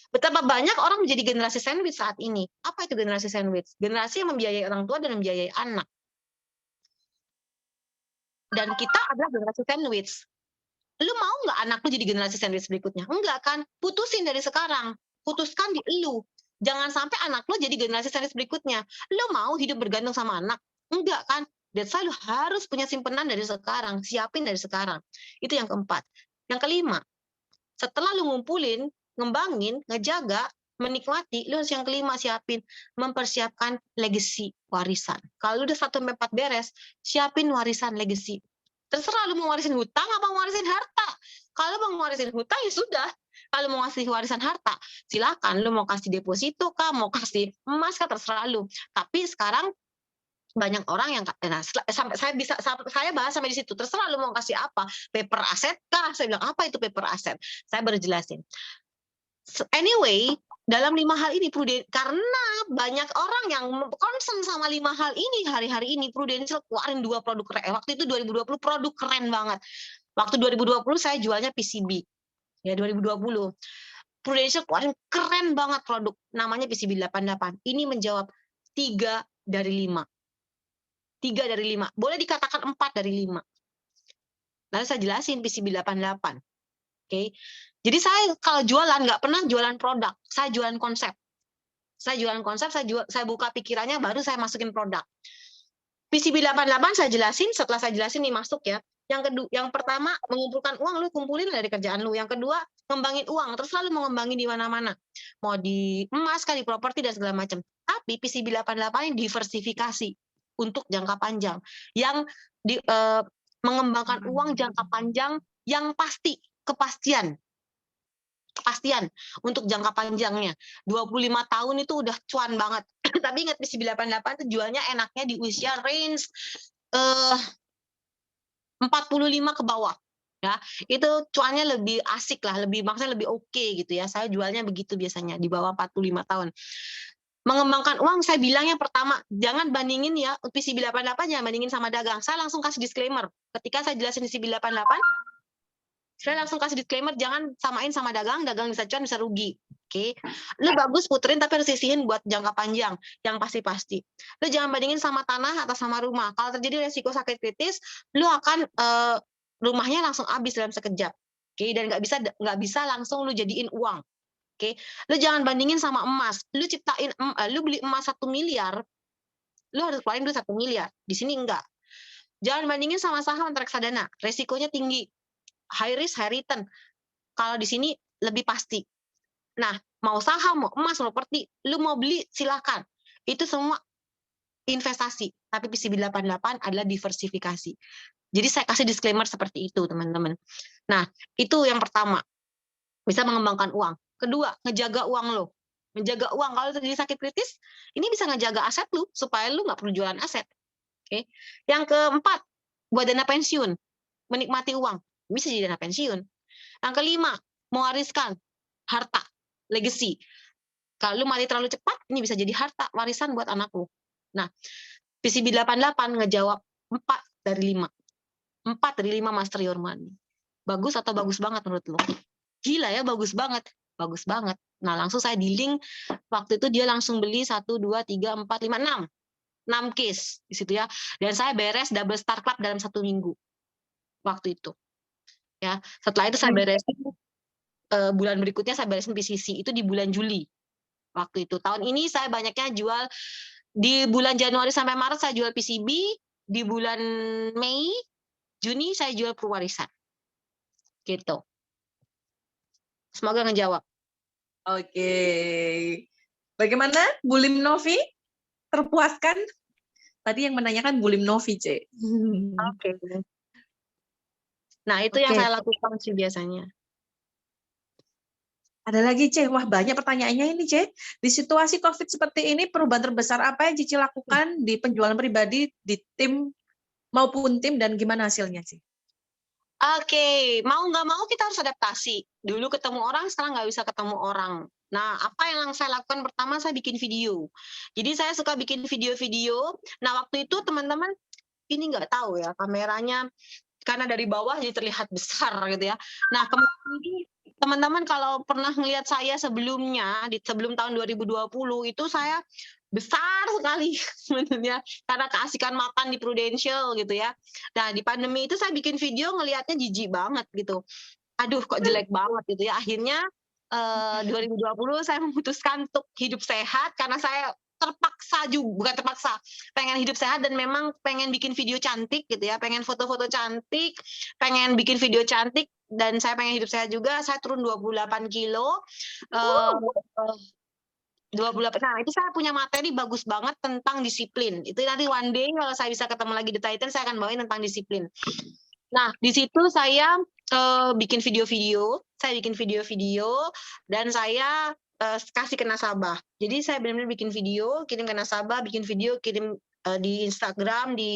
Betapa banyak orang menjadi generasi sandwich saat ini. Apa itu generasi sandwich? Generasi yang membiayai orang tua dan membiayai anak. Dan kita adalah generasi sandwich. Lu mau nggak anak lu jadi generasi sandwich berikutnya? Enggak kan? Putusin dari sekarang. Putuskan di lu. Jangan sampai anak lu jadi generasi sandwich berikutnya. Lu mau hidup bergantung sama anak? Enggak kan? Dan selalu harus punya simpenan dari sekarang. Siapin dari sekarang. Itu yang keempat. Yang kelima, setelah lu ngumpulin, ngembangin, ngejaga, menikmati, lu harus yang kelima siapin, mempersiapkan legacy, warisan. Kalau udah 1-4 beres, siapin warisan legacy. Terserah lu mau warisin hutang apa mau warisin harta. Kalau mau warisin hutang ya sudah. Kalau mau ngasih warisan harta, silakan. Lu mau kasih deposito kah, mau kasih emas kah, terserah lu. Tapi sekarang banyak orang yang sampai saya bahas sampai di situ. Terserah lu mau kasih apa, paper aset kah? Saya bilang apa itu paper aset? Saya baru jelasin. Anyway, dalam 5 hal ini karena banyak orang yang concern sama 5 hal ini hari-hari ini, Prudential keluarin 2 produk keren. Waktu itu 2020 produk keren banget. Waktu 2020 saya jualnya PCB. Ya 2020. Prudential keluarin keren banget produk namanya PCB 88. Ini menjawab 3 dari 5. 3 dari 5. Boleh dikatakan 4 dari 5. Lalu saya jelasin PCB 88. Oke. Jadi saya kalau jualan nggak pernah jualan produk, saya jualan konsep. Saya jualan konsep, saya buka pikirannya, baru saya masukin produk. PCB 88 saya jelasin, setelah saya jelasin nih masuk ya. Yang pertama, mengumpulkan uang, lu kumpulin dari kerjaan lu. Yang kedua, ngembangin uang, terus selalu mau ngembangin di mana-mana. Mau di emas, di properti, dan segala macam. Tapi PCB 88 ini diversifikasi untuk jangka panjang. Yang mengembangkan uang jangka panjang yang pasti, kepastian untuk jangka panjangnya. 25 tahun itu udah cuan banget. Tapi ingat PCB 88 itu jualnya enaknya di usia range 45 ke bawah. Ya, itu cuannya lebih asik lah, maksudnya lebih oke gitu ya. Saya jualnya begitu biasanya di bawah 45 tahun. Mengembangkan uang, saya bilang yang pertama, jangan bandingin ya PCB 88, jangan bandingin sama dagang. Saya langsung kasih disclaimer. Ketika saya jelasin PCB 88, saya langsung kasih disclaimer, jangan samain sama dagang bisa cuan, bisa rugi. Oke. Lu bagus puterin, tapi harus sisihin buat jangka panjang, yang pasti-pasti. Lu jangan bandingin sama tanah atau sama rumah. Kalau terjadi resiko sakit kritis, lu akan rumahnya langsung habis dalam sekejap. Oke, dan nggak bisa langsung lu jadiin uang. Oke, lu jangan bandingin sama emas. Lu beli emas 1 miliar, lu harus keluarin dulu 1 miliar. Di sini enggak. Jangan bandingin sama saham atau reksadana, resikonya tinggi. High risk, high return. Kalau di sini lebih pasti. Nah, mau saham, mau emas, mau properti, lu mau beli silakan. Itu semua investasi. Tapi PCB 88 adalah diversifikasi. Jadi saya kasih disclaimer seperti itu, teman-teman. Nah, itu yang pertama. Bisa mengembangkan uang. Kedua, ngejaga uang lo. Menjaga uang. Kalau terjadi sakit kritis, ini bisa ngejaga aset lu supaya lu nggak perlu jualan aset. Oke. Yang keempat, buat dana pensiun. Menikmati uang. Bisa jadi dana pensiun. Yang kelima, mewariskan harta, legacy. Kalau lu mati terlalu cepat, ini bisa jadi harta, warisan buat anak lu. Nah, PCB 88 ngejawab 4 dari 5. 4 dari 5 master your money. Bagus atau bagus banget menurut lu? Gila ya, bagus banget. bagus banget. Nah, langsung saya dealing, waktu itu dia langsung beli 1, 2, 3, 4, 5, 6 case di situ ya. Dan saya beres double Star Club dalam 1 minggu waktu itu. Ya, setelah itu saya beresin bulan berikutnya saya beresin PCC itu di bulan Juli. Waktu itu. Tahun ini saya banyaknya jual di bulan Januari sampai Maret saya jual PCB, di bulan Mei, Juni saya jual perwarisan. Gitu. Semoga ngejawab. Oke. Bagaimana Bu Lim Novi? Terpuaskan? Tadi yang menanyakan Bu Lim Novi, C. Oke. Nah, itu yang Oke. saya lakukan sih biasanya. Ada lagi, C. Wah, banyak pertanyaannya ini, C. Di situasi COVID seperti ini, perubahan terbesar apa yang Cici lakukan di penjualan pribadi, di tim maupun tim, dan gimana hasilnya, C? Oke, mau nggak mau kita harus adaptasi. Dulu ketemu orang, sekarang nggak bisa ketemu orang. Nah, apa yang saya lakukan pertama, saya bikin video. Jadi saya suka bikin video-video. Nah, waktu itu teman-teman, ini nggak tahu ya, kameranya, karena dari bawah jadi terlihat besar gitu ya. Nah, kemudian ini teman-teman kalau pernah melihat saya sebelumnya, sebelum tahun 2020, itu saya besar sekali sebenarnya karena keasikan makan di Prudential gitu ya. Nah, di pandemi itu saya bikin video ngelihatnya jijik banget gitu. Aduh, kok jelek banget gitu ya. Akhirnya 2020 saya memutuskan untuk hidup sehat karena saya terpaksa juga, bukan terpaksa, pengen hidup sehat dan memang pengen bikin video cantik gitu ya, pengen foto-foto cantik, pengen bikin video cantik, dan saya pengen hidup sehat juga. Saya turun 28 kilo. 28. Nah, itu saya punya materi bagus banget tentang disiplin. Itu nanti one day kalau saya bisa ketemu lagi di Titan, saya akan bawain tentang disiplin. Nah, di situ saya bikin video-video, dan saya kasih ke nasabah. Jadi saya benar-benar bikin video, kirim ke nasabah, bikin video, kirim di Instagram, di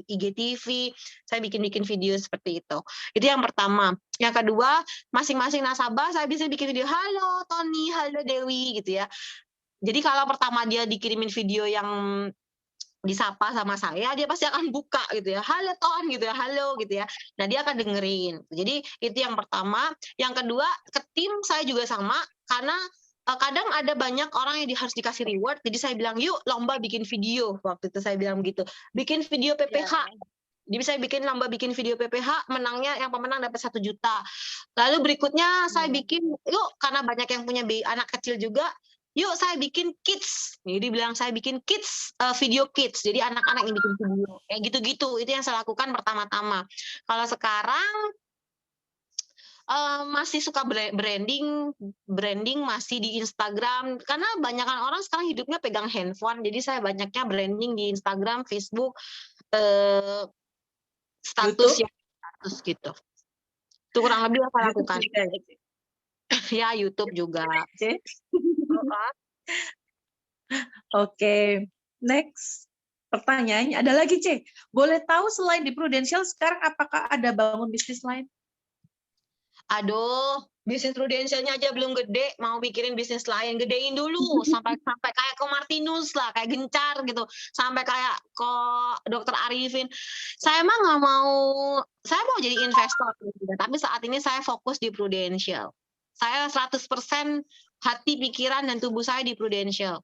IGTV, saya bikin video seperti itu. Itu yang pertama. Yang kedua, masing-masing nasabah saya bisa bikin video, halo Tony, halo Dewi gitu ya. Jadi kalau pertama dia dikirimin video yang disapa sama saya, dia pasti akan buka gitu ya, halo Ton gitu ya, halo gitu ya. Nah, dia akan dengerin. Jadi itu yang pertama. Yang kedua, ke tim saya juga sama, karena kadang ada banyak orang yang harus dikasih reward. Jadi saya bilang, yuk lomba bikin video. Waktu itu saya bilang begitu, bikin video PPH. Jadi saya bikin lomba bikin video PPH, menangnya yang pemenang dapat 1 juta. Lalu berikutnya saya bikin, yuk karena banyak yang punya anak kecil juga, yuk saya bikin kids. Jadi bilang saya bikin kids, video kids. Jadi anak-anak yang bikin video. Kayak gitu-gitu. Itu yang saya lakukan pertama-tama. Kalau sekarang masih suka branding masih di Instagram. Karena banyakan orang sekarang hidupnya pegang handphone. Jadi saya banyaknya branding di Instagram, Facebook, status gitu. Itu kurang lebih apa lakukan. Ya, YouTube juga. Oke, next. Pertanyaannya ada lagi, C. Boleh tahu selain di Prudential sekarang apakah ada bangun bisnis lain? Aduh, bisnis Prudentialnya aja belum gede, mau pikirin bisnis lain, gedein dulu sampai kayak ke Martinus lah, kayak Gencar gitu, sampai kayak ke Dr. Arifin. Saya emang nggak mau, saya mau jadi investor gitu, tapi saat ini saya fokus di Prudential. Saya 100% hati, pikiran, dan tubuh saya di Prudential.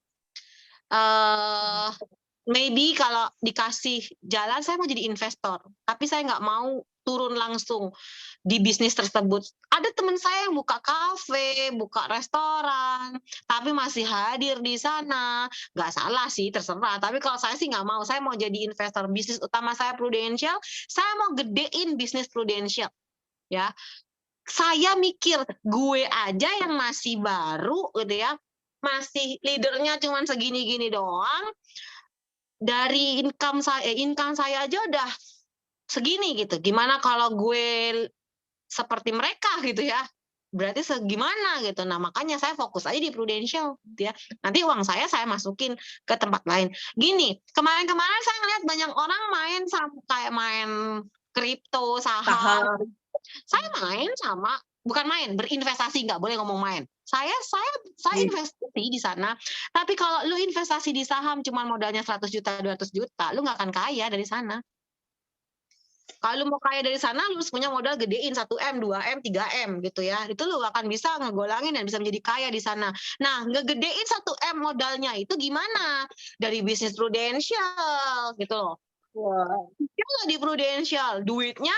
Maybe kalau dikasih jalan, saya mau jadi investor, tapi saya nggak mau turun langsung di bisnis tersebut. Ada teman saya yang buka kafe, buka restoran, tapi masih hadir di sana. Nggak salah sih, terserah. Tapi kalau saya sih nggak mau. Saya mau jadi investor. Bisnis utama saya Prudential. Saya mau gedein bisnis Prudential. Ya, saya mikir gue aja yang masih baru, gitu ya, masih leadernya cuma segini-gini doang. Dari income saya aja udah segini gitu. Gimana kalau gue seperti mereka gitu ya? Berarti segimana gitu. Nah, makanya saya fokus aja di Prudential gitu ya. Nanti uang saya masukin ke tempat lain. Gini, kemarin-kemarin saya ngeliat banyak orang main sama kayak main kripto, saham. Saya berinvestasi, nggak boleh ngomong main. Saya investasi di sana. Tapi kalau lu investasi di saham cuma modalnya 100 juta, 200 juta, lu nggak akan kaya dari sana. Kalau mau kaya dari sana, lu harus punya modal gedein 1M, 2M, 3M gitu ya. Itu lu akan bisa ngegolangin dan bisa menjadi kaya di sana. Nah, ngegedein 1M modalnya itu gimana? Dari bisnis prudensial gitu loh. Wah. Kalau di prudensial, duitnya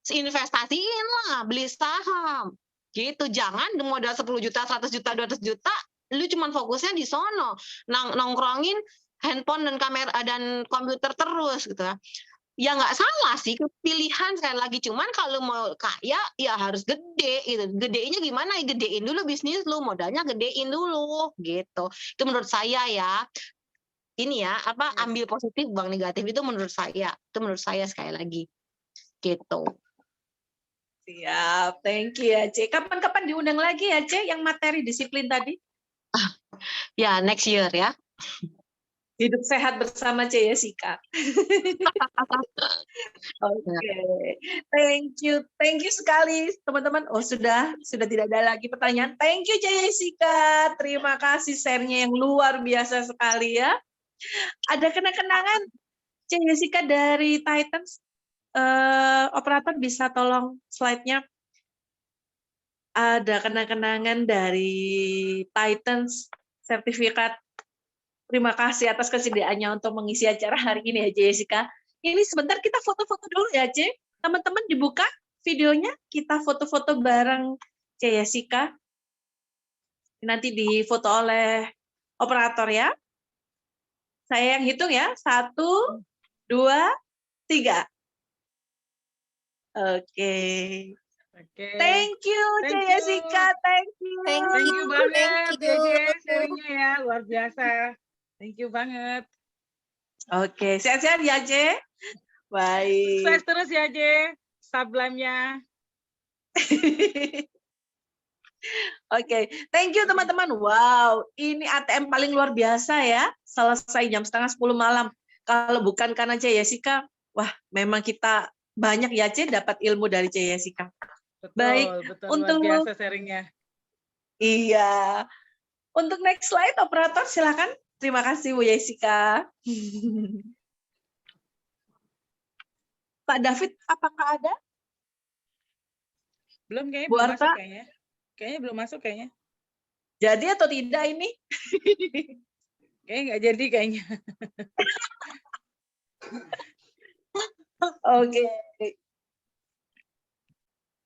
investasiin lah, beli saham. Gitu, jangan modal 10 juta, 100 juta, 200 juta, lu cuman fokusnya di sono. Nongkrongin handphone dan kamera dan komputer terus gitu ya. Ya nggak salah sih, pilihan sekali lagi. Cuman kalau mau kaya, ya harus gede gitu. Gedeinnya gimana? Ya gedein dulu bisnis lu, modalnya gedein dulu gitu. Itu menurut saya ya. Ini ya, ambil positif, buang negatif, itu menurut saya. Itu menurut saya sekali lagi. Gitu. Siap, thank you ya, Ce. Kapan-kapan diundang lagi ya, Ce, yang materi disiplin tadi? Ya, next year ya. Hidup sehat bersama Ce Jessica. Oke, thank you sekali teman-teman. Oh sudah tidak ada lagi pertanyaan. Thank you Ce Jessica, terima kasih share-nya yang luar biasa sekali ya. Ada kenang-kenangan Ce Jessica dari Titans? Operator bisa tolong slide-nya. Ada kenang-kenangan dari Titans sertifikat. Terima kasih atas kesediaannya untuk mengisi acara hari ini ya, Jessica. Ini sebentar kita foto-foto dulu ya, Ce. Teman-teman dibuka videonya, kita foto-foto bareng Jessica. Nanti difoto oleh operator ya. Saya yang hitung ya. 1, 2, 3. Oke. Thank you, Jessica. Thank you. Thank you banget, sharingnya ya, luar biasa. Thank you banget. Oke, sehat-sehat ya, Ce. Baik. Sukses terus ya, Je. Sublime-nya. Oke, thank you teman-teman. Wow, ini ATM paling luar biasa ya. Selesai jam 9:30 malam. Kalau bukan karena Ce Jessica, wah memang kita banyak ya, Ce, dapat ilmu dari Ce Jessica. Betul, Baik, betul, untuk luar biasa sharingnya. Iya. Untuk next slide, operator silakan. Terima kasih Bu Jessica. Pak David, apakah ada? Belum kayaknya, Bu belum Arta? masuk kayaknya. Kayaknya belum masuk kayaknya. Jadi atau tidak ini? Kayaknya nggak jadi kayaknya. Oke.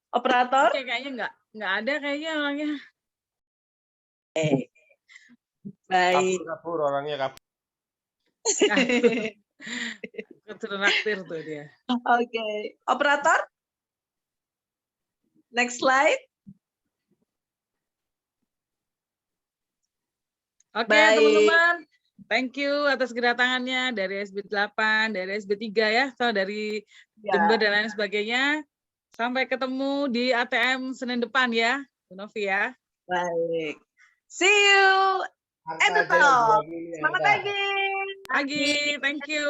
Operator? Oke, kayaknya nggak ada kayaknya orangnya. Baik. Kapur orangnya kapur. Keteraktir tuh dia. Oke. Operator? Next slide. Oke, Baik. teman-teman. Thank you atas kedatangannya dari SB8, dari SB3 ya, atau dari Jember dan lain sebagainya. Sampai ketemu di ATM Senin depan ya, Bu Novi ya. Baik. See you at the top. Selamat pagi. Pagi, thank you.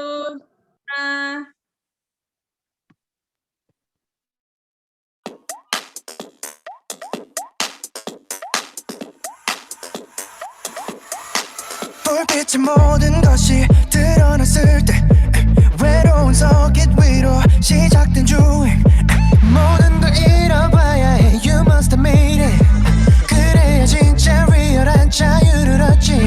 불빛의 모든 것이 드러났을 때 외로운 서킷 위로 시작된 주행 모든 걸 잃어봐야 해 You must have made it 그래야 진짜 리얼한 자유를 얻지